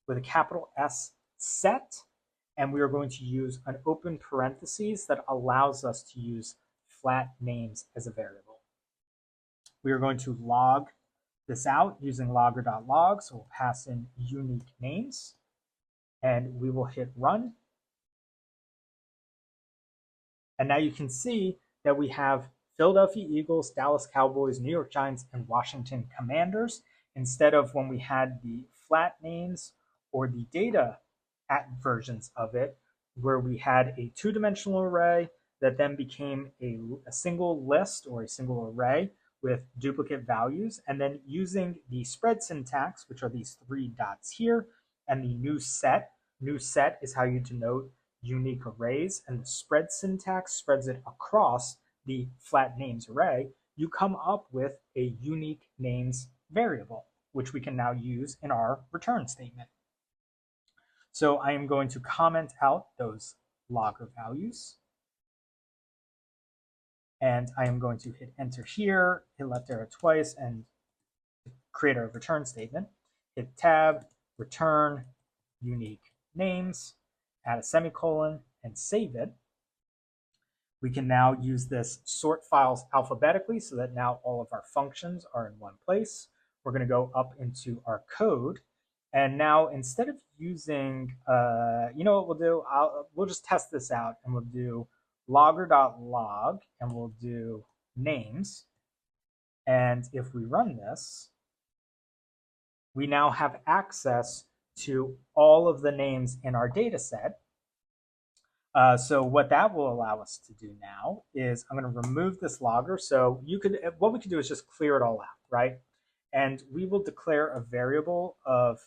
with a capital S set, and we are going to use an open parentheses that allows us to use flat names as a variable. We are going to log this out using logger.log, so we'll pass in unique names, and we will hit run. And now you can see that we have Philadelphia Eagles, Dallas Cowboys, New York Giants, and Washington Commanders, instead of when we had the flat names or the data at versions of it, where we had a two-dimensional array that then became a single list or a single array with duplicate values, and then using the spread syntax, which are these 3 dots here, and the new set. New set is how you denote unique arrays, and the spread syntax spreads it across the flat names array. You come up with a unique names variable, which we can now use in our return statement. So I am going to comment out those logger values. And I am going to hit enter here, hit left arrow twice, and create a return statement. Hit tab, return, unique names, add a semicolon, and save it. We can now use this sort files alphabetically so that now all of our functions are in one place. We're going to go up into our code. And now instead of using, you know what we'll do? We'll just test this out, and we'll do logger.log, and we'll do names. And if we run this, we now have access to all of the names in our data set. So what that will allow us to do now is I'm going to remove this logger. So what we could do is just clear it all out, right? And we will declare a variable of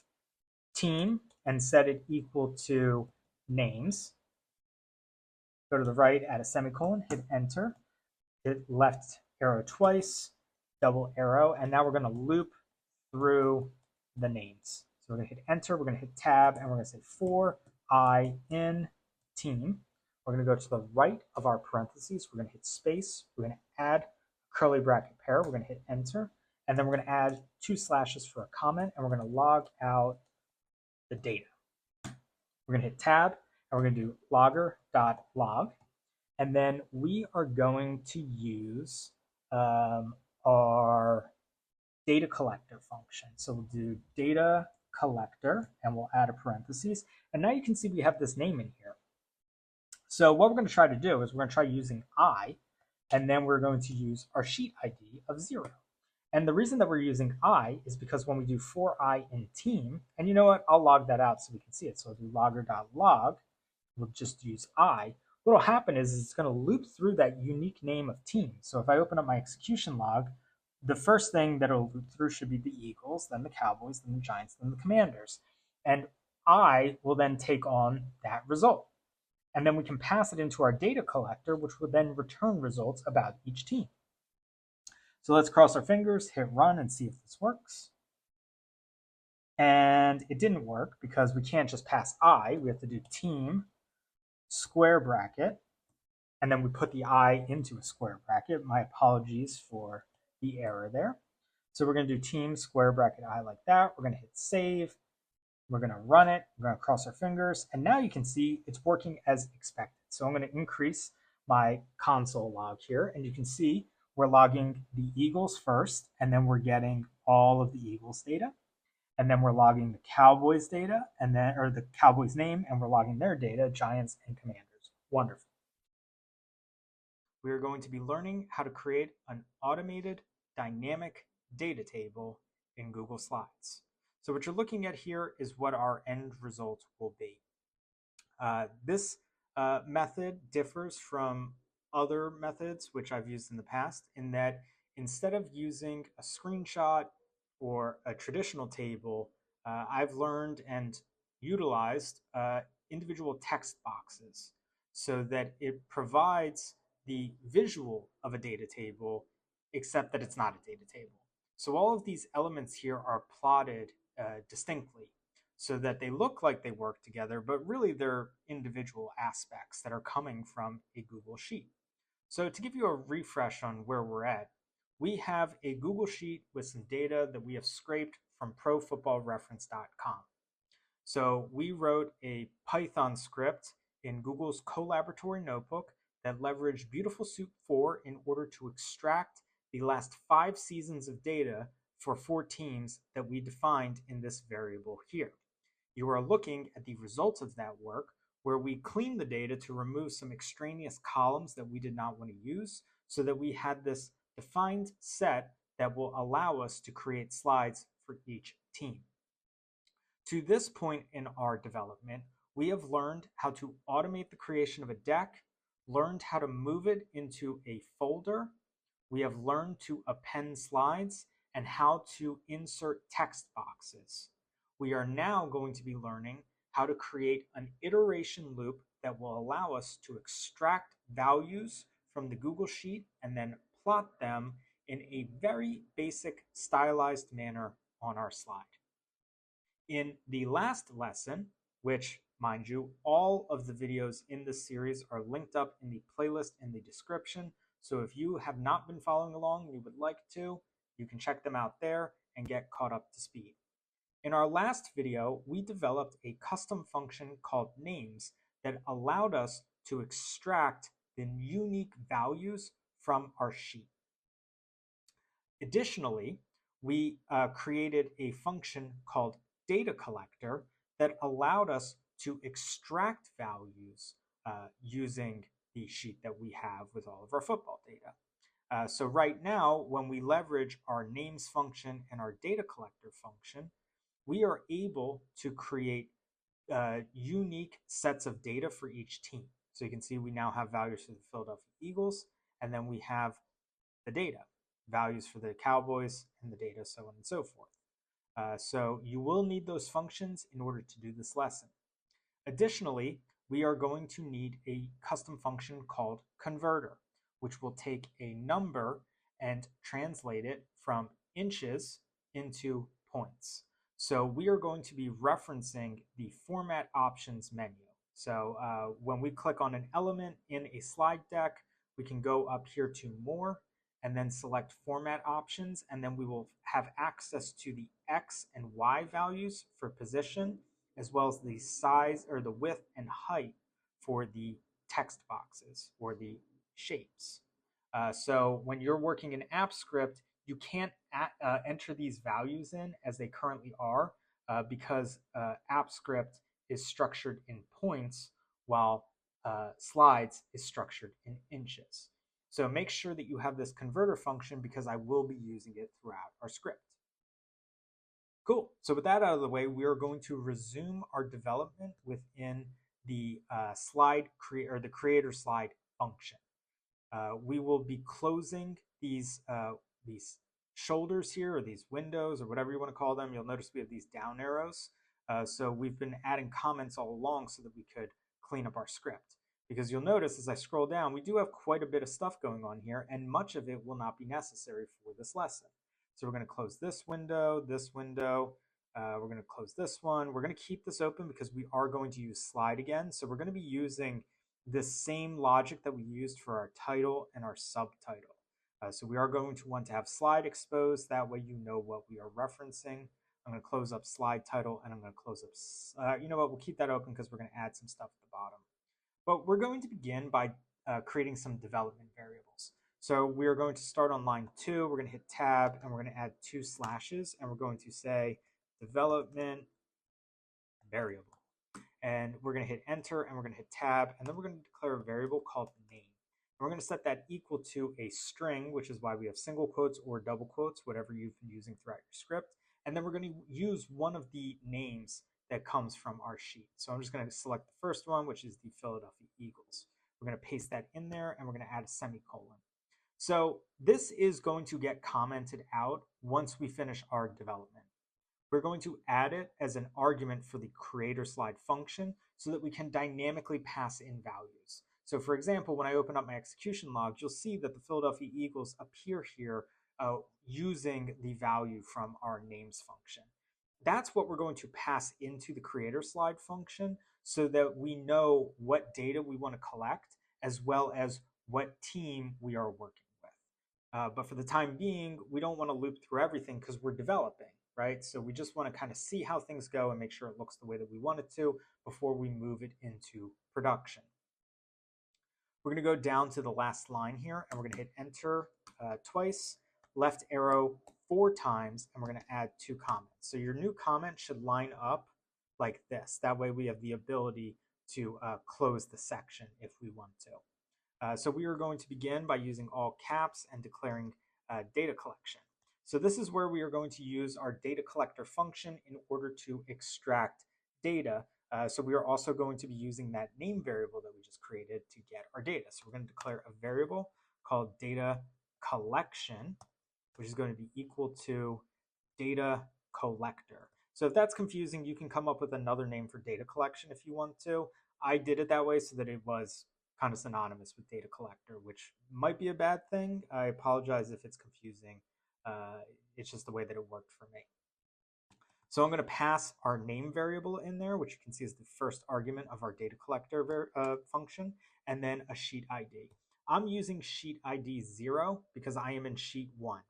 team and set it equal to names. Go to the right, add a semicolon, hit enter, hit left arrow twice, double arrow, and now we're going to loop through the names. So we're going to hit enter, we're going to hit tab, and we're going to say for I in team. We're going to go to the right of our parentheses. We're going to hit space. We're going to add curly bracket pair. We're going to hit enter. And then we're going to add 2 slashes for a comment. And we're going to log out the data. We're going to hit tab. And we're going to do logger.log. And then we are going to use our data collector function. So we'll do data collector and we'll add a parentheses. And now you can see we have this name in here. So what we're going to try to do is we're going to try using I, and then we're going to use our sheet ID of 0. And the reason that we're using I is because when we do for I in team, and you know what, I'll log that out so we can see it. So I'll do logger.log, we'll just use I. What will happen is it's going to loop through that unique name of team. So if I open up my execution log, the first thing that it'll loop through should be the Eagles, then the Cowboys, then the Giants, then the Commanders. And I will then take on that result. And then we can pass it into our data collector, which will then return results about each team. So let's cross our fingers, hit run, and see if this works. And it didn't work because we can't just pass I. We have to do team square bracket, and then we put the I into a square bracket. My apologies for the error there. So we're going to do team square bracket I like that. We're going to hit save. We're going to run it. We're going to cross our fingers. And now you can see it's working as expected. So I'm going to increase my console log here. And you can see we're logging the Eagles first. And then we're getting all of the Eagles data. And then we're logging the Cowboys data, and then, or the Cowboys name, and we're logging their data, Giants and Commanders. Wonderful. We are going to be learning how to create an automated dynamic data table in Google Slides. So what you're looking at here is what our end result will be. This method differs from other methods which I've used in the past in that instead of using a screenshot or a traditional table, I've learned and utilized individual text boxes so that it provides the visual of a data table, except that it's not a data table. So all of these elements here are plotted distinctly so that they look like they work together, but really they're individual aspects that are coming from a Google Sheet. So to give you a refresh on where we're at, we have a Google Sheet with some data that we have scraped from profootballreference.com. So we wrote a Python script in Google's Collaboratory Notebook that leveraged Beautiful Soup 4 in order to extract the last 5 seasons of data for 4 teams that we defined in this variable here. You are looking at the results of that work where we cleaned the data to remove some extraneous columns that we did not want to use so that we had this defined set that will allow us to create slides for each team. To this point in our development, we have learned how to automate the creation of a deck, learned how to move it into a folder. We have learned to append slides and how to insert text boxes. We are now going to be learning how to create an iteration loop that will allow us to extract values from the Google Sheet and then plot them in a very basic stylized manner on our slide. In the last lesson, which, mind you, all of the videos in this series are linked up in the playlist in the description. So if you have not been following along and you would like to, you can check them out there and get caught up to speed. In our last video, we developed a custom function called names that allowed us to extract the unique values from our sheet. Additionally, we created a function called data collector that allowed us to extract values using the sheet that we have with all of our football data. So right now, when we leverage our names function and our data collector function, we are able to create unique sets of data for each team. So you can see we now have values for the Philadelphia Eagles, and then we have the data, values for the Cowboys and the data, so on and so forth. So you will need those functions in order to do this lesson. Additionally, we are going to need a custom function called converter, which will take a number and translate it from inches into points. So we are going to be referencing the format options menu. So when we click on an element in a slide deck, we can go up here to more and then select format options, and then we will have access to the X and Y values for position, as well as the size or the width and height for the text boxes or the shapes. So when you're working in AppScript, you can't enter these values in as they currently are because AppScript is structured in points while slides is structured in inches. So make sure that you have this converter function because I will be using it throughout our script. Cool. So with that out of the way, we are going to resume our development within the the creator slide function. We will be closing these shoulders here, or these windows, or whatever you want to call them. You'll notice we have these down arrows. So we've been adding comments all along so that we could clean up our script. Because you'll notice as I scroll down, we do have quite a bit of stuff going on here, and much of it will not be necessary for this lesson. So we're going to close this window, we're going to close this one. We're going to keep this open because we are going to use slide again. So we're going to be using the same logic that we used for our title and our subtitle. So we are going to want to have slide exposed. That way you know what we are referencing. I'm going to close up slide title, and I'm going to close up, you know what, we'll keep that open because we're going to add some stuff at the bottom. But we're going to begin by creating some development variables. So we're going to start on line 2. We're going to hit tab, and we're going to add 2 slashes, and we're going to say development variable. And we're going to hit enter, and we're going to hit tab, and then we're going to declare a variable called name. And we're going to set that equal to a string, which is why we have single quotes or double quotes, whatever you've been using throughout your script. And then we're going to use one of the names that comes from our sheet. So I'm just going to select the first one, which is the Philadelphia Eagles. We're going to paste that in there, and we're going to add a semicolon. So this is going to get commented out once we finish our development. We're going to add it as an argument for the creator slide function so that we can dynamically pass in values. So for example, when I open up my execution logs, you'll see that the Philadelphia Eagles appear here using the value from our names function. That's what we're going to pass into the creator slide function so that we know what data we want to collect as well as what team we are working with. But for the time being, we don't want to loop through everything because we're developing, right? So we just want to kind of see how things go and make sure it looks the way that we want it to before we move it into production. We're going to go down to the last line here, and we're going to hit enter twice, left arrow 4 times, and we're going to add 2 comments. So your new comment should line up like this. That way we have the ability to close the section if we want to. So we are going to begin by using all caps and declaring data collection. So this is where we are going to use our data collector function in order to extract data. So we are also going to be using that name variable that we just created to get our data. So we're going to declare a variable called data collection, which is going to be equal to data collector. So if that's confusing, you can come up with another name for data collection if you want to. I did it that way so that it was kind of synonymous with data collector, which might be a bad thing. I apologize if it's confusing. It's just the way that it worked for me. So I'm going to pass our name variable in there, which you can see is the first argument of our data collector function, and then a sheet ID. I'm using sheet ID 0 because I am in sheet 1.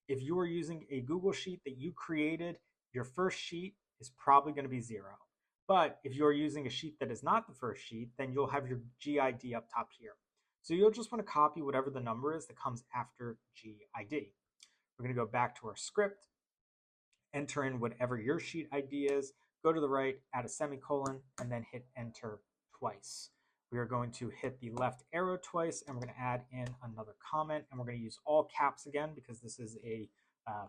If you are using a Google Sheet that you created, your first sheet is probably going to be 0. But if you're using a sheet that is not the first sheet, then you'll have your GID up top here. So you'll just want to copy whatever the number is that comes after GID. We're going to go back to our script, enter in whatever your sheet ID is, go to the right, add a semicolon, and then hit enter twice. We are going to hit the left arrow twice, and we're going to add in another comment, and we're going to use all caps again because this is a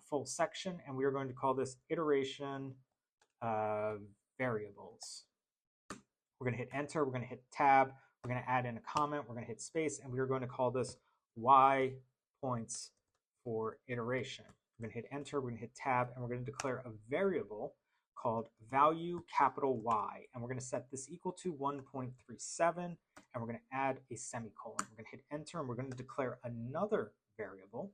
full section, and we are going to call this iteration variables. We're going to hit enter, we're going to hit tab, We're going to add in a comment. We're going to hit space, and we are going to call this y points for iteration. We're going to hit enter. We're going to hit tab, and we're going to declare a variable called value capital Y, and we're going to set this equal to 1.37, and we're going to add a semicolon. We're going to hit enter, and we're going to declare another variable,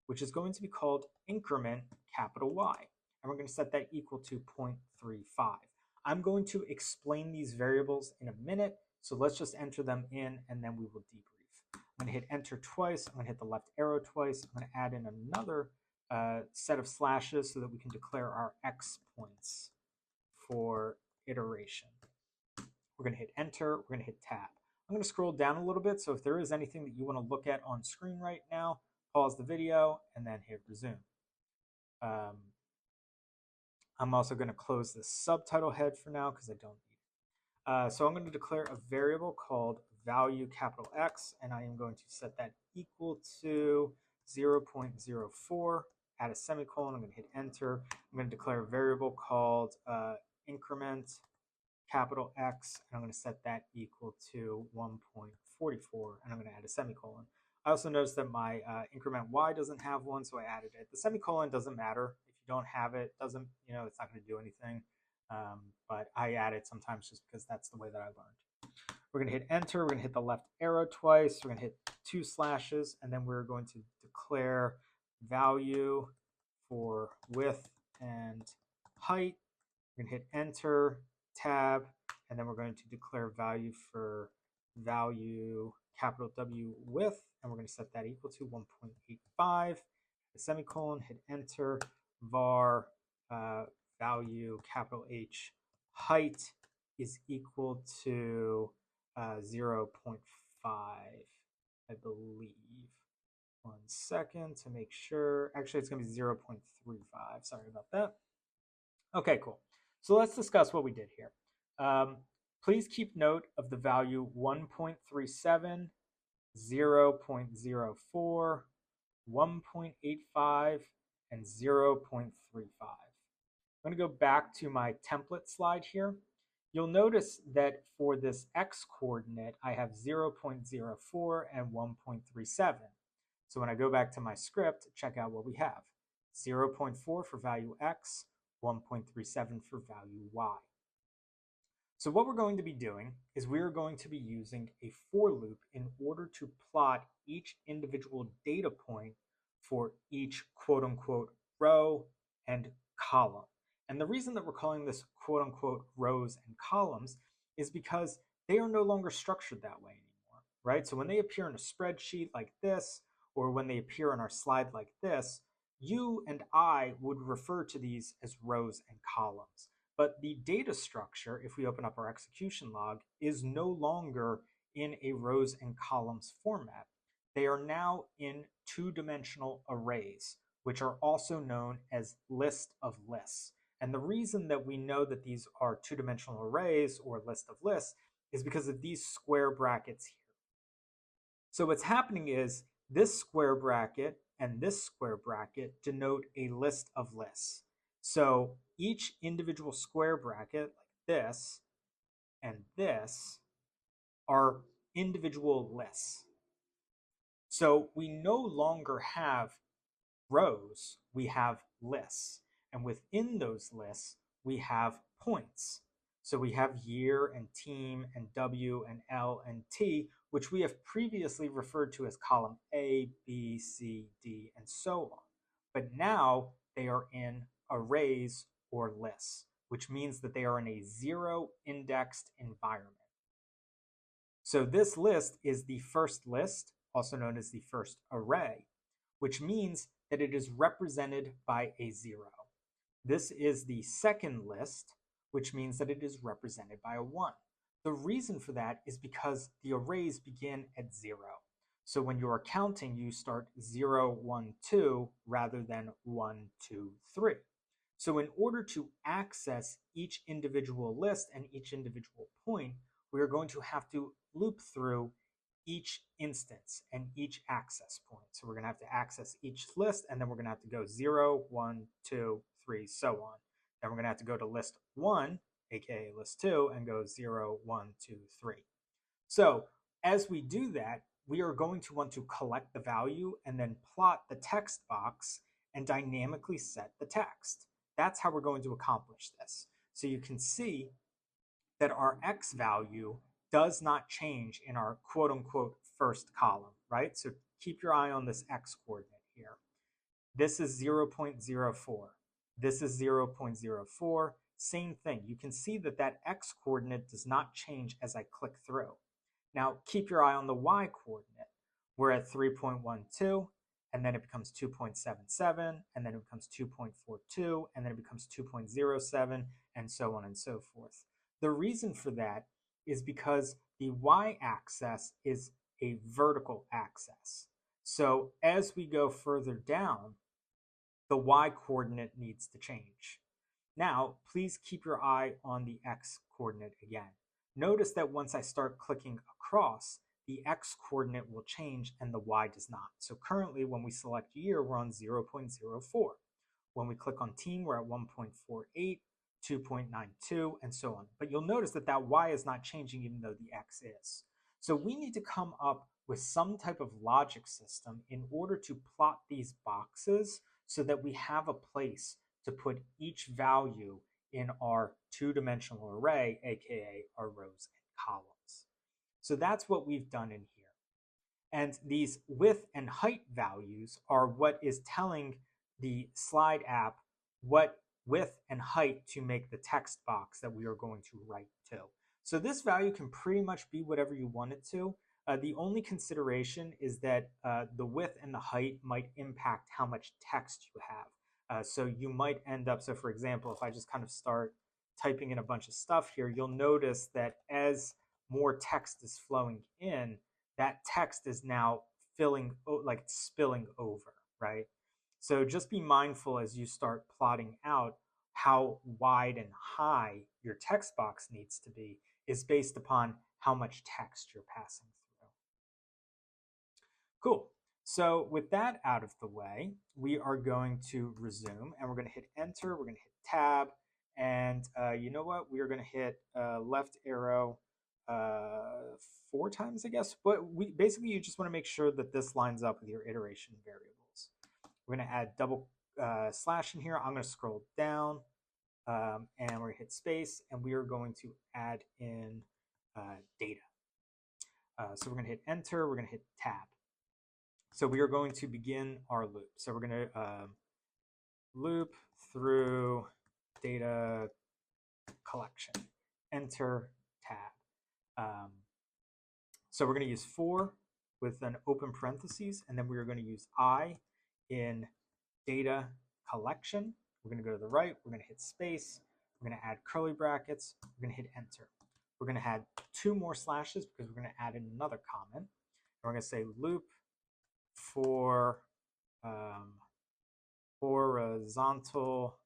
which is going to be called increment capital Y, and we're going to set that equal to 0.35. I'm going to explain these variables in a minute, so let's just enter them in, and then we will debrief. I'm going to hit enter twice. I'm going to hit the left arrow twice. I'm going to add in another set of slashes so that we can declare our X points for iteration. We're going to hit enter. We're going to hit tab. I'm going to scroll down a little bit, so if there is anything that you want to look at on screen right now, pause the video and then hit resume. I'm also going to close the subtitle head for now because I don't need it. So I'm going to declare a variable called value capital X, and I am going to set that equal to 0.04, add a semicolon. I'm going to hit enter. I'm going to declare a variable called increment capital X, and I'm going to set that equal to 1.44, and I'm going to add a semicolon. I also noticed that my increment Y doesn't have one, so I added it. The semicolon doesn't matter. If you don't have it, doesn't, it's not going to do anything. But I add it sometimes just because that's the way that I learned. We're going to hit enter. We're going to hit the left arrow twice. We're going to hit 2 slashes, and then we're going to declare value for width and height. We're going to hit enter, tab, and then we're going to declare value for value capital W width, and we're going to set that equal to 1.85, the semicolon, hit enter, var value capital H height is equal to 0.5, I believe. 1 second to make sure. Actually, it's going to be 0.35. Sorry about that. Okay, cool. So let's discuss what we did here. Please keep note of the value 1.37, 0.04, 1.85, and 0.35. I'm going to go back to my template slide here. You'll notice that for this x coordinate, I have 0.04 and 1.37. So when I go back to my script, check out what we have. 0.4 for value x, 1.37 for value y. So what we're going to be doing is we're going to be using a for loop in order to plot each individual data point for each quote-unquote row and column. And the reason that we're calling this quote-unquote rows and columns is because they are no longer structured that way anymore, right? So when they appear in a spreadsheet like this, or when they appear on our slide like this, you and I would refer to these as rows and columns. But the data structure, if we open up our execution log, is no longer in a rows and columns format. They are now in two-dimensional arrays, which are also known as list of lists. And the reason that we know that these are two-dimensional arrays or list of lists is because of these square brackets here. So what's happening is this square bracket and this square bracket denote a list of lists. So each individual square bracket, like this and this, are individual lists. So we no longer have rows, we have lists. And within those lists, we have points. So we have year and team and W and L and T, which we have previously referred to as column A, B, C, D, and so on. But now they are in arrays or lists, which means that they are in a zero indexed environment. So this list is the first list, also known as the first array, which means that it is represented by a 0. This is the second list, which means that it is represented by a 1. The reason for that is because the arrays begin at 0. So when you're counting, you start 0, 1, 2 rather than 1, 2, 3. So in order to access each individual list and each individual point, we are going to have to loop through each instance and each access point. So we're going to have to access each list, and then we're going to have to go 0, 1, 2, 3, so on. Then we're going to have to go to list 1, aka list 2, and go 0, 1, 2, 3. So as we do that, we are going to want to collect the value and then plot the text box and dynamically set the text. That's how we're going to accomplish this. So you can see that our x value does not change in our quote unquote first column, right? So keep your eye on this x coordinate here. This is 0.04. This is 0.04. Same thing. You can see that that x coordinate does not change as I click through. Now keep your eye on the y coordinate. We're at 3.12, and then it becomes 2.77, and then it becomes 2.42, and then it becomes 2.07, and so on and so forth. The reason for that is because the y-axis is a vertical axis. So as we go further down, the y-coordinate needs to change. Now, please keep your eye on the x-coordinate again. Notice that once I start clicking across, the x-coordinate will change and the y does not. So currently, when we select year, we're on 0.04. When we click on team, we're at 1.48, 2.92, and so on. But you'll notice that that y is not changing even though the x is. So we need to come up with some type of logic system in order to plot these boxes so that we have a place to put each value in our two-dimensional array, aka our rows and columns. So that's what we've done in here. And these width and height values are what is telling the slide app what width and height to make the text box that we are going to write to. So this value can pretty much be whatever you want it to. The only consideration is that the width and the height might impact how much text you have. So you might end up, so for example, if I just kind of start typing in a bunch of stuff here, you'll notice that as more text is flowing in, that text is now filling, like spilling over, right? So just be mindful as you start plotting out how wide and high your text box needs to be is based upon how much text you're passing through. Cool. So with that out of the way, we are going to resume and we're going to hit enter, we're going to hit tab, and you know what? We are going to hit left arrow 4 times, I guess. But basically you just want to make sure that this lines up with your iteration variables. We're going to add double slash in here. I'm going to scroll down and we're going to hit space, and we are going to add in data. So we're going to hit enter, we're going to hit tab. So we are going to begin our loop. So we're going to loop through data collection, enter, tab. So we're going to use for with an open parentheses, and then we're going to use I in data collection. We're going to go to the right, we're going to hit space, we're going to add curly brackets, we're going to hit enter. We're going to add 2 more slashes because we're going to add in another comment. And we're going to say loop for horizontal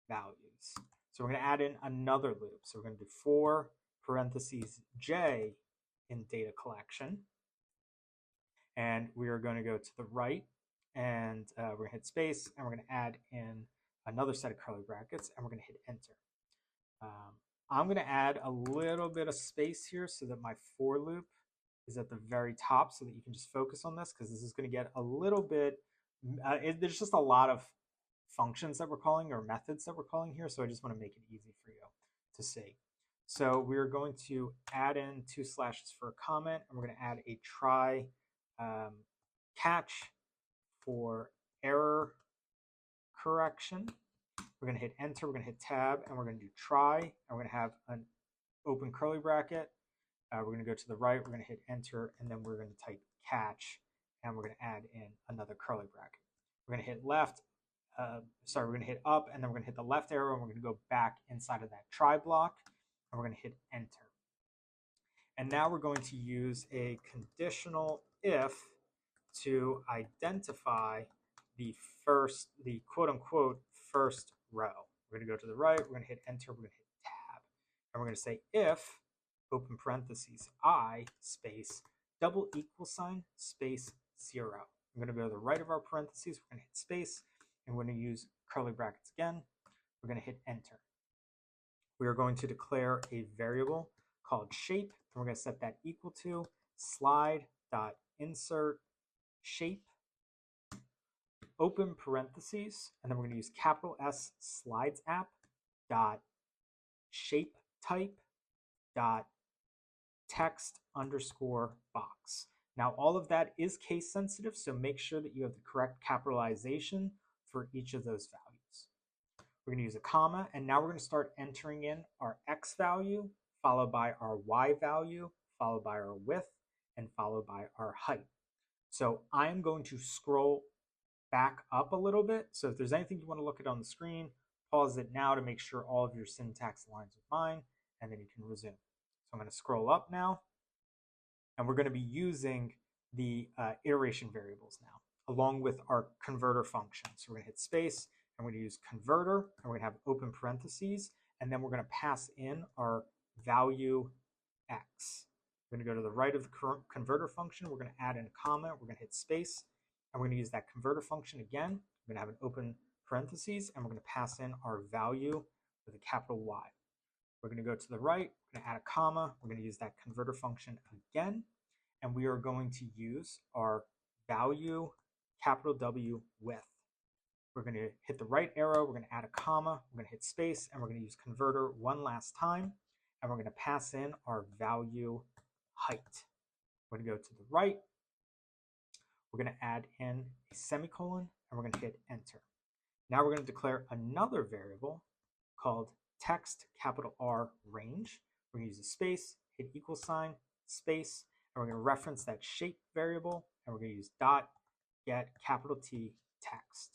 values. So we're going to add in another loop. So we're going to do for parentheses j in data collection. And we are going to go to the right, and we're going to hit space, and we're going to add in another set of curly brackets, and we're going to hit enter. I'm going to add a little bit of space here so that my for loop is at the very top so that you can just focus on this, because this is going to get a little bit, there's just a lot of functions that we're calling or methods that we're calling here, so I just want to make it easy for you to see. So we're going to add in 2 slashes for a comment, and we're going to add a try catch for error correction. We're going to hit enter, we're going to hit tab, and we're going to do try, and we're going to have an open curly bracket. We're going to go to the right, we're going to hit enter, and then we're going to type catch, and we're going to add in another curly bracket. We're going to hit left, we're going to hit up, and then we're going to hit the left arrow, and we're going to go back inside of that try block, and we're going to hit enter. And now we're going to use a conditional if to identify the quote unquote first row. We're going to go to the right, we're going to hit enter, we're going to hit tab, and we're going to say if open parentheses I space double equal sign space 0. I'm going to go to the right of our parentheses, we're going to hit space, and we're going to use curly brackets again. We're going to hit enter. We are going to declare a variable called shape. Then we're going to set that equal to slide.insert shape, open parentheses, and then we're going to use capital S slides app dot shape type dot text underscore box. Now, all of that is case sensitive, so make sure that you have the correct capitalization for each of those values. We're going to use a comma, and now we're going to start entering in our X value, followed by our Y value, followed by our width, and followed by our height. So I'm going to scroll back up a little bit. So if there's anything you want to look at on the screen, pause it now to make sure all of your syntax aligns with mine, and then you can resume. So I'm going to scroll up now, and we're going to be using the iteration variables now, along with our converter function. So we're going to hit space, and we're going to use converter, and we're going to have open parentheses, and then we're going to pass in our value x. We're going to go to the right of the converter function. We're going to add in a comma. We're going to hit space, and we're going to use that converter function again. We're going to have an open parentheses, and we're going to pass in our value with a capital Y. We're going to go to the right. We're going to add a comma. We're going to use that converter function again, and we are going to use our value capital W width. We're going to hit the right arrow. We're going to add a comma. We're going to hit space, and we're going to use converter one last time, and we're going to pass in our value height. We're going to go to the right. We're going to add in a semicolon, and we're going to hit enter. Now we're going to declare another variable called text capital R range. We're going to use a space, hit equal sign, space, and we're going to reference that shape variable, and we're going to use dot get capital T text.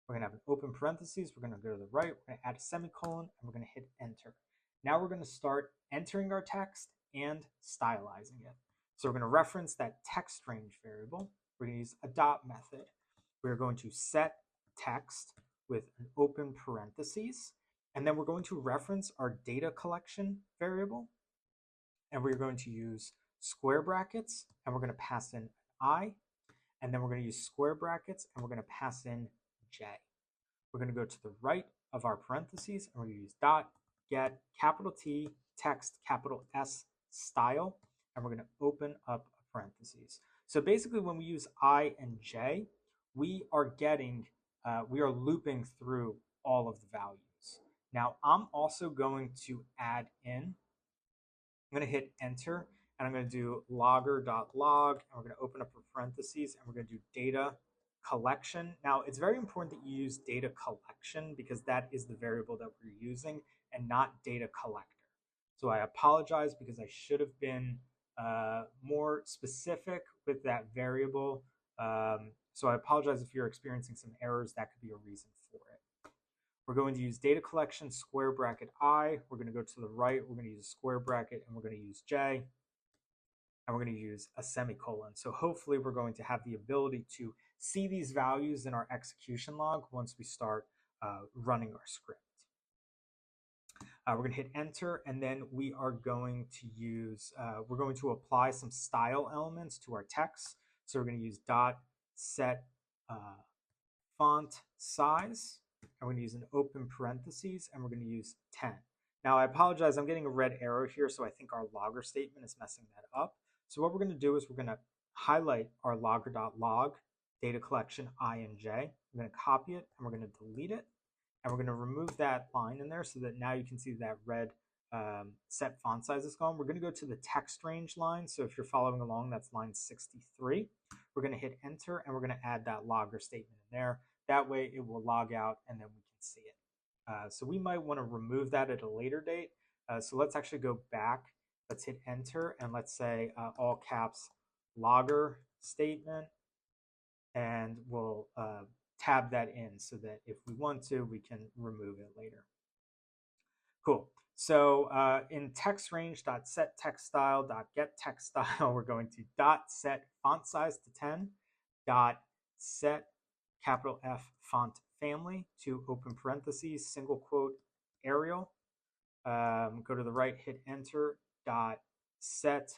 We're going to have an open parentheses. We're going to go to the right. We're going to add a semicolon, and we're going to hit enter. Now we're going to start entering our text and stylizing it. So we're going to reference that text range variable. We're going to use a dot method. We're going to set text with an open parentheses, and then we're going to reference our data collection variable, and we're going to use square brackets, and we're going to pass in I, and then we're going to use square brackets, and we're going to pass in J. We're going to go to the right of our parentheses, and we're going to use dot get capital T text capital S style, and we're going to open up a parentheses. So basically, when we use I and J, we are looping through all of the values. Now, I'm also going to add in, I'm going to hit enter, and I'm going to do logger.log, and we're going to open up a parentheses, and we're going to do data collection. Now, it's very important that you use data collection because that is the variable that we're using and not data collector. So I apologize because I should have been more specific with that variable. So I apologize if you're experiencing some errors. That could be a reason for it. We're going to use data collection square bracket I. We're going to go to the right. We're going to use a square bracket, and we're going to use J. And we're going to use a semicolon. So hopefully we're going to have the ability to see these values in our execution log once we start running our script. We're going to hit enter, and then we are going to use, we're going to apply some style elements to our text. So we're going to use dot set font size, and we're going to use an open parentheses, and we're going to use 10. Now I apologize, I'm getting a red arrow here, so I think our logger statement is messing that up. So what we're going to do is we're going to highlight our logger.log data collection I and J. We're going to copy it, and we're going to delete it. And we're going to remove that line in there so that now you can see that red set font size is gone. We're going to go to the text range line. So if you're following along, that's line 63. We're going to hit enter, and we're going to add that logger statement in there. That way it will log out, and then we can see it. So we might want to remove that at a later date. So let's actually go back. Let's hit enter, and let's say all caps logger statement, and we'll tab that in so that if we want to, we can remove it later. Cool. So in text range.set text style.get text style, we're going to dot set font size to 10, dot set capital F font family to open parentheses, single quote Arial. Go to the right, hit enter, dot set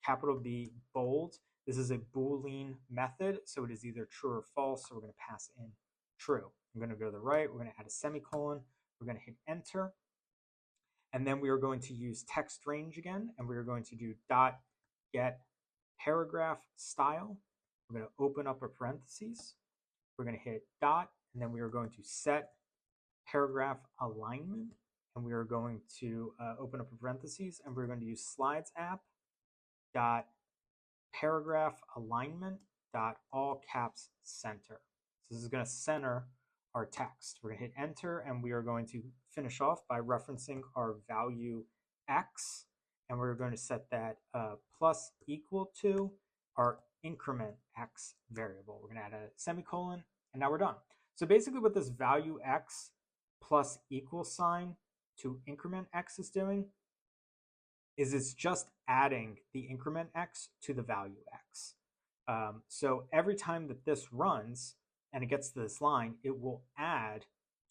capital B bold. This is a Boolean method, so it is either true or false, so we're going to pass in true. I'm going to go to the right, we're going to add a semicolon, we're going to hit enter, And then we are going to use text range again, and we are going to do dot get paragraph style. We're going to open up a parentheses. We're going to hit dot, and then we are going to set paragraph alignment, and we are going to open up a parentheses, and we're going to use slides app dot paragraph alignment dot all caps center. So this is going to center our text. We're going to hit enter, and we are going to finish off by referencing our value x, and we're going to set that plus equal to our increment x variable. We're going to add a semicolon, and now we're done. So basically what this value x plus equal sign to increment x is doing is it's just adding the increment x to the value x. So every time that this runs and it gets to this line, it will add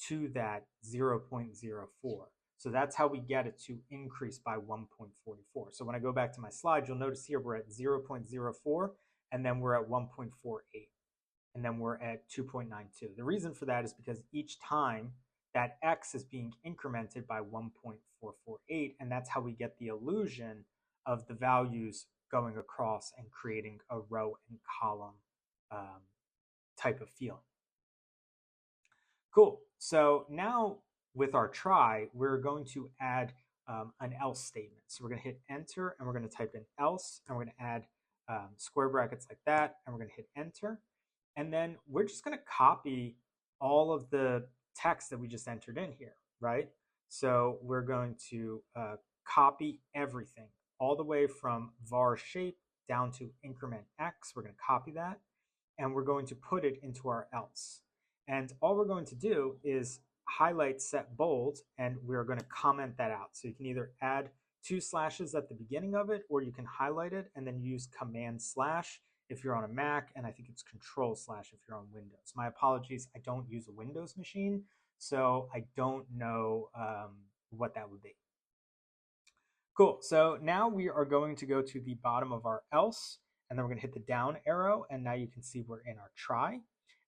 to that 0.04. So that's how we get it to increase by 1.44. So when I go back to my slide, you'll notice here we're at 0.04, and then we're at 1.48, and then we're at 2.92. The reason for that is because each time that x is being incremented by 1.448, and that's how we get the illusion of the values going across and creating a row and column type of feeling. Cool. So now with our try, we're going to add an else statement. So we're going to hit enter, and we're going to type in else, and we're going to add square brackets like that, and we're going to hit enter. And then we're just going to copy all of the text that we just entered in here, right? So we're going to copy everything all the way from var shape down to increment x. We're going to copy that, and we're going to put it into our else. And all we're going to do is highlight set bold, and we're going to comment that out. So you can either add 2 slashes at the beginning of it, or you can highlight it and then use command slash if you're on a Mac, and I think it's control slash if you're on Windows. My apologies, I don't use a Windows machine, so I don't know what that would be. Cool, so now we are going to go to the bottom of our else, and then we're gonna hit the down arrow, and now you can see we're in our try.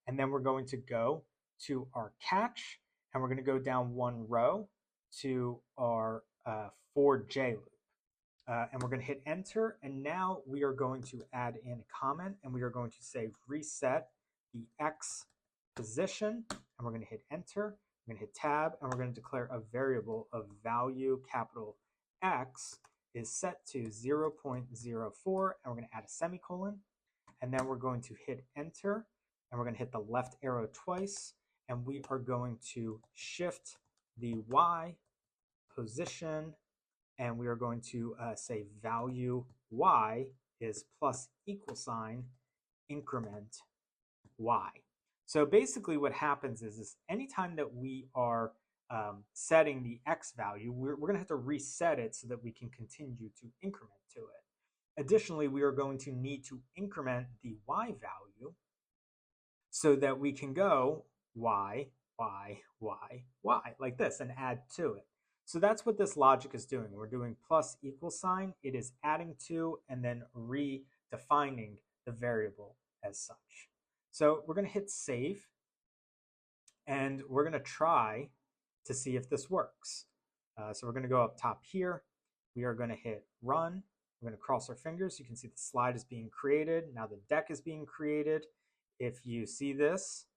And then we're going to go to our catch, and we're gonna go down 1 row to our for j loop. And we're going to hit enter, and now we are going to add in a comment, and we are going to say reset the x position, and we're going to hit enter. We're going to hit tab, and we're going to declare a variable of value capital X is set to 0.04, and we're going to add a semicolon, and then we're going to hit enter, and we're going to hit the left arrow twice, and we are going to shift the y position, and we are going to say value y is plus equal sign increment y. So basically what happens is anytime that we are setting the x value, we're going to have to reset it so that we can continue to increment to it. Additionally, we are going to need to increment the y value so that we can go y, y, y, y, like this, and add to it. So that's what this logic is doing. We're doing plus equal sign. It is adding to and then redefining the variable as such. So we're going to hit save, and we're going to try to see if this works. So we're going to go up top here. We are going to hit run. We're going to cross our fingers. You can see the slide is being created. Now the deck is being created. If you see this,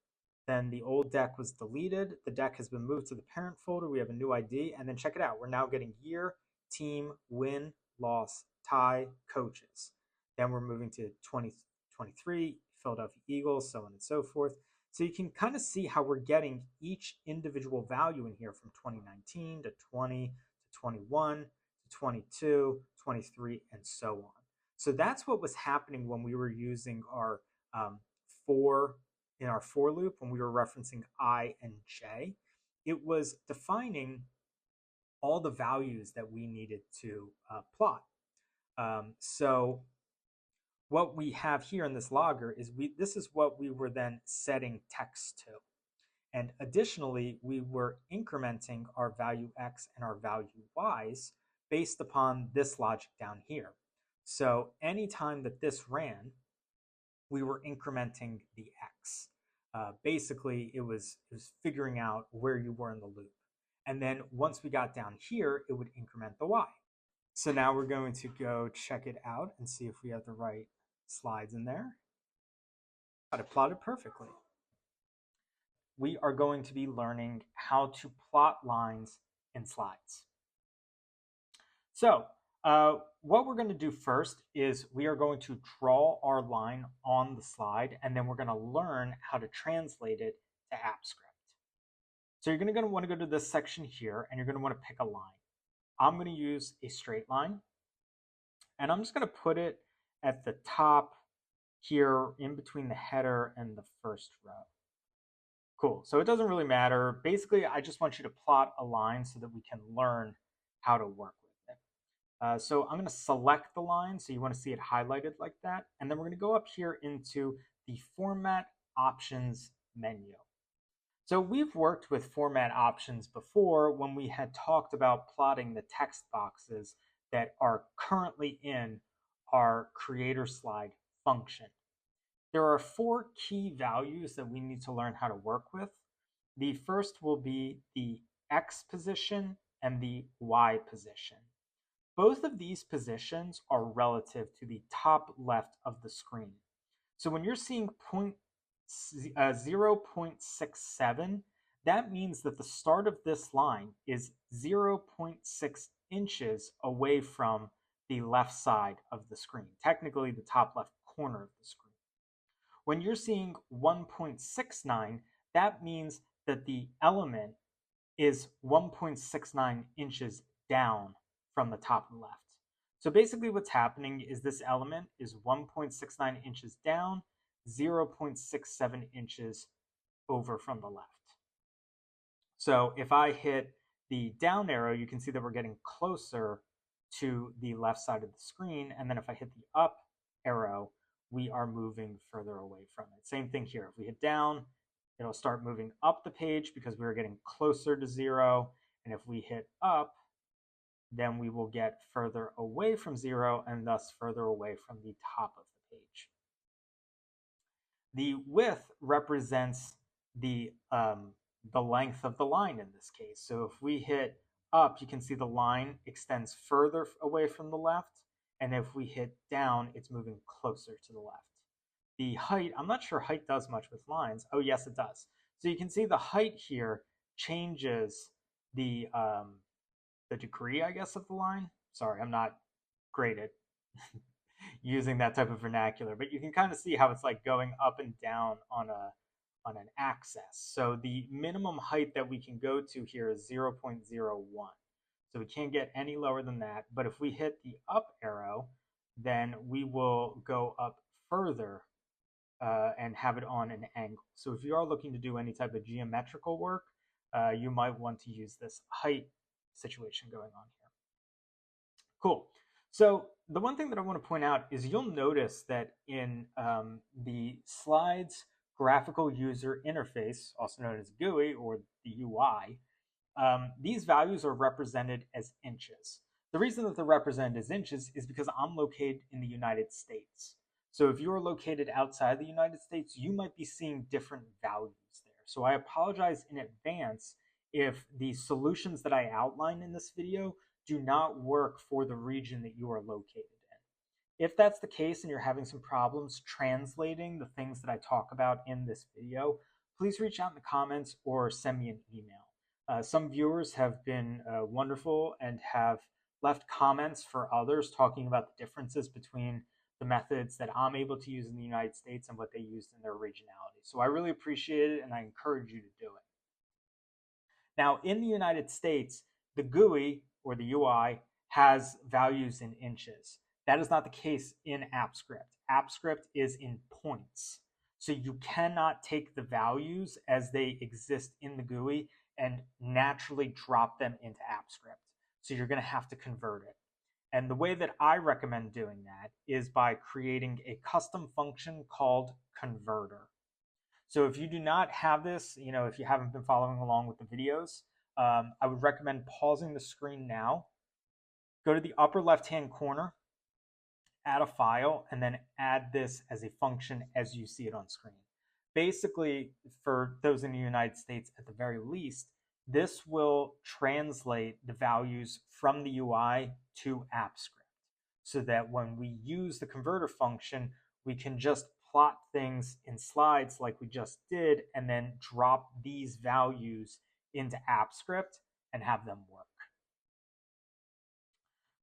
then the old deck was deleted. The deck has been moved to the parent folder. We have a new ID. And then check it out. We're now getting year, team, win, loss, tie, coaches. Then we're moving to 2023, Philadelphia Eagles, so on and so forth. So you can kind of see how we're getting each individual value in here from 2019 to 20 to 21 to 22, 23, and so on. So that's what was happening when we were using our in our for loop, when we were referencing I and J. It was defining all the values that we needed to plot. So what we have here in this logger is this is what we were then setting text to. And additionally, we were incrementing our value x and our value y's based upon this logic down here. So anytime that this ran, we were incrementing the x. Basically, it was figuring out where you were in the loop. And then once we got down here, it would increment the y. So now we're going to go check it out and see if we have the right slides in there. Got it plotted perfectly. We are going to be learning how to plot lines in slides. So what we're going to do first is we are going to draw our line on the slide, and then we're going to learn how to translate it to AppScript. So you're going to want to go to this section here, and you're going to want to pick a line. I'm going to use a straight line, and I'm just going to put it at the top here in between the header and the first row. Cool. So it doesn't really matter. Basically, I just want you to plot a line so that we can learn how to work with it. So I'm going to select the line, so you want to see it highlighted like that. And then we're going to go up here into the Format Options menu. So we've worked with format options before when we had talked about plotting the text boxes that are currently in our creator slide function. There are 4 key values that we need to learn how to work with. The first will be the X position and the Y position. Both of these positions are relative to the top left of the screen. So when you're seeing 0.67, that means that the start of this line is 0.6 inches away from the left side of the screen, technically the top left corner of the screen. When you're seeing 1.69, that means that the element is 1.69 inches down from the top left. So basically what's happening is this element is 1.69 inches down, 0.67 inches over from the left. So if I hit the down arrow, you can see that we're getting closer to the left side of the screen. And then if I hit the up arrow, we are moving further away from it. Same thing here. If we hit down, it'll start moving up the page because we're getting closer to 0. And if we hit up, then we will get further away from 0 and thus further away from the top of the page. The width represents the length of the line in this case. So if we hit up, you can see the line extends further away from the left. And if we hit down, it's moving closer to the left. The height, I'm not sure height does much with lines. Oh, yes, it does. So you can see the height here changes the degree, I guess, of the line. Sorry, I'm not great at using that type of vernacular, but you can kind of see how it's like going up and down on an axis. So the minimum height that we can go to here is 0.01. So we can't get any lower than that. But if we hit the up arrow, then we will go up further and have it on an angle. So if you are looking to do any type of geometrical work, you might want to use this height situation going on here. Cool. So the one thing that I want to point out is you'll notice that in the slides graphical user interface, also known as GUI or the UI, these values are represented as inches. The reason that they're represented as inches is because I'm located in the United States. So if you're located outside the United States, you might be seeing different values there. So I apologize in advance if the solutions that I outline in this video do not work for the region that you are located in. If that's the case and you're having some problems translating the things that I talk about in this video, please reach out in the comments or send me an email. Some viewers have been wonderful and have left comments for others talking about the differences between the methods that I'm able to use in the United States and what they used in their regionality. So I really appreciate it and I encourage you to do it. Now, in the United States, the GUI or the UI has values in inches. That is not the case in AppScript. AppScript is in points. So you cannot take the values as they exist in the GUI and naturally drop them into AppScript. So you're going to have to convert it. And the way that I recommend doing that is by creating a custom function called converter. So if you do not have this, if you haven't been following along with the videos, I would recommend pausing the screen now, go to the upper left-hand corner, add a file, and then add this as a function as you see it on screen. Basically, for those in the United States, at the very least, this will translate the values from the UI to AppScript so that when we use the converter function, we can just plot things in slides like we just did and then drop these values into AppScript and have them work.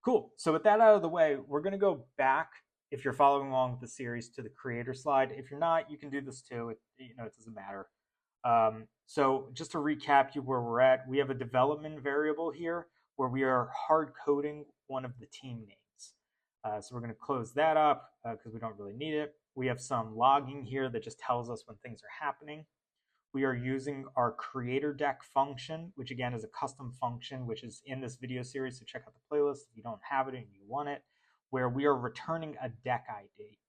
Cool. So with that out of the way, we're going to go back, if you're following along with the series, to the creator slide. If you're not, you can do this too. It doesn't matter. So just to recap you where we're at, we have a development variable here where we are hard coding one of the team names. So we're going to close that up because we don't really need it. We have some logging here that just tells us when things are happening. We are using our creator deck function, which again is a custom function, which is in this video series. So check out the playlist if you don't have it and you want it, where we are returning a deck ID.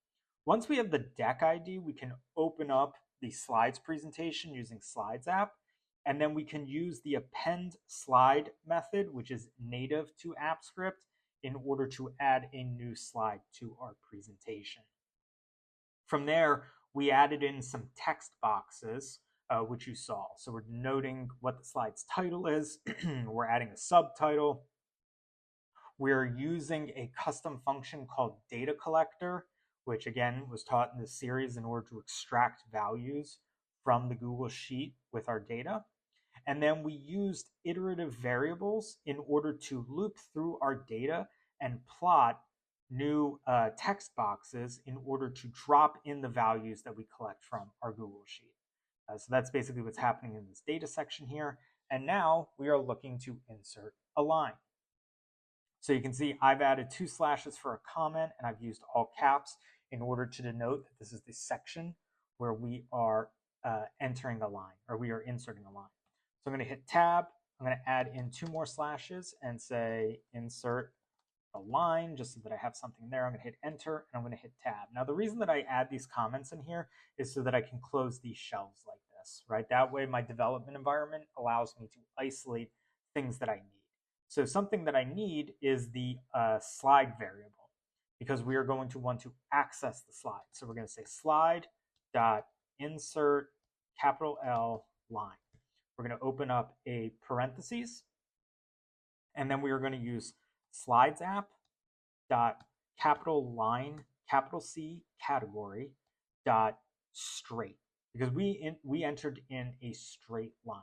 Once we have the deck ID, we can open up the slides presentation using Slides app, and then we can use the append slide method, which is native to AppScript, in order to add a new slide to our presentation. From there, we added in some text boxes, which you saw. So we're noting what the slide's title is. We're adding a subtitle. We're using a custom function called data collector, which again was taught in this series in order to extract values from the Google Sheet with our data. And then we used iterative variables in order to loop through our data and plot new text boxes in order to drop in the values that we collect from our Google Sheet. So that's basically what's happening in this data section here. And now we are looking to insert a line. So you can see I've added 2 slashes for a comment, and I've used all caps in order to denote that this is the section where we are entering a line, or we are inserting a line. So I'm going to hit tab. I'm going to add in 2 more slashes and say insert a line just so that I have something there. I'm going to hit enter and I'm going to hit tab. Now the reason that I add these comments in here is so that I can close these shelves like this, right? That way my development environment allows me to isolate things that I need. So something that I need is the slide variable, because we are going to want to access the slide. So we're going to say slide dot insert capital L line. We're going to open up a parentheses, and then we are going to use slides app dot capital line capital C category dot straight, because we entered in a straight line.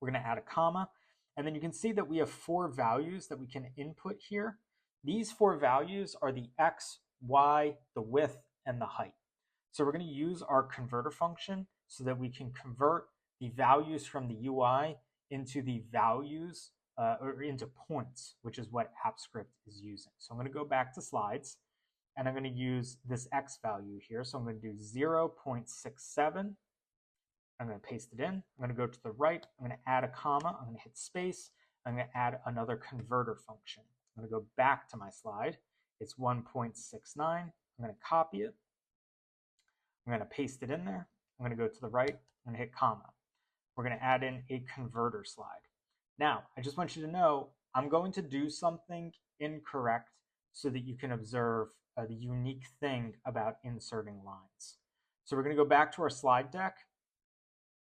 We're going to add a comma, and then you can see that we have 4 values that we can input here. These 4 values are the X, Y, the width, and the height. So we're going to use our converter function so that we can convert the values from the UI into the values or into points, which is what AppScript is using. So I'm going to go back to slides, and I'm going to use this X value here. So I'm going to do 0.67. I'm going to paste it in. I'm going to go to the right. I'm going to add a comma. I'm going to hit space. I'm going to add another converter function. I'm going to go back to my slide. It's 1.69. I'm going to copy it. I'm going to paste it in there. I'm going to go to the right. I'm going to hit comma. We're going to add in a converter slide. Now, I just want you to know I'm going to do something incorrect so that you can observe the unique thing about inserting lines. So we're going to go back to our slide deck,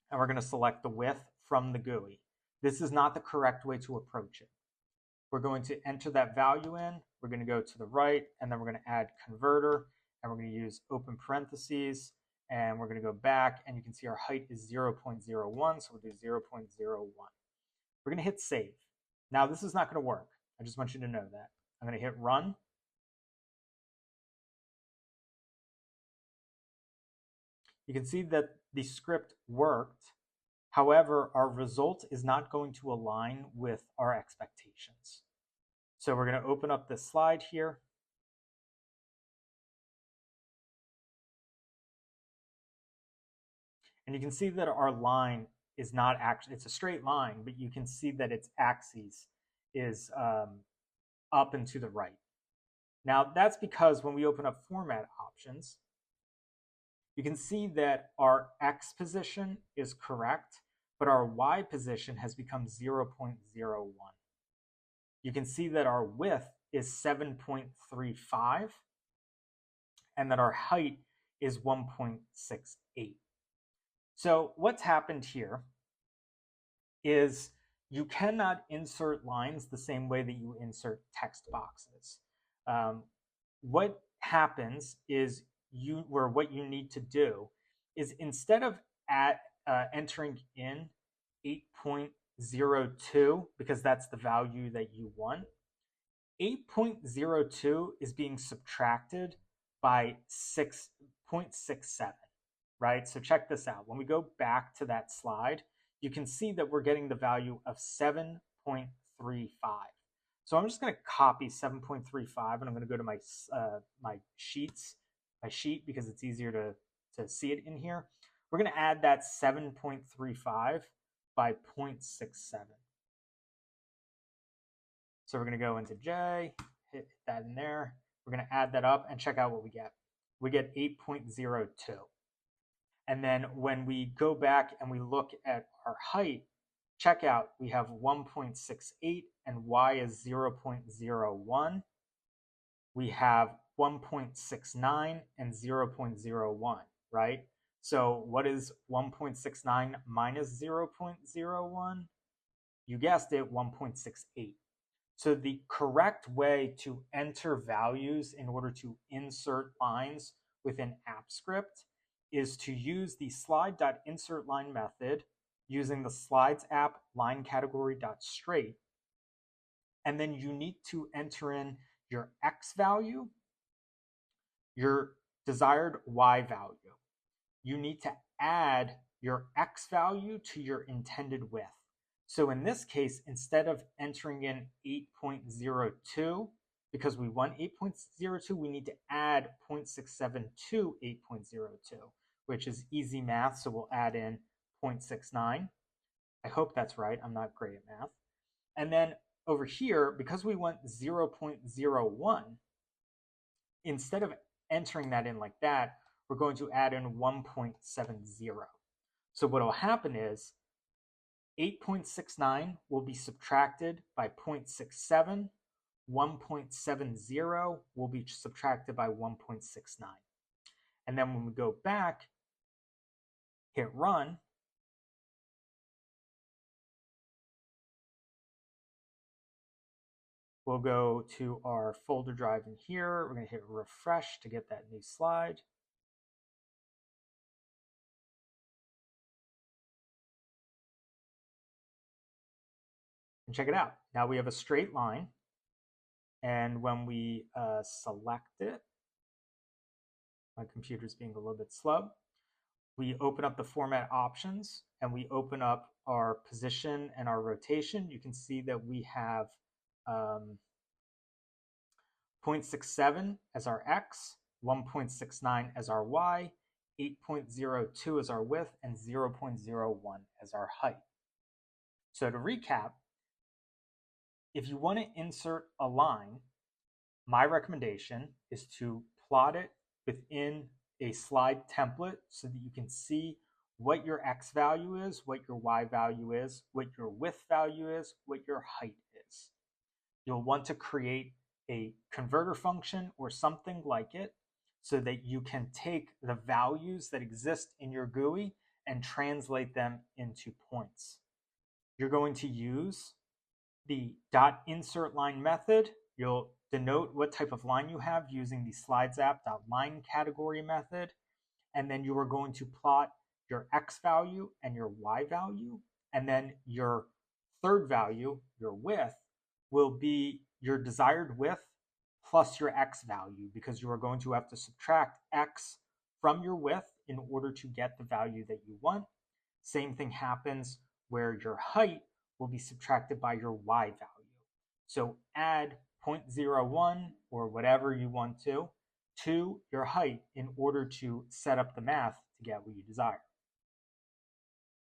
and we're going to select the width from the GUI. This is not the correct way to approach it. We're going to enter that value in. We're going to go to the right, and then we're going to add converter, and we're going to use open parentheses, and we're going to go back, and you can see our height is 0.01, so we'll do 0.01. We're going to hit save. Now, this is not going to work. I just want you to know that. I'm going to hit run. You can see that the script worked. However, our result is not going to align with our expectations. So we're going to open up this slide here. And you can see that our line is not actually, it's a straight line, but you can see that its axis is up and to the right. Now, that's because when we open up format options, you can see that our X position is correct, but our Y position has become 0.01. You can see that our width is 7.35 and that our height is 1.68. So what's happened here is you cannot insert lines the same way that you insert text boxes. What happens is what you need to do is instead of entering in 8.02 because that's the value that you want, 8.02 is being subtracted by 6.67, right? So check this out. When we go back to that slide, you can see that we're getting the value of 7.35. So I'm just going to copy 7.35 and I'm going to go to my my sheet because it's easier to see it in here. We're going to add that 7.35 by 0.67. So we're going to go into J, hit that in there. We're going to add that up and check out what we get. We get 8.02. And then when we go back and we look at our height, check out, we have 1.68 and y is 0.01. We have 1.69 and 0.01, right? So what is 1.69 minus 0.01? You guessed it, 1.68. So the correct way to enter values in order to insert lines within AppScript is to use the slide.insertLine method using the slides app line category.straight. And then you need to enter in your X value, your desired Y value. You need to add your X value to your intended width. So in this case, instead of entering in 8.02, because we want 8.02, we need to add 0.67 to 8.02, which is easy math. So we'll add in 0.69. I hope that's right. I'm not great at math. And then over here, because we want 0.01, instead of entering that in like that, we're going to add in 1.70. So what will happen is 8.69 will be subtracted by 0.67. 1.70 will be subtracted by 1.69. And then when we go back, hit run, we'll go to our folder drive in here. We're going to hit refresh to get that new slide. And check it out. Now we have a straight line. And when we select it, my computer's being a little bit slow. We open up the format options and we open up our position and our rotation. You can see that we have 0.67 as our X, 1.69 as our Y, 8.02 as our width, and 0.01 as our height. So to recap, if you want to insert a line, my recommendation is to plot it within a slide template so that you can see what your X value is, what your Y value is, what your width value is, what your height is. You'll want to create a converter function or something like it so that you can take the values that exist in your GUI and translate them into points. You're going to use the .insertLine method. You'll denote what type of line you have using the slides app.line category method. And then you are going to plot your X value and your Y value. And then your third value, your width, will be your desired width plus your X value, because you are going to have to subtract X from your width in order to get the value that you want. Same thing happens where your height will be subtracted by your Y value. So add 0.01 or whatever you want to your height in order to set up the math to get what you desire.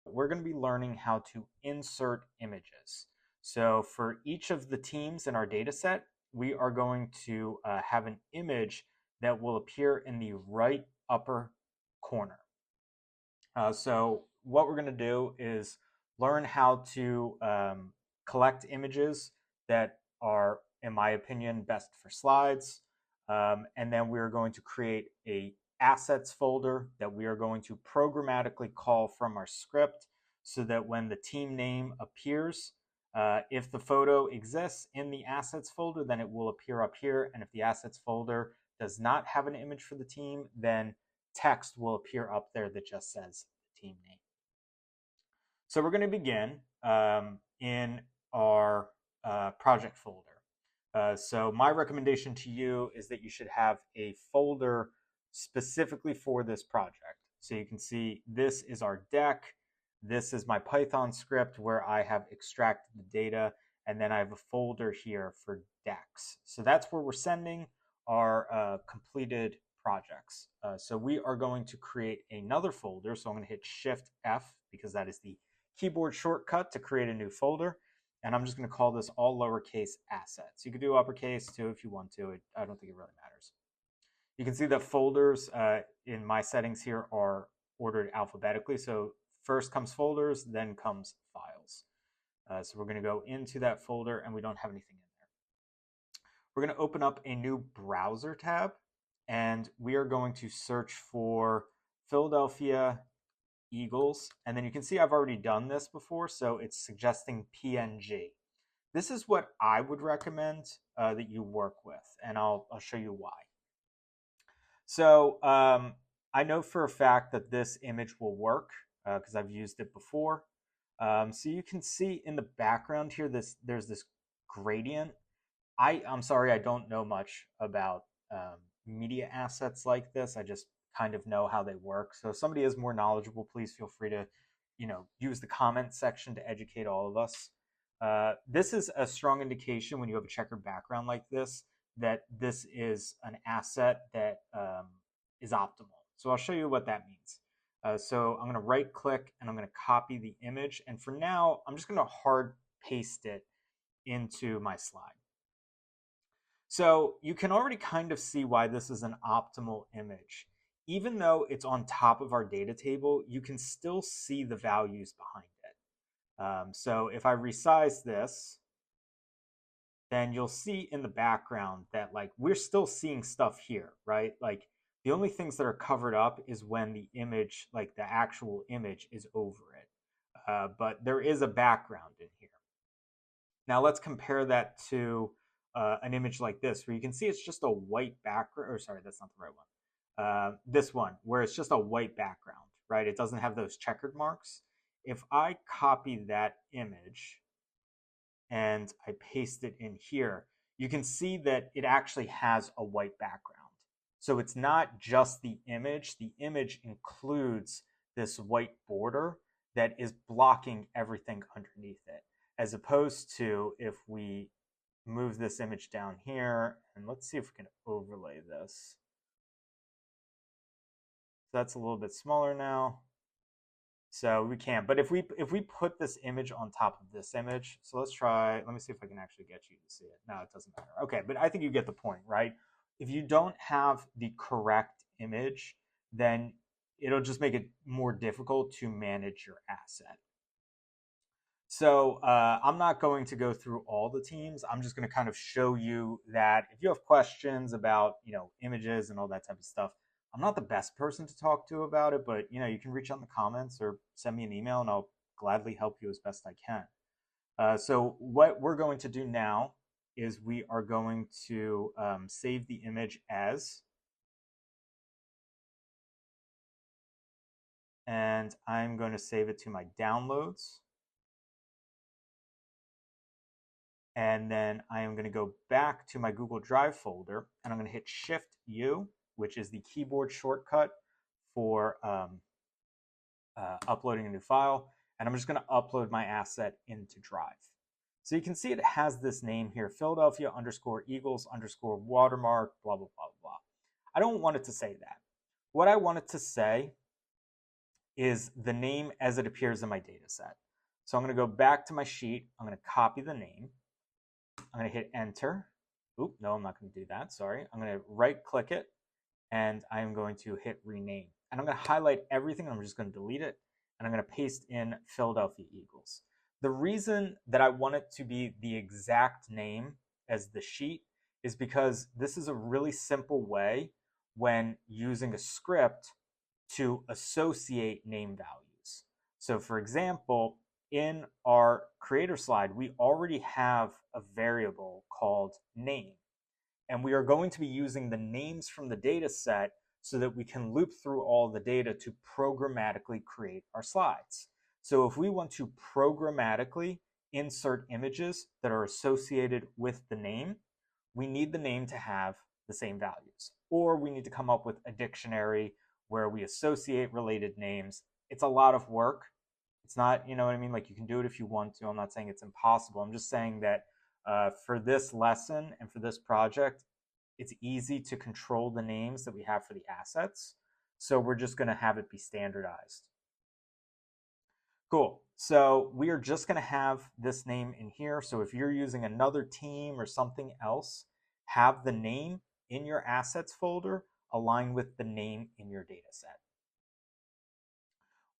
We're going to be learning how to insert images. So for each of the teams in our data set, we are going to have an image that will appear in the right upper corner. So what we're going to do is learn how to collect images that are, in my opinion, best for slides. And then we're going to create a assets folder that we are going to programmatically call from our script. so that when the team name appears, if the photo exists in the assets folder, then it will appear up here. And if the assets folder does not have an image for the team, then text will appear up there that just says the team name. So we're going to begin in our project folder. So my recommendation to you is that you should have a folder specifically for this project. So you can see this is our deck. This is my Python script where I have extracted the data, and then I have a folder here for decks. So that's where we're sending our completed projects. So we are going to create another folder. So I'm going to hit Shift F because that is the keyboard shortcut to create a new folder. And I'm just going to call this all lowercase assets. You could do uppercase too if you want to. I don't think it really matters. You can see that folders in my settings here are ordered alphabetically. So first comes folders, then comes files. So we're going to go into that folder and we don't have anything in there. We're going to open up a new browser tab and we are going to search for Philadelphia Eagles, and then you can see I've already done this before, so it's suggesting PNG. This is what I would recommend that you work with, and I'll show you why. So I know for a fact that this image will work because I've used it before. So you can see in the background here, there's this gradient. I'm sorry, I don't know much about media assets like this. I just kind of know how they work. So if somebody is more knowledgeable, please feel free to, use the comment section to educate all of us. This is a strong indication when you have a checkered background like this, that this is an asset that is optimal. So I'll show you what that means. So I'm going to right click and I'm going to copy the image. And for now, I'm just going to hard paste it into my slide. So you can already kind of see why this is an optimal image. Even though it's on top of our data table, you can still see the values behind it. So if I resize this, then you'll see in the background that we're still seeing stuff here, right? The only things that are covered up is when the image, the actual image is over it. But there is a background in here. Now let's compare that to an image like this, where you can see it's just a white background, or sorry, that's not the right one. This one, where it's just a white background, right? It doesn't have those checkered marks. If I copy that image and I paste it in here, you can see that it actually has a white background. So it's not just the image includes this white border that is blocking everything underneath it, as opposed to if we move this image down here, and let's see if we can overlay this. So that's a little bit smaller now. So we can, but if we put this image on top of this image, so let's try, let me see if I can actually get you to see it. No, it doesn't matter. Okay, but I think you get the point, right? If you don't have the correct image, then it'll just make it more difficult to manage your asset. So I'm not going to go through all the teams. I'm just going to kind of show you that if you have questions about, images and all that type of stuff, I'm not the best person to talk to about it, but, you can reach out in the comments or send me an email and I'll gladly help you as best I can. So what we're going to do now is we are going to save the image as, and I'm going to save it to my downloads. And then I am going to go back to my Google Drive folder and I'm going to hit Shift U, which is the keyboard shortcut for uploading a new file. And I'm just going to upload my asset into Drive. So you can see it has this name here, Philadelphia _Eagles _watermark, blah, blah, blah, blah. I don't want it to say that. What I want it to say is the name as it appears in my data set. So I'm going to go back to my sheet. I'm going to copy the name. I'm going to hit enter. Oop, no, I'm not going to do that. Sorry. I'm going to right click it and I'm going to hit rename. And I'm going to highlight everything. And I'm just going to delete it. And I'm going to paste in Philadelphia Eagles. The reason that I want it to be the exact name as the sheet is because this is a really simple way when using a script to associate name values. So for example, in our creator slide, we already have a variable called name. And we are going to be using the names from the data set so that we can loop through all the data to programmatically create our slides. So if we want to programmatically insert images that are associated with the name, we need the name to have the same values. Or we need to come up with a dictionary where we associate related names. It's a lot of work. It's not, you know what I mean? Like, you can do it if you want to. I'm not saying it's impossible. I'm just saying that for this lesson and for this project, it's easy to control the names that we have for the assets. So we're just going to have it be standardized. Cool. So we are just going to have this name in here. So if you're using another team or something else, have the name in your assets folder align with the name in your data set.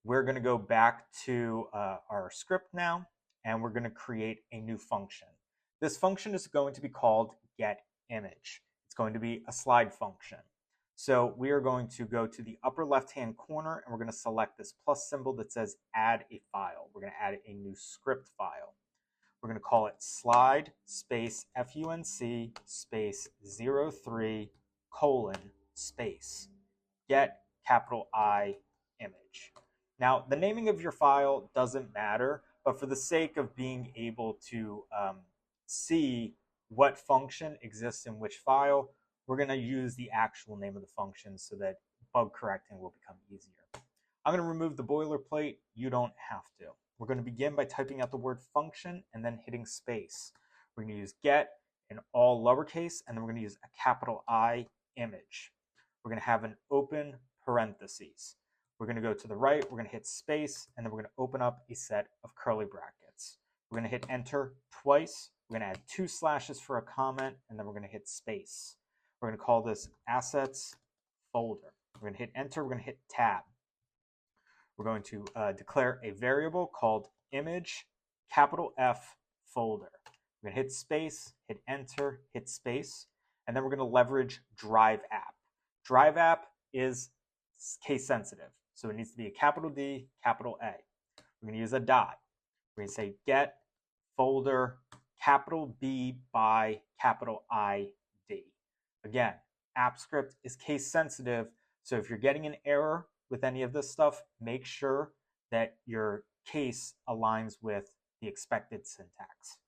We're going to go back to our script now, and we're going to create a new function. This function is going to be called getImage. It's going to be a slide function. So we are going to go to the upper left-hand corner, and we're going to select this plus symbol that says add a file. We're going to add a new script file. We're going to call it slide space func space 03 colon space get capital I image. Now, the naming of your file doesn't matter, but for the sake of being able to see what function exists in which file, we're going to use the actual name of the function so that bug correcting will become easier. I'm going to remove the boilerplate. You don't have to. We're going to begin by typing out the word function and then hitting space. We're going to use get in all lowercase, and then we're going to use a capital I image. We're going to have an open parentheses. We're going to go to the right, we're going to hit space, and then we're going to open up a set of curly brackets. We're going to hit enter twice. We're going to add 2 slashes for a comment, and then we're going to hit space. We're going to call this assets folder. We're going to hit enter, we're going to hit tab. We're going to declare a variable called image capital F folder. We're going to hit space, hit enter, hit space, and then we're going to leverage drive app. Drive app is case sensitive, so it needs to be a capital D, capital A. We're going to use a dot. We're going to say get folder capital B by capital ID. Again, app script is case sensitive, so if you're getting an error with any of this stuff, make sure that your case aligns with the expected syntax.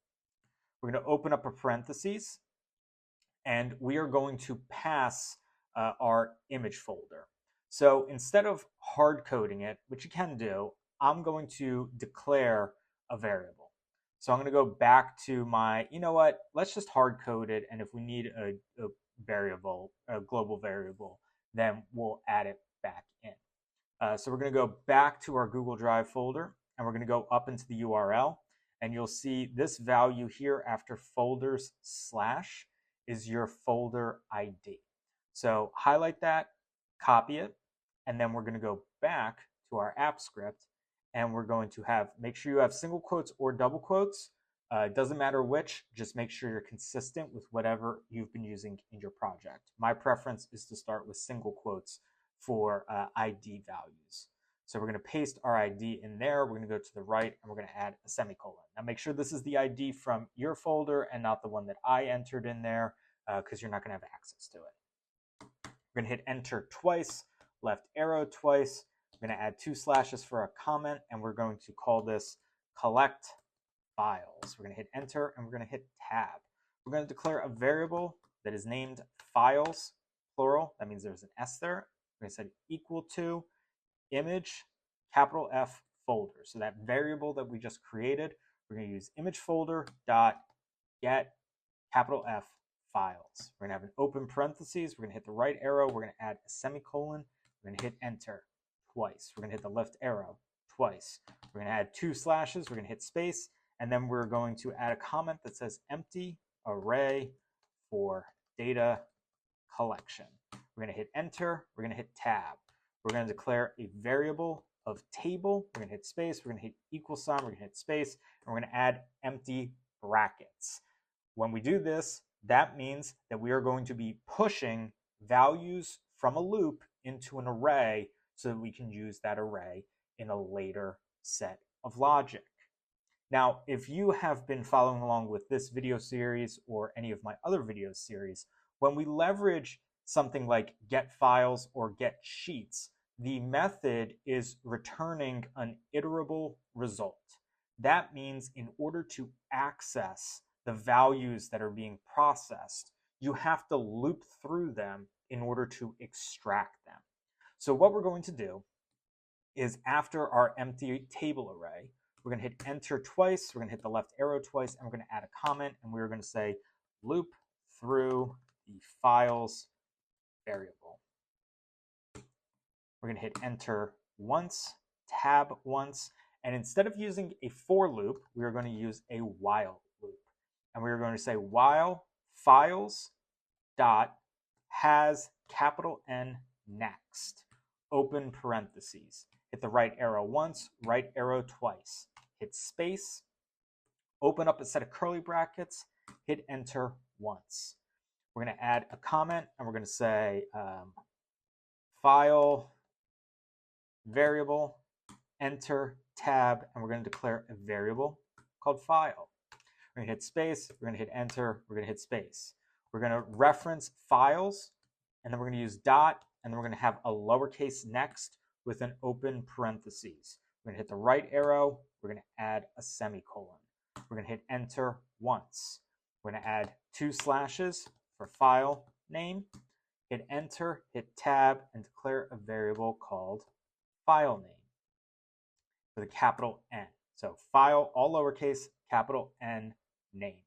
We're going to open up a parentheses, and we are going to pass our image folder. So instead of hard coding it, which you can do, I'm going to declare a variable. So I'm going to go back to my, you know what, let's just hard code it, and if we need a variable, a global variable, then we'll add it back in. So we're going to go back to our Google Drive folder, and we're going to go up into the URL, and you'll see this value here after folders slash is your folder ID. So highlight that, copy it, and then we're going to go back to our app script, and we're going to make sure you have single quotes or double quotes. It doesn't matter which, just make sure you're consistent with whatever you've been using in your project. My preference is to start with single quotes for ID values. So we're going to paste our ID in there. We're going to go to the right, and we're going to add a semicolon. Now make sure this is the ID from your folder and not the one that I entered in there, because you're not going to have access to it. We're going to hit enter twice, left arrow twice. We're going to add 2 slashes for a comment, and we're going to call this collect files. We're going to hit enter, and we're going to hit tab. We're going to declare a variable that is named files, plural. That means there's an S there. We're going to set equal to image capital F folder. So that variable that we just created, we're going to use image folder dot get capital F files. We're going to have an open parentheses. We're going to hit the right arrow. We're going to add a semicolon. We're going to hit enter twice. We're going to hit the left arrow twice. We're going to add 2 slashes. We're going to hit space. And then we're going to add a comment that says empty array for data collection. We're going to hit enter. We're going to hit tab. We're going to declare a variable of table. We're going to hit space. We're going to hit equal sign. We're going to hit space. And we're going to add empty brackets. When we do this, that means that we are going to be pushing values from a loop into an array so that we can use that array in a later set of logic. Now, if you have been following along with this video series or any of my other video series, when we leverage something like get files or get sheets, the method is returning an iterable result. That means in order to access the values that are being processed, you have to loop through them in order to extract them. So what we're going to do is after our empty table array, we're going to hit enter twice, we're going to hit the left arrow twice, and we're going to add a comment, and we're going to say loop through the files variable. We're going to hit enter once, tab once, and instead of using a for loop, we are going to use a while loop. And we're going to say while files dot has capital N next, open parentheses. Hit the right arrow once, right arrow twice. Hit space, open up a set of curly brackets, hit enter once. We're going to add a comment, and we're going to say file variable, enter tab, and we're going to declare a variable called file. We're going to hit space, we're going to hit enter, we're going to hit space. We're going to reference files, and then we're going to use dot, and then we're going to have a lowercase next with an open parentheses. We're going to hit the right arrow, we're going to add a semicolon. We're going to hit enter once. We're going to add 2 slashes for file name, hit enter, hit tab, and declare a variable called file name with a capital N. So file, all lowercase, capital N, name.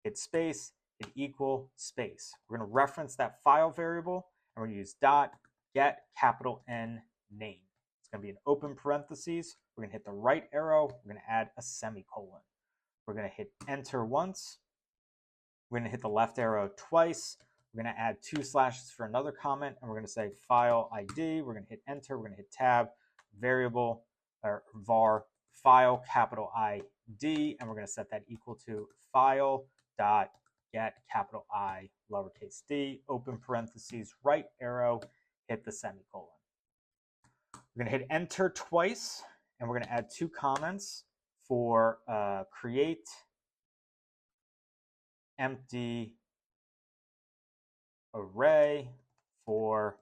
Hit space, hit equal, space. We're going to reference that file variable, and we're going to use dot get capital N name. It's going to be an open parentheses. We're going to hit the right arrow. We're going to add a semicolon. We're going to hit enter once. We're going to hit the left arrow twice. We're going to add 2 slashes for another comment, and we're going to say file ID. We're going to hit enter. We're going to hit tab, variable, or var, file, capital ID, and we're going to set that equal to file dot get capital I, lowercase d, open parentheses, right arrow, hit the semicolon. We're going to hit enter twice, and we're going to add 2 comments for create empty array for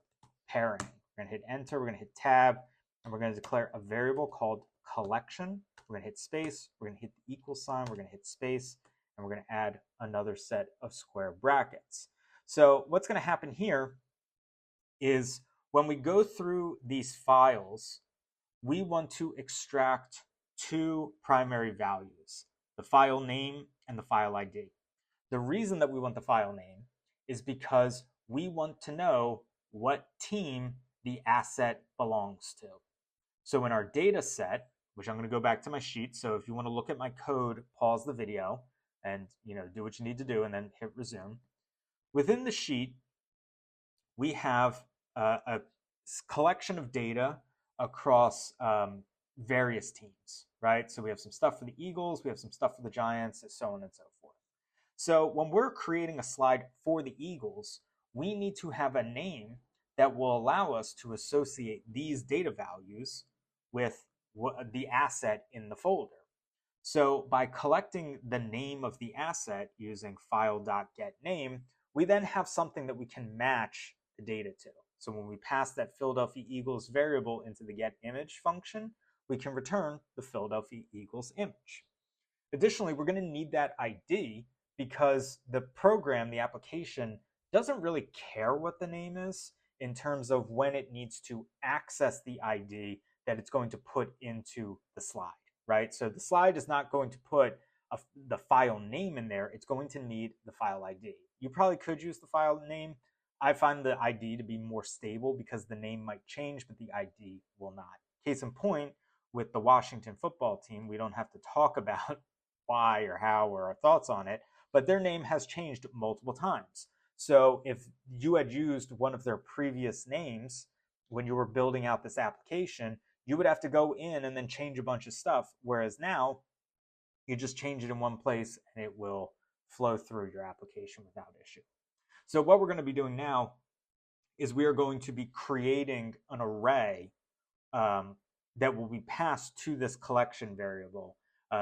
pairing. We're going to hit enter, we're going to hit tab, and we're going to declare a variable called collection. We're going to hit space, we're going to hit the equal sign, we're going to hit space, and we're going to add another set of square brackets. So what's going to happen here is when we go through these files, we want to extract 2 primary values, the file name and the file ID. The reason that we want the file name is because we want to know what team the asset belongs to. So in our data set, which I'm going to go back to my sheet, so if you want to look at my code, pause the video and do what you need to do and then hit resume. Within the sheet, we have a collection of data across various teams, right? So we have some stuff for the Eagles, we have some stuff for the Giants, and so on and so forth. So when we're creating a slide for the Eagles, we need to have a name that will allow us to associate these data values with the asset in the folder. So by collecting the name of the asset using file.getName, we then have something that we can match the data to. So when we pass that Philadelphia Eagles variable into the getImage function, we can return the Philadelphia Eagles image. Additionally, we're going to need that ID because the program, the application, doesn't really care what the name is in terms of when it needs to access the ID that it's going to put into the slide, right? So the slide is not going to put the file name in there. It's going to need the file ID. You probably could use the file name. I find the ID to be more stable because the name might change, but the ID will not. Case in point, with the Washington football team, we don't have to talk about why or how or our thoughts on it, but their name has changed multiple times. So if you had used one of their previous names when you were building out this application, you would have to go in and then change a bunch of stuff, whereas now you just change it in one place and it will flow through your application without issue. So what we're going to be doing now is we are going to be creating an array that will be passed to this collection variable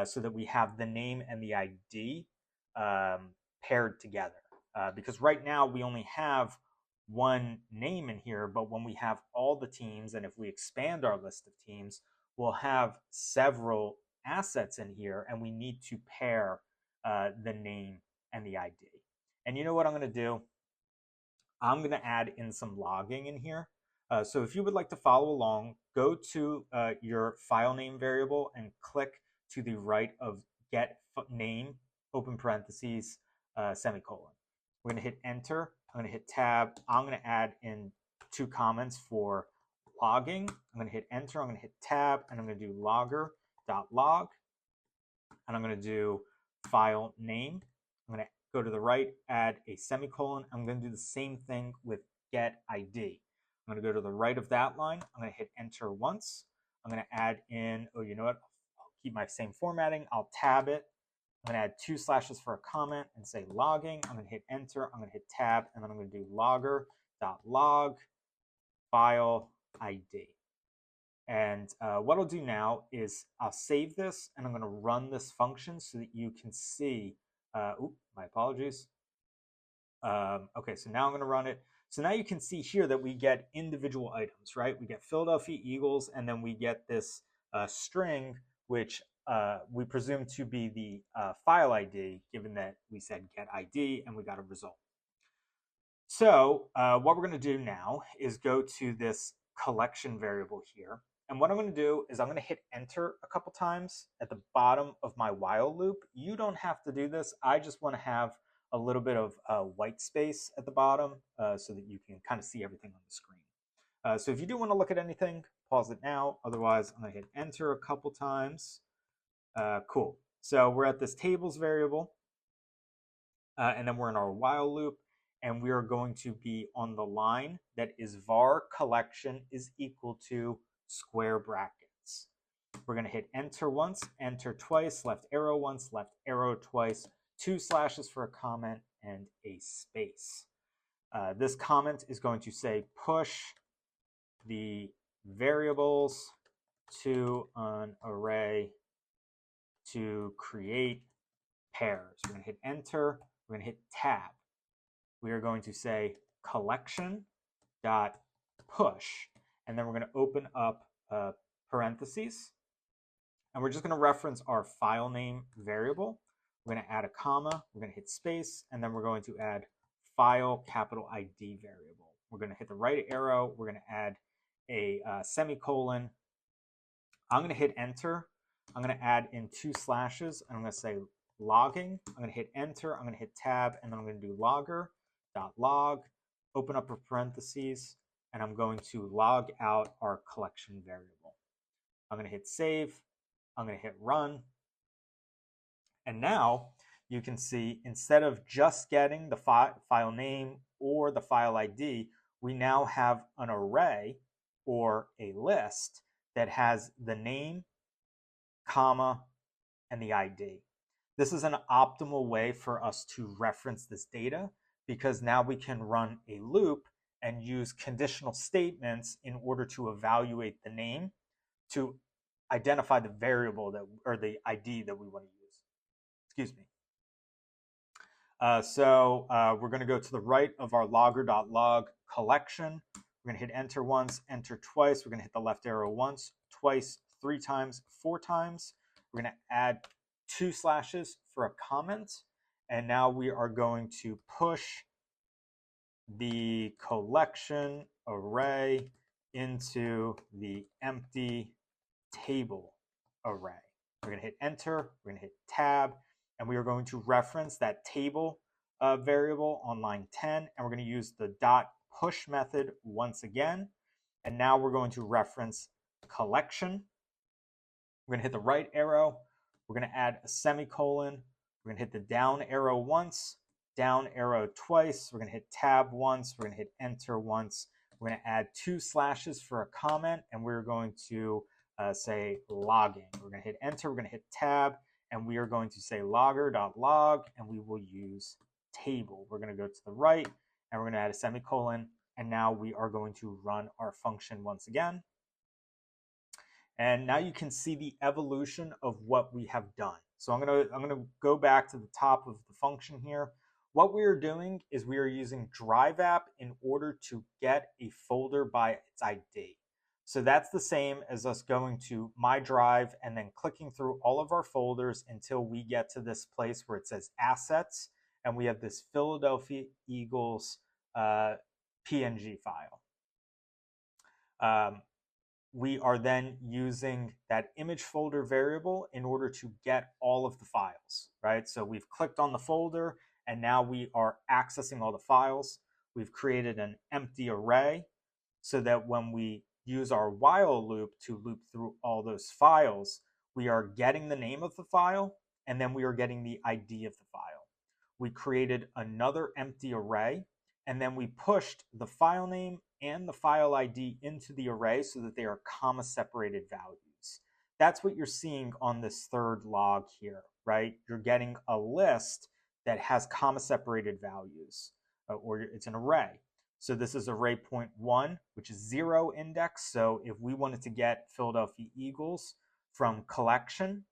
so that we have the name and the ID paired together. Because right now we only have one name in here, but when we have all the teams, and if we expand our list of teams, we'll have several assets in here, and we need to pair the name and the ID. And you know what I'm going to do? I'm going to add in some logging in here. So if you would like to follow along, go to your file name variable and click to the right of get name, open parentheses, semicolon. We're going to hit enter. I'm going to hit tab. I'm going to add in 2 comments for logging. I'm going to hit enter. I'm going to hit tab, and I'm going to do logger.log. And I'm going to do file name. I'm going to go to the right, add a semicolon. I'm going to do the same thing with get ID. I'm going to go to the right of that line. I'm going to hit enter once. I'm going to add in, oh, you know what? I'll keep my same formatting. I'll tab it. I'm going to add 2 slashes for a comment and say logging. I'm going to hit enter. I'm going to hit tab, and then I'm going to do logger.log file ID. And what I'll do now is I'll save this, and I'm going to run this function so that you can see. My apologies. Okay, so now I'm going to run it. So now you can see here that we get individual items, right? We get Philadelphia Eagles, and then we get this string, which we presume to be the file ID, given that we said get ID and we got a result. So what we're going to do now is go to this collection variable here. And what I'm going to do is I'm going to hit enter a couple times at the bottom of my while loop. You don't have to do this. I just want to have a little bit of white space at the bottom so that you can kind of see everything on the screen. So if you do want to look at anything, pause it now. Otherwise, I'm going to hit enter a couple times. Cool. So we're at this tables variable, and then we're in our while loop. And we are going to be on the line that is var collection is equal to square brackets. We're going to hit enter once, enter twice, left arrow once, left arrow twice, 2 slashes for a comment, and a space. This comment is going to say push the variables to an array to create pairs. We're going to hit enter. We're going to hit tab. We are going to say collection dot push, and then we're going to open up parentheses, and we're just going to reference our file name variable. We're going to add a comma, we're going to hit space, and then we're going to add file capital ID variable. We're going to hit the right arrow, we're going to add a semicolon. I'm going to hit enter. I'm going to add in 2 slashes, and I'm going to say logging. I'm going to hit enter, I'm going to hit tab, and then I'm going to do logger.log, open up a parentheses, and I'm going to log out our collection variable. I'm going to hit save. I'm going to hit run. And now you can see instead of just getting the file name or the file ID, we now have an array or a list that has the name, comma, and the ID. This is an optimal way for us to reference this data because now we can run a loop and use conditional statements in order to evaluate the name to identify the variable that or the ID that we want to use. Excuse me. So we're going to go to the right of our logger.log collection. We're going to hit enter once, enter twice. We're going to hit the left arrow once, twice, 3 times, 4 times. We're going to add 2 slashes for a comment. And now we are going to push the collection array into the empty table array. We're going to hit enter, we're going to hit tab, and we are going to reference that table variable on line 10, and we're going to use the dot push method once again. And now we're going to reference collection. We're going to hit the right arrow. We're going to add a semicolon. We're going to hit the down arrow once, down arrow twice. We're going to hit tab once. We're going to hit enter once. We're going to add 2 slashes for a comment, and we're going to say logging. We're going to hit enter. We're going to hit tab, and we are going to say logger.log, and we will use table. We're going to go to the right, and we're going to add a semicolon, and now we are going to run our function once again. And now you can see the evolution of what we have done. So I'm gonna go back to the top of the function here. What we are doing is we are using drive app in order to get a folder by its ID. So that's the same as us going to my drive and then clicking through all of our folders until we get to this place where it says assets, and we have this Philadelphia Eagles PNG file. We are then using that image folder variable in order to get all of the files, right? So we've clicked on the folder and now we are accessing all the files. We've created an empty array so that when we use our while loop to loop through all those files, we are getting the name of the file and then we are getting the ID of the file. We created another empty array and then we pushed the file name and the file ID into the array so that they are comma separated values. That's what you're seeing on this third log here, right? You're getting a list that has comma separated values, or it's an array. So this is array point 1, which is 0 index. So if we wanted to get Philadelphia Eagles from collection,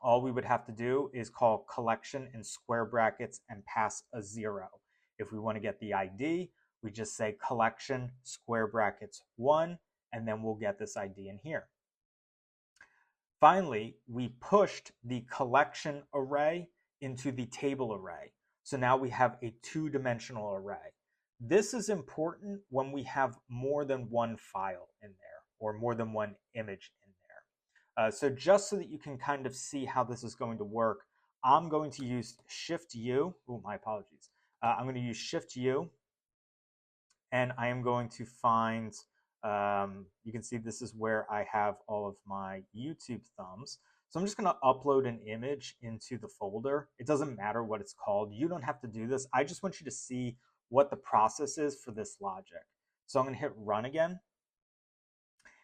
all we would have to do is call collection in square brackets and pass a 0. If we want to get the ID, we just say collection square brackets 1, and then we'll get this ID in here. Finally, we pushed the collection array into the table array. So now we have a two-dimensional array. This is important when we have more than one file in there or more than one image in there. So just so that you can kind of see how this is going to work, I'm going to use Shift-U. Oh, my apologies. I'm going to use Shift-U, and I am going to find, you can see this is where I have all of my YouTube thumbs. So I'm just going to upload an image into the folder. It doesn't matter what it's called. You don't have to do this. I just want you to see what the process is for this logic. So I'm going to hit run again.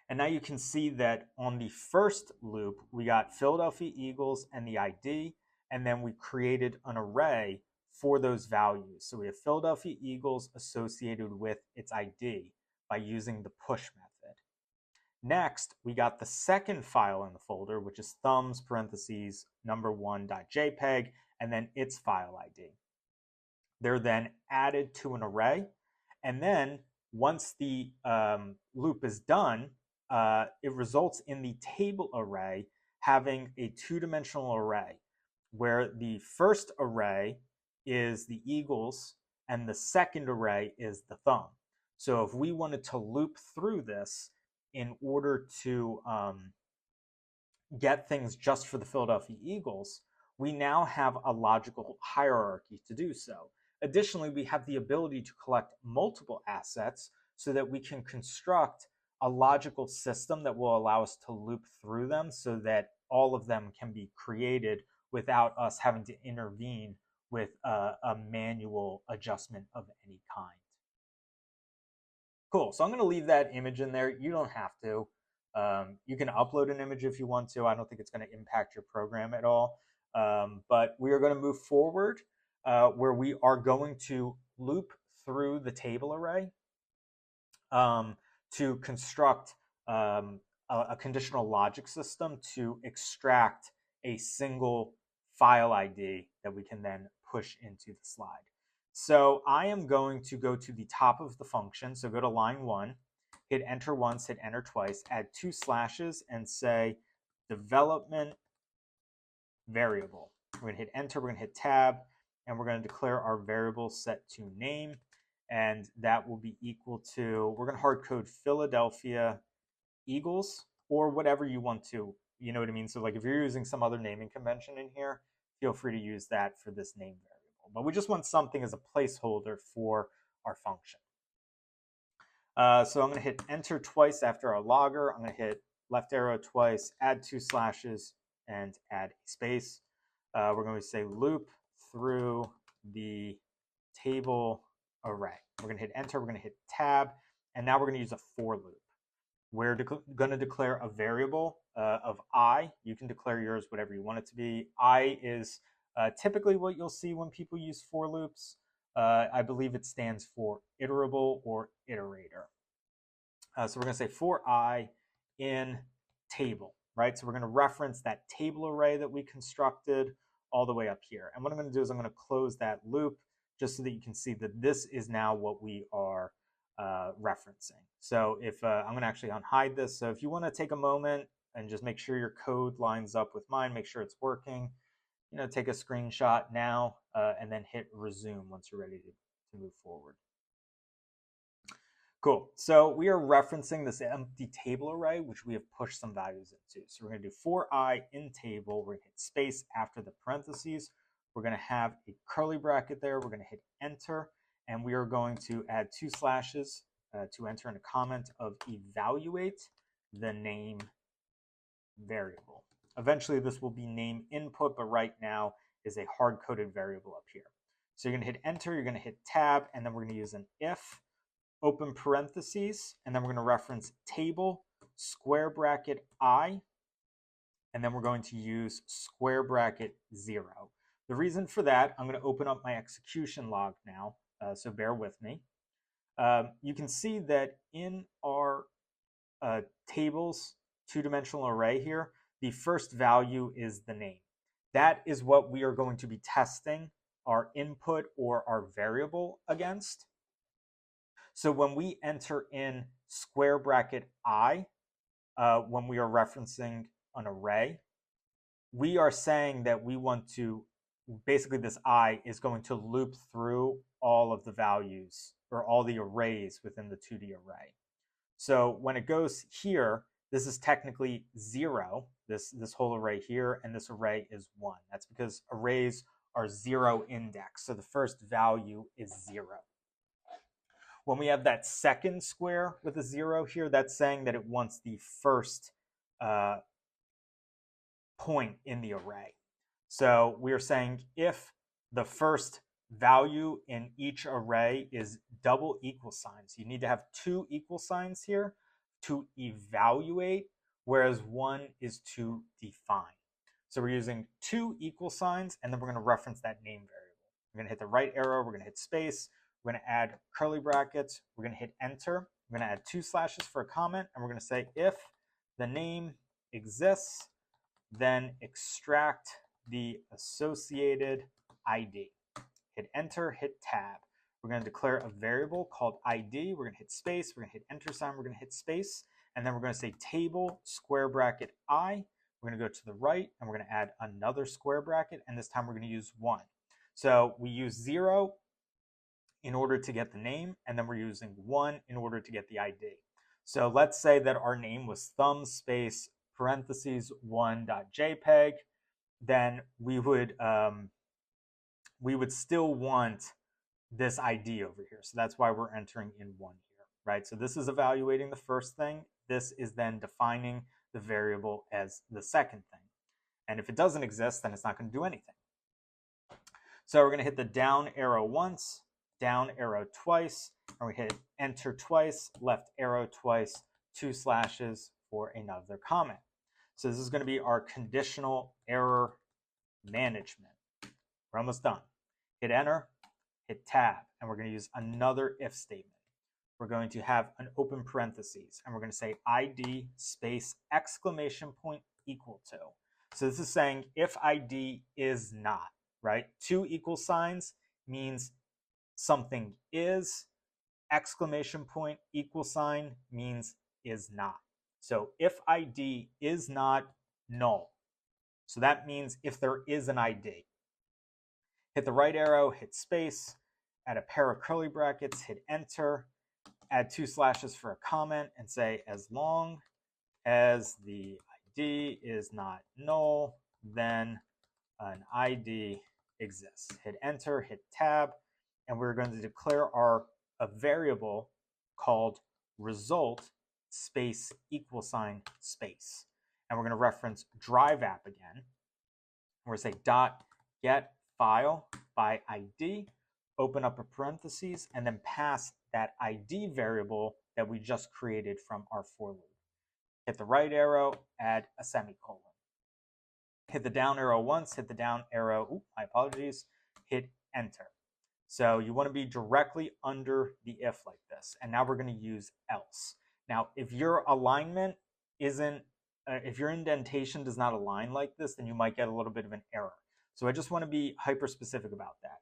And now you can see that on the first loop, we got Philadelphia Eagles and the ID, and then we created an array for those values. So we have Philadelphia Eagles associated with its ID by using the push method. Next, we got the second file in the folder, which is thumbs parentheses number1.jpg, and then its file ID. They're then added to an array, and then once the loop is done, it results in the table array having a two-dimensional array where the first array is the Eagles and the second array is the thumb. So if we wanted to loop through this in order to get things just for the Philadelphia Eagles, we now have a logical hierarchy to do so. Additionally, we have the ability to collect multiple assets so that we can construct a logical system that will allow us to loop through them so that all of them can be created without us having to intervene with a manual adjustment of any kind. Cool, so I'm going to leave that image in there. You don't have to. You can upload an image if you want to. I don't think it's going to impact your program at all. But we are going to move forward where we are going to loop through the table array to construct a conditional logic system to extract a single file ID that we can then push into the slide. So I am going to go to the top of the function. So go to line 1, hit enter once, hit enter twice, add 2 slashes, and say development variable. We're going to hit enter, we're going to hit tab, and we're going to declare our variable set to name. And that will be equal to, we're going to hard code Philadelphia Eagles or whatever you want to. You know what I mean? So like if you're using some other naming convention in here, feel free to use that for this name variable. But we just want something as a placeholder for our function. So I'm going to hit enter twice after our logger. I'm going to hit left arrow twice, add 2 slashes, and add a space. We're going to say loop through the table array. We're going to hit enter, we're going to hit tab, and now we're going to use a for loop. We're going to declare a variable of I. You can declare yours whatever you want it to be. I is typically what you'll see when people use for loops. I believe it stands for iterable or iterator. So we're going to say for I in table, right? So we're going to reference that table array that we constructed all the way up here. And what I'm going to do is I'm going to close that loop just so that you can see that this is now what we are referencing. So if I'm going to actually unhide this. So if you want to take a moment and just make sure your code lines up with mine, make sure it's working, take a screenshot now and then hit resume once you're ready to move forward. Cool. So we are referencing this empty table array, which we have pushed some values into. So we're going to do for I in table. We're going to hit space after the parentheses. We're going to have a curly bracket there. We're going to hit enter. And we are going to add 2 slashes to enter in a comment of evaluate the name variable. Eventually, this will be name input, but right now is a hard-coded variable up here. So you're going to hit enter. You're going to hit tab, and then we're going to use an if. Open parentheses, and then we're going to reference table, square bracket I, and then we're going to use square bracket 0. The reason for that, I'm going to open up my execution log now, so bear with me. You can see that in our tables two-dimensional array here, the first value is the name. That is what we are going to be testing our input or our variable against. So when we enter in square bracket I, when we are referencing an array, we are saying that we want to, basically this I is going to loop through all of the values or all the arrays within the 2D array. So when it goes here, this is technically 0, this whole array here, and this array is 1. That's because arrays are 0 index, so the first value is 0. When we have that second square with a 0 here, that's saying that it wants the first point in the array. So we are saying if the first value in each array is double equal signs, you need to have 2 equal signs here to evaluate, whereas 1 is to define. So we're using 2 equal signs, and then we're going to reference that name variable. We're going to hit the right arrow, we're going to hit space, we're going to add curly brackets, we're going to hit enter, we're going to add 2 slashes for a comment, and we're going to say if the name exists, then extract the associated ID. Hit enter, hit tab. We're going to declare a variable called ID. We're going to hit space, we're going to hit enter sign, we're going to hit space, and then we're going to say table square bracket I. We're going to go to the right, and we're going to add another square bracket, and this time we're going to use 1. So we use 0 in order to get the name, and then we're using 1 in order to get the ID. So let's say that our name was thumb space parentheses 1.jpg, then we would still want this ID over here. So that's why we're entering in 1 here, right? So this is evaluating the first thing. This is then defining the variable as the second thing. And if it doesn't exist, then it's not going to do anything. So we're going to hit the down arrow once, down arrow twice, and we hit enter twice, left arrow twice, 2 slashes for another comment. So this is going to be our conditional error management. We're almost done. Hit enter, hit tab, and we're going to use another if statement. We're going to have an open parentheses, and we're going to say ID space exclamation point equal to. So this is saying if ID is not, right? 2 equal signs means something is, exclamation point equal sign means is not. So if ID is not null, so that means if there is an ID, hit the right arrow, hit space, add a pair of curly brackets, hit enter, add 2 slashes for a comment, and say as long as the ID is not null, then an ID exists. Hit enter, hit tab, and we're going to declare a variable called result space equal sign space. And we're going to reference drive app again. We're going to say dot get file by ID, open up a parentheses, and then pass that ID variable that we just created from our for loop. Hit the right arrow, add a semicolon. Hit the down arrow once, hit the down arrow, my apologies, hit enter. So you want to be directly under the if like this. And now we're going to use else. Now, if your alignment isn't if your indentation does not align like this, then you might get a little bit of an error. So I just want to be hyper specific about that.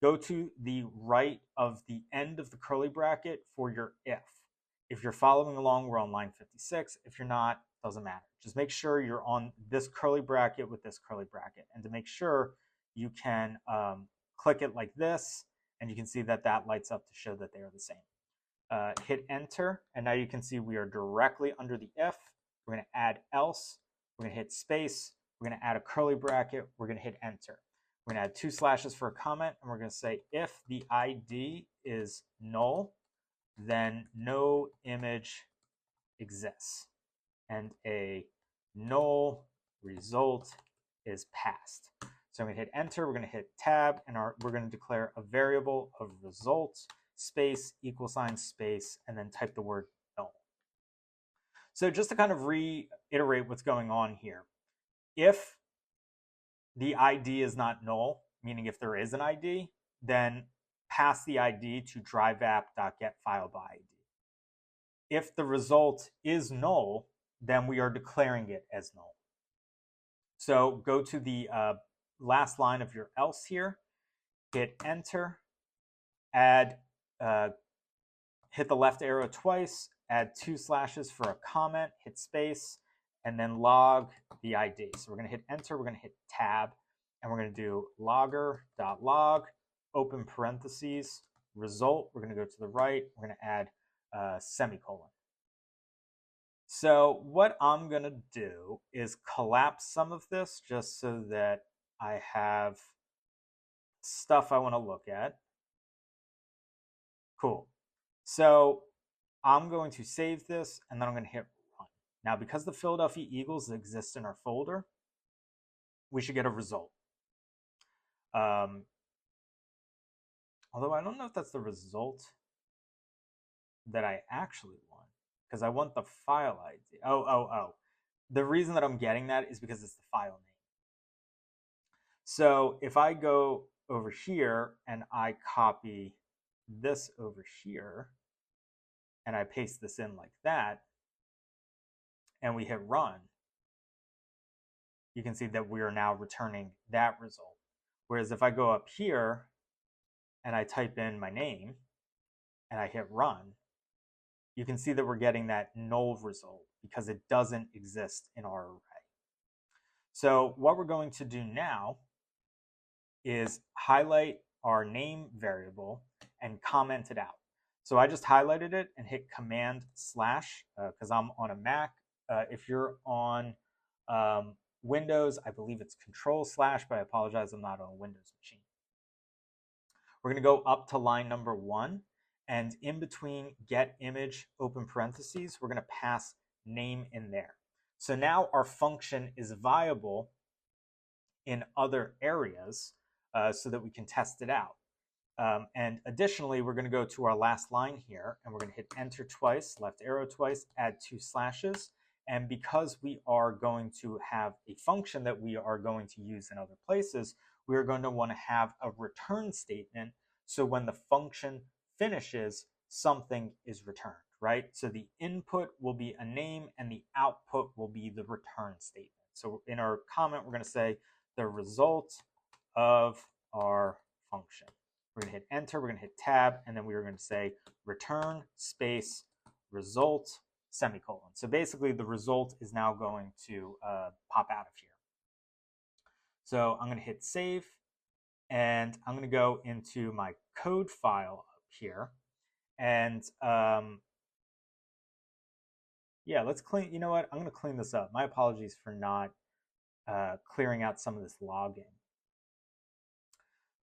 Go to the right of the end of the curly bracket for your if. If you're following along, we're on line 56. If you're not, doesn't matter. Just make sure you're on this curly bracket with this curly bracket. And to make sure, you can click it like this, and you can see that that lights up to show that they are the same. Hit enter, and now you can see we are directly under the if. We're going to add else. We're going to hit space. We're going to add a curly bracket. We're going to hit enter. We're going to add 2 slashes for a comment, and we're going to say if the ID is null, then no image exists, and a null result is passed. So I'm going to hit enter. We're going to hit tab, and we're going to declare a variable of results space equal sign space, and then type the word null. So just to kind of reiterate what's going on here, if the ID is not null, meaning if there is an ID, then pass the ID to driveapp.getFileById. If the result is null, then we are declaring it as null. So go to the last line of your else here, hit enter, add, hit the left arrow twice, add 2 slashes for a comment, hit space, and then log the ID. So we're going to hit enter, we're going to hit tab, and we're going to do logger.log, open parentheses, result. We're going to go to the right, we're going to add a semicolon. So what I'm going to do is collapse some of this just so that I have stuff I want to look at. Cool. So I'm going to save this, and then I'm going to hit run. Now, because the Philadelphia Eagles exists in our folder, we should get a result. Although I don't know if that's the result that I actually want, because I want the file ID. Oh. The reason that I'm getting that is because it's the file name. So if I go over here and I copy this over here, and I paste this in like that, and we hit run, you can see that we are now returning that result. Whereas if I go up here and I type in my name and I hit run, you can see that we're getting that null result because it doesn't exist in our array. So what we're going to do now is highlight our name variable and comment it out. So I just highlighted it and hit Command/ because I'm on a Mac. If you're on Windows, I believe it's Control/, but I apologize, I'm not on a Windows machine. We're going to go up to line number 1, and in between get image open parentheses, we're going to pass name in there. So now our function is viable in other areas so that we can test it out. And additionally, we're going to go to our last line here, and we're going to hit enter twice, left arrow twice, add 2 slashes. And because we are going to have a function that we are going to use in other places, we are going to want to have a return statement. So when the function finishes, something is returned, right? So the input will be a name and the output will be the return statement. So in our comment, we're going to say the result of our function. We're going to hit enter, we're going to hit tab, and then we are going to say return space result semicolon. So basically the result is now going to pop out of here. So I'm going to hit save, and I'm going to go into my code file up here, and yeah, let's clean, you know what, I'm going to clean this up. My apologies for not clearing out some of this logging.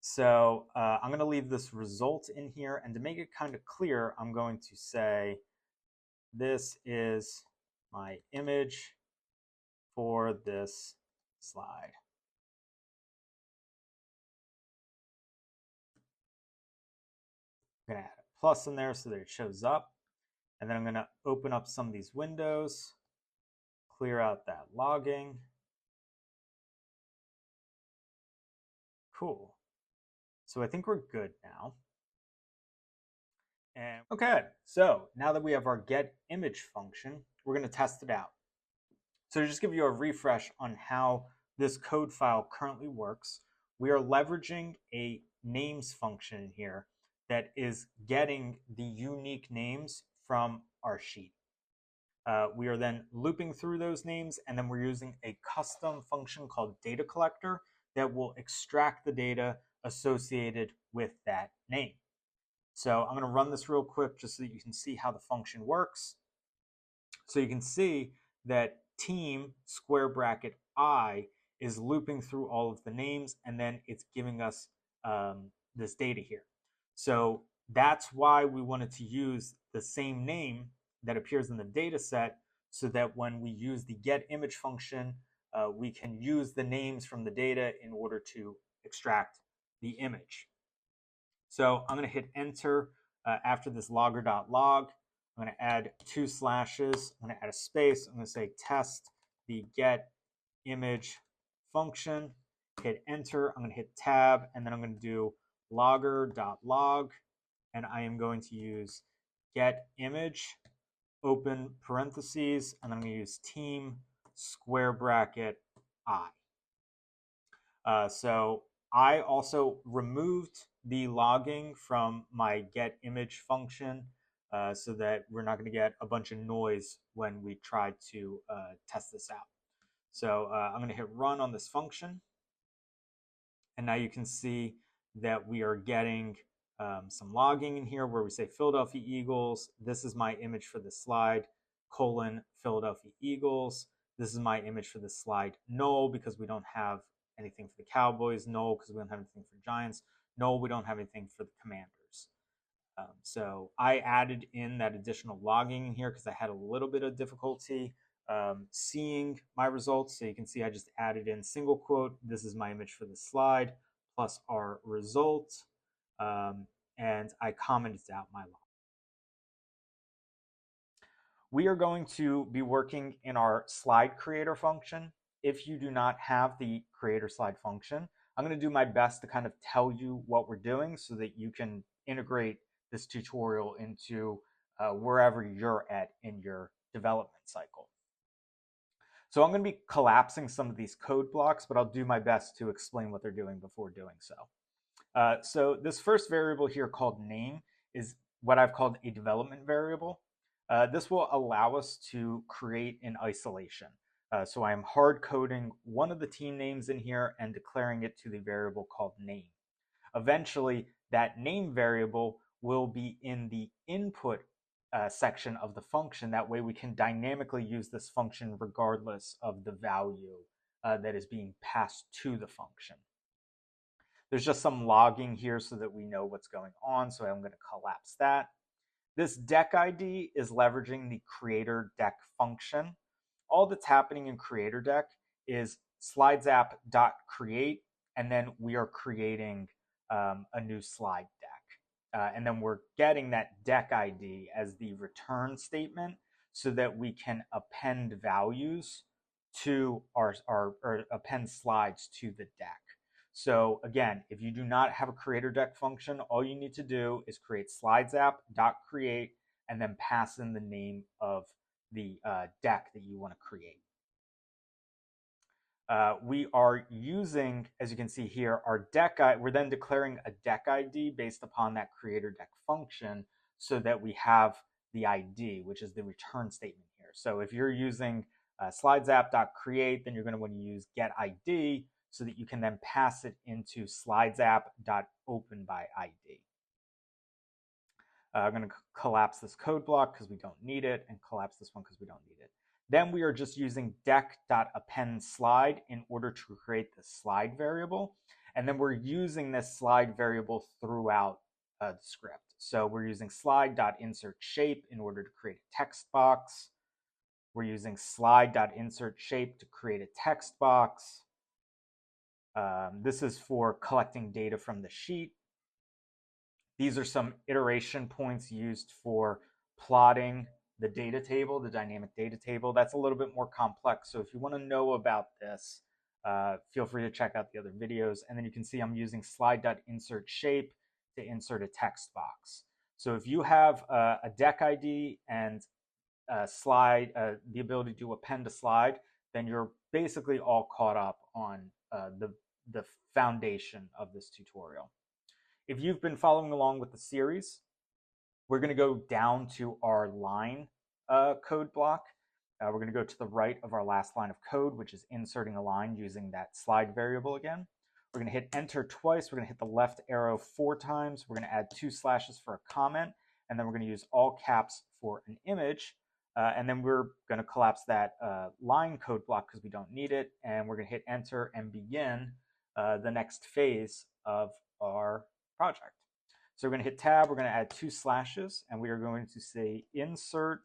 So I'm going to leave this result in here, and to make it kind of clear, I'm going to say this is my image for this slide. I'm going to add a plus in there so that it shows up, and then I'm going to open up some of these windows, clear out that logging. Cool. So I think we're good now. And okay, so now that we have our get image function, we're going to test it out. So to just give you a refresh on how this code file currently works, we are leveraging a names function here that is getting the unique names from our sheet. We are then looping through those names, and then we're using a custom function called data collector that will extract the data associated with that name. So I'm going to run this real quick just so that you can see how the function works. So you can see that team square bracket I is looping through all of the names, and then it's giving us this data here. So that's why we wanted to use the same name that appears in the data set, so that when we use the get image function, we can use the names from the data in order to extract the image. So I'm going to hit enter after this logger.log. I'm going to add 2 slashes. I'm going to add a space. I'm going to say test the get image function. Hit enter. I'm going to hit tab, and then I'm going to do logger.log, and I am going to use get image, open parentheses, and then I'm going to use team square bracket I. So I also removed the logging from my get image function so that we're not going to get a bunch of noise when we try to test this out. So I'm going to hit run on this function. And now you can see that we are getting some logging in here where we say Philadelphia Eagles. This is my image for the slide, colon, Philadelphia Eagles. This is my image for the slide, null, because we don't have anything for the Cowboys, null, because we don't have anything for Giants, null, we don't have anything for the Commanders. So I added in that additional logging in here because I had a little bit of difficulty seeing my results. So you can see I just added in single quote, this is my image for the slide, plus our result, and I commented out my log. We are going to be working in our slide creator function. If you do not have the creator slide function, I'm going to do my best to kind of tell you what we're doing so that you can integrate this tutorial into wherever you're at in your development cycle. So I'm going to be collapsing some of these code blocks, but I'll do my best to explain what they're doing before doing so. So this first variable here called name is what I've called a development variable. This will allow us to create in isolation. So I am hard coding one of the team names in here and declaring it to the variable called name. Eventually, that name variable will be in the input section of the function. That way we can dynamically use this function regardless of the value that is being passed to the function. There's just some logging here so that we know what's going on, so I'm going to collapse that. This deck ID is leveraging the creator deck function. All that's happening in creator deck is slidesapp.create, and then we are creating a new slide deck. And then we're getting that deck ID as the return statement so that we can append values to our or append slides to the deck. So again, if you do not have a creator deck function, all you need to do is create slidesapp.create and then pass in the name of the deck that you want to create. We are using, as you can see here, our deck. We're then declaring a deck ID based upon that creator deck function so that we have the ID, which is the return statement here. So if you're using slidesapp.create, then you're going to want to use get ID so that you can then pass it into slidesapp.openById. I'm going to collapse this code block because we don't need it, and collapse this one because we don't need it. Then we are just using deck.append slide in order to create the slide variable. And then we're using this slide variable throughout the script. So we're using slide.insert shape in order to create a text box. We're using slide.insert shape to create a text box. This is for collecting data from the sheet. These are some iteration points used for plotting the data table, the dynamic data table. That's a little bit more complex. So if you want to know about this, feel free to check out the other videos. And then you can see I'm using slide.insert shape to insert a text box. So if you have a deck ID and a slide, the ability to append a slide, then you're basically all caught up on the foundation of this tutorial. If you've been following along with the series, we're going to go down to our line code block. We're going to go to the right of our last line of code, which is inserting a line using that slide variable again. We're going to hit enter twice. We're going to hit the left arrow 4 times. We're going to add 2 slashes for a comment, and then we're going to use all caps for an image. And then we're going to collapse that line code block because we don't need it. And we're going to hit enter and begin the next phase of our project. So we're going to hit tab, we're going to add 2 slashes, and we are going to say insert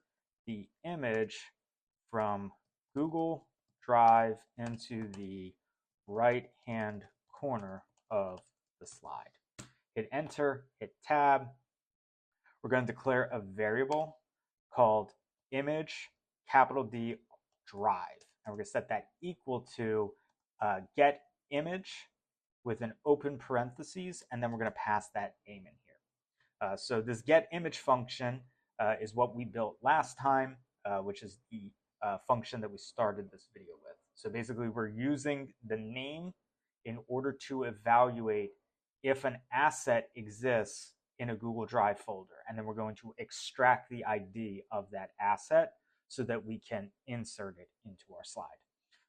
the image from Google Drive into the right-hand corner of the slide. Hit enter, hit tab. We're going to declare a variable called image, capital D, drive. And we're going to set that equal to get image with an open parentheses, and then we're going to pass that name in here. So this get image function is what we built last time, which is the function that we started this video with. So basically we're using the name in order to evaluate if an asset exists in a Google Drive folder, and then we're going to extract the ID of that asset so that we can insert it into our slide.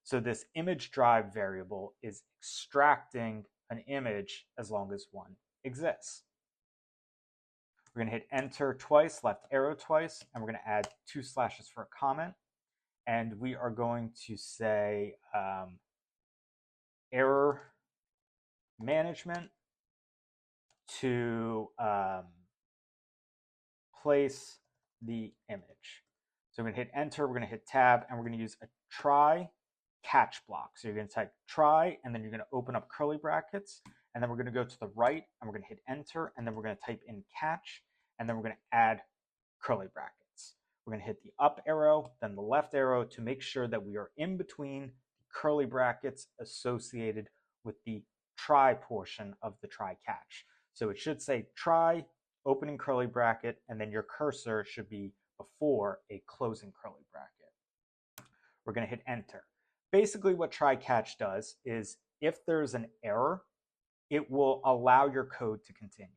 So this image drive variable is extracting an image as long as one exists. We're going to hit enter twice, left arrow twice, and we're going to add 2 slashes for a comment. And we are going to say error management to place the image. So we're going to hit enter, we're going to hit tab, and we're going to use a try catch block. So you're going to type try, and then you're going to open up curly brackets, and then we're going to go to the right, and we're going to hit enter, and then we're going to type in catch, and then we're going to add curly brackets. We're going to hit the up arrow, then the left arrow to make sure that we are in between the curly brackets associated with the try portion of the try catch. So it should say try, opening curly bracket, and then your cursor should be before a closing curly bracket. We're going to hit enter. Basically what try catch does is if there's an error, it will allow your code to continue.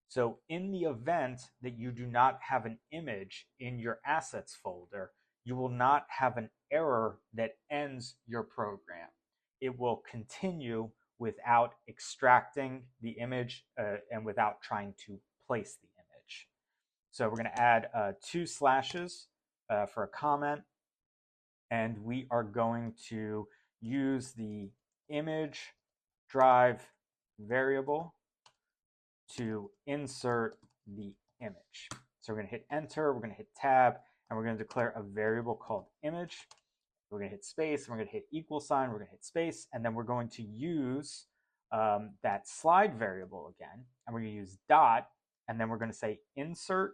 So in the event that you do not have an image in your assets folder, you will not have an error that ends your program. It will continue without extracting the image and without trying to place the image. So we're going to add 2 slashes for a comment, and we are going to use the image drive variable to insert the image. So we're going to hit enter, we're going to hit tab, and we're going to declare a variable called image. We're going to hit space, and we're going to hit equal sign, we're going to hit space, and then we're going to use that slide variable again, and we're going to use dot, and then we're going to say insert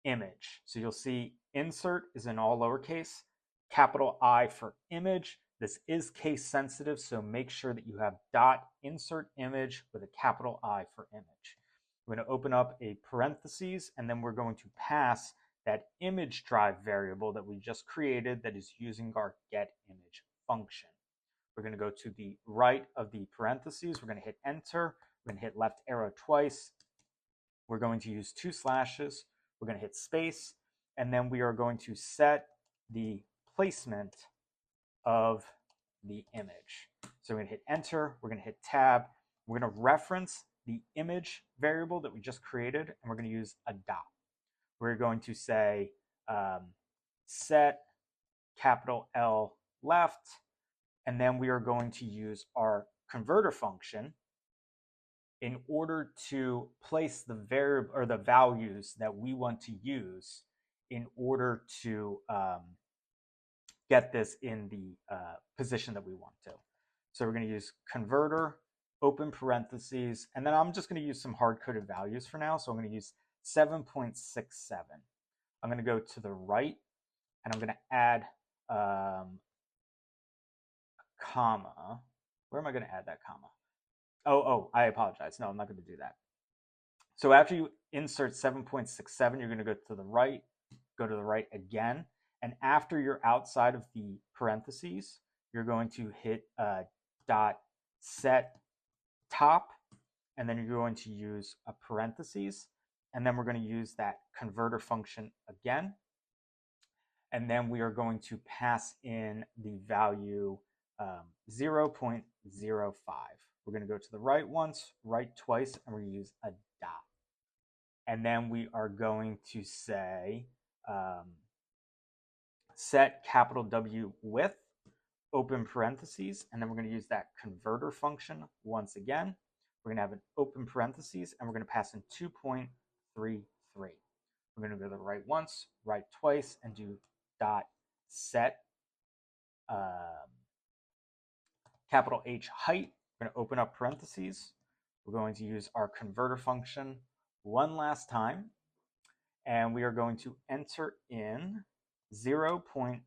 image. So you'll see insert is in all lowercase, capital I for image. This is case sensitive, so make sure that you have dot insert image with a capital I for image. We're going to open up a parentheses, and then we're going to pass that image drive variable that we just created that is using our get image function. We're going to go to the right of the parentheses. We're going to hit enter. We're going to hit left arrow twice. We're going to use 2 slashes. We're going to hit space, and then we are going to set the placement of the image. So we're going to hit enter, we're going to hit tab, we're going to reference the image variable that we just created, and we're going to use a dot. We're going to say set capital L left, and then we are going to use our converter function in order to place the variable or the values that we want to use in order to get this in the position that we want to. So we're going to use converter, open parentheses, and then I'm just going to use some hard-coded values for now. So I'm going to use 7.67. I'm going to go to the right, and I'm going to add a comma. Where am I going to add that comma? Oh, I apologize. No, I'm not going to do that. So after you insert 7.67, you're going to go to the right again, And after you're outside of the parentheses, you're going to hit dot set top, and then you're going to use a parentheses, and then we're going to use that converter function again. And then we are going to pass in the value 0.05. We're going to go to the right once, right twice, and we're going to use a dot. And then we are going to say set capital W width, open parentheses, and then we're going to use that converter function once again. We're going to have an open parentheses, and we're going to pass in 2.33. We're going to go to the right once, right twice, and do dot set capital H height. We're going to open up parentheses. We're going to use our converter function one last time, and we are going to enter in 0.79.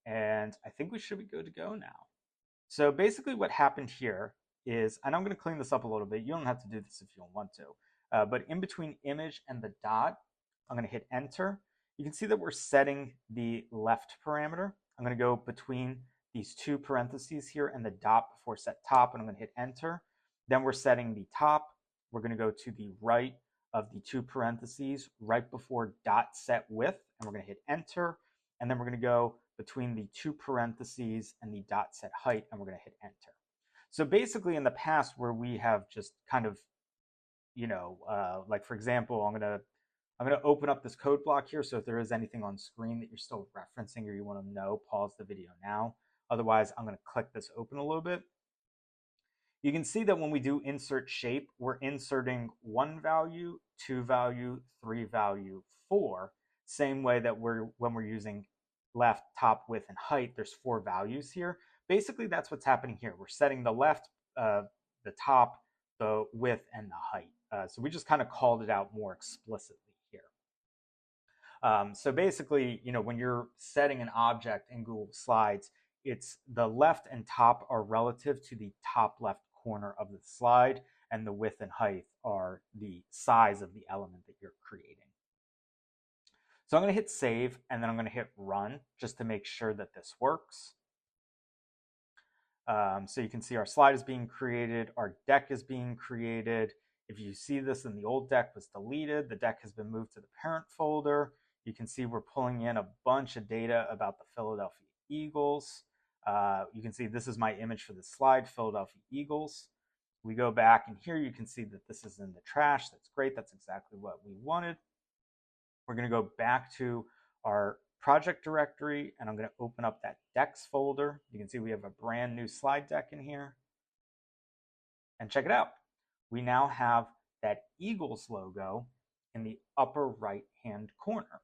And I think we should be good to go now. So basically what happened here is, and I'm going to clean this up a little bit. You don't have to do this if you don't want to. But in between image and the dot, I'm going to hit enter. You can see that we're setting the left parameter. I'm going to go between these two parentheses here and the dot before set top, and I'm going to hit enter. Then we're setting the top. We're going to go to the right of the two parentheses right before dot set width, and we're going to hit enter. And then we're going to go between the two parentheses and the dot set height, and we're going to hit enter. So basically in the past where we have just kind of, like for example, I'm going to open up this code block here. So if there is anything on screen that you're still referencing or you want to know, pause the video now. Otherwise, I'm going to click this open a little bit. You can see that when we do insert shape, we're inserting 1 value, 2 value, 3 value, 4. Same way that when we're using left, top, width, and height, there's 4 values here. Basically, that's what's happening here. We're setting the left, the top, the width, and the height. So we just kind of called it out more explicitly here. So basically, when you're setting an object in Google Slides, it's the left and top are relative to the top left corner of the slide, and the width and height are the size of the element that you're creating. So I'm going to hit save, and then I'm going to hit run just to make sure that this works. So you can see our slide is being created, our deck is being created. If you see this, in the old deck was deleted, the deck has been moved to the parent folder. You can see we're pulling in a bunch of data about the Philadelphia Eagles. You can see this is my image for the slide, Philadelphia Eagles. We go back, and here you can see that this is in the trash. That's great. That's exactly what we wanted. We're going to go back to our project directory, and I'm going to open up that decks folder. You can see we have a brand new slide deck in here. And check it out. We now have that Eagles logo in the upper right-hand corner.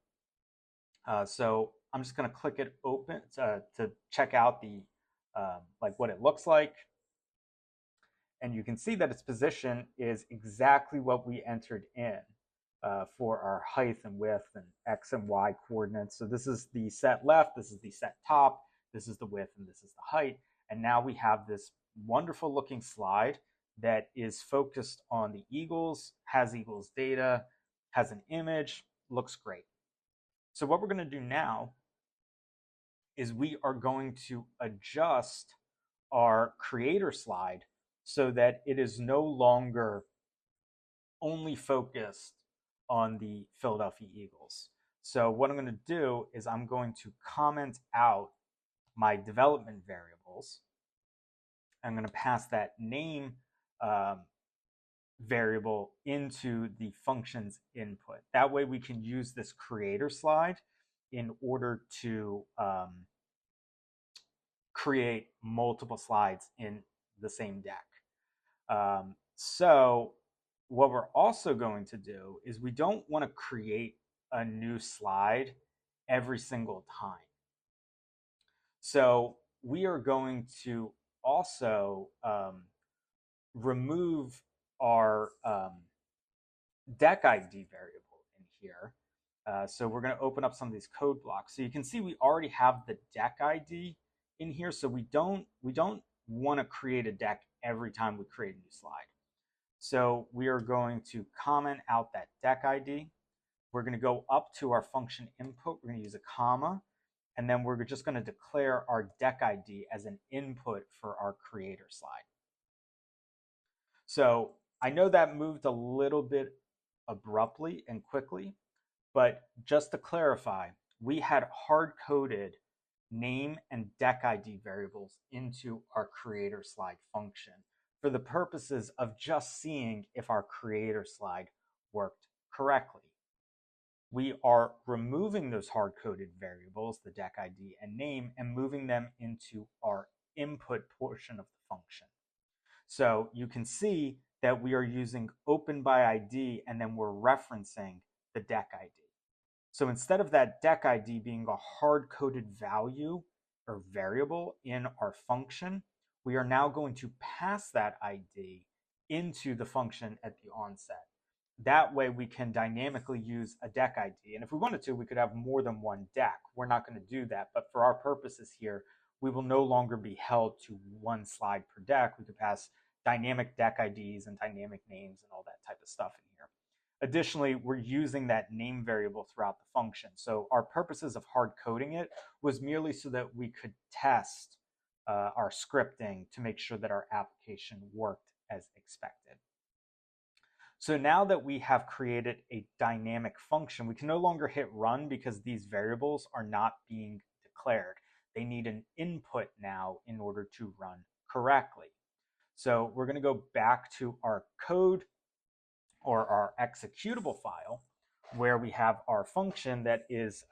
So I'm just going to click it open to check out the what it looks like. And you can see that its position is exactly what we entered in for our height and width and X and Y coordinates. So this is the set left, this is the set top, this is the width, and this is the height. And now we have this wonderful looking slide that is focused on the Eagles, has Eagles data, has an image, looks great. So what we're going to do now is we are going to adjust our creator slide so that it is no longer only focused on the Philadelphia Eagles. So what I'm going to do is I'm going to comment out my development variables. I'm going to pass that name variable into the function's input. That way we can use this creator slide in order to create multiple slides in the same deck. So what we're also going to do is we don't want to create a new slide every single time. So we are going to also remove our deck ID variable in here. So we're going to open up some of these code blocks. So you can see we already have the deck ID in here. So we don't want to create a deck every time we create a new slide. So we are going to comment out that deck ID. we're going to go up to our function input. We're going to use a comma, and then we're just going to declare our deck ID as an input for our creator slide. So I know that moved a little bit abruptly and quickly, but just to clarify, we had hard-coded name and deck ID variables into our creator slide function for the purposes of just seeing if our creator slide worked correctly. We are removing those hard-coded variables, the deck ID and name, and moving them into our input portion of the function. So you can see that we are using open by ID and then we're referencing the deck ID. So instead of that deck ID being a hard-coded value or variable in our function, we are now going to pass that ID into the function at the onset. That way we can dynamically use a deck ID. And if we wanted to, we could have more than one deck. We're not going to do that. But for our purposes here, we will no longer be held to one slide per deck. We could pass dynamic deck IDs and dynamic names and all that type of stuff in here. Additionally, we're using that name variable throughout the function. So our purposes of hard coding it was merely so that we could test our scripting to make sure that our application worked as expected. So now that we have created a dynamic function, we can no longer hit run because these variables are not being declared. They need an input now in order to run correctly. So we're going to go back to our code or our executable file where we have our function that is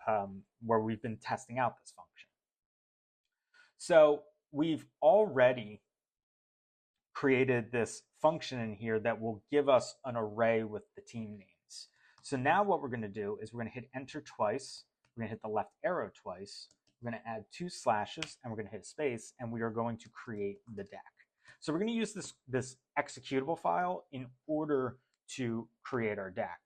where we've been testing out this function. So we've already created this function in here that will give us an array with the team names. So now what we're going to do is we're going to hit enter twice. We're going to hit the left arrow twice. We're going to add 2 slashes and we're going to hit space and we are going to create the deck. So we're going to use this executable file in order to create our deck.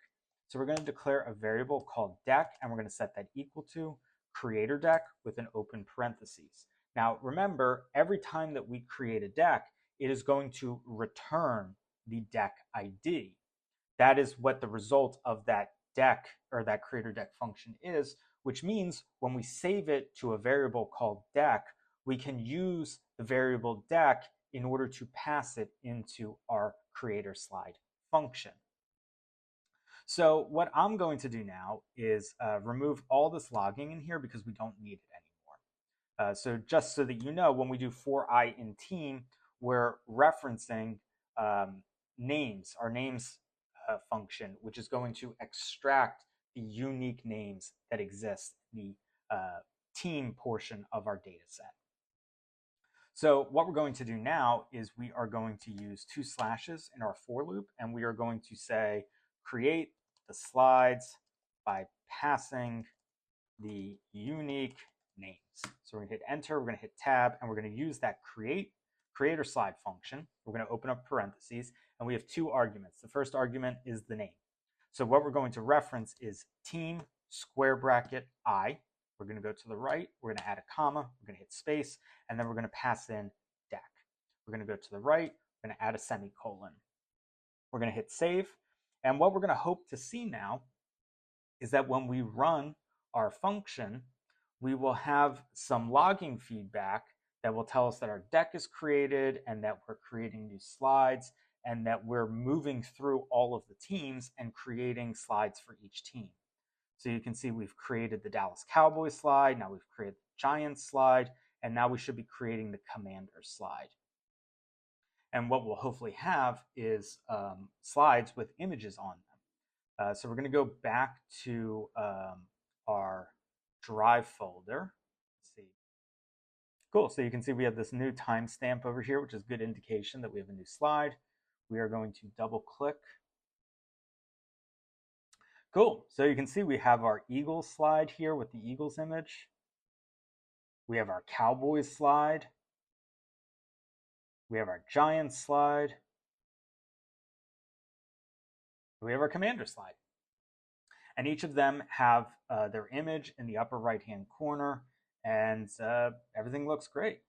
So we're going to declare a variable called deck and we're going to set that equal to creator deck with an open parentheses. Now remember, every time that we create a deck, it is going to return the deck ID. That is what the result of that deck or that creator deck function is, which means when we save it to a variable called deck, we can use the variable deck in order to pass it into our creator slide function. So what I'm going to do now is remove all this logging in here because we don't need it anymore. So just so that you know, when we do for I in team, we're referencing names, our names function, which is going to extract the unique names that exist in the team portion of our data set. So what we're going to do now is we are going to use 2 slashes in our for loop, and we are going to say create the slides by passing the unique names. So we're going to hit enter, we're going to hit tab, and we're going to use that creator slide function. We're going to open up parentheses, and we have 2 arguments. The first argument is the name. So what we're going to reference is team square bracket I. We're going to go to the right, we're going to add a comma, we're going to hit space, and then we're going to pass in deck. We're going to go to the right, we're going to add a semicolon. We're going to hit save, and what we're going to hope to see now is that when we run our function, we will have some logging feedback that will tell us that our deck is created and that we're creating new slides and that we're moving through all of the teams and creating slides for each team. So you can see we've created the Dallas Cowboys slide, now we've created the Giants slide, and now we should be creating the Commanders slide. And what we'll hopefully have is slides with images on them. So we're going to go back to our Drive folder. Let's see. Cool, so you can see we have this new timestamp over here, which is a good indication that we have a new slide. We are going to double click. Cool, so you can see we have our Eagles slide here with the Eagles image. We have our Cowboys slide. We have our Giants slide. We have our Commander slide. And each of them have their image in the upper right-hand corner, and everything looks great.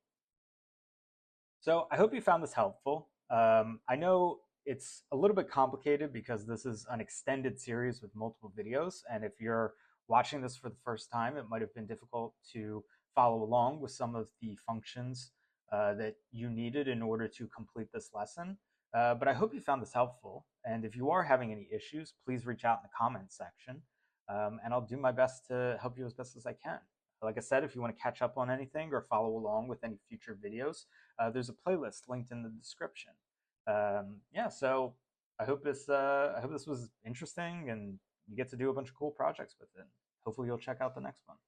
So I hope you found this helpful. I know it's a little bit complicated because this is an extended series with multiple videos. And if you're watching this for the first time, it might have been difficult to follow along with some of the functions that you needed in order to complete this lesson. But I hope you found this helpful. And if you are having any issues, please reach out in the comments section. And I'll do my best to help you as best as I can. Like I said, if you want to catch up on anything or follow along with any future videos, there's a playlist linked in the description. Yeah, so I hope this was interesting and you get to do a bunch of cool projects with it. Hopefully you'll check out the next one.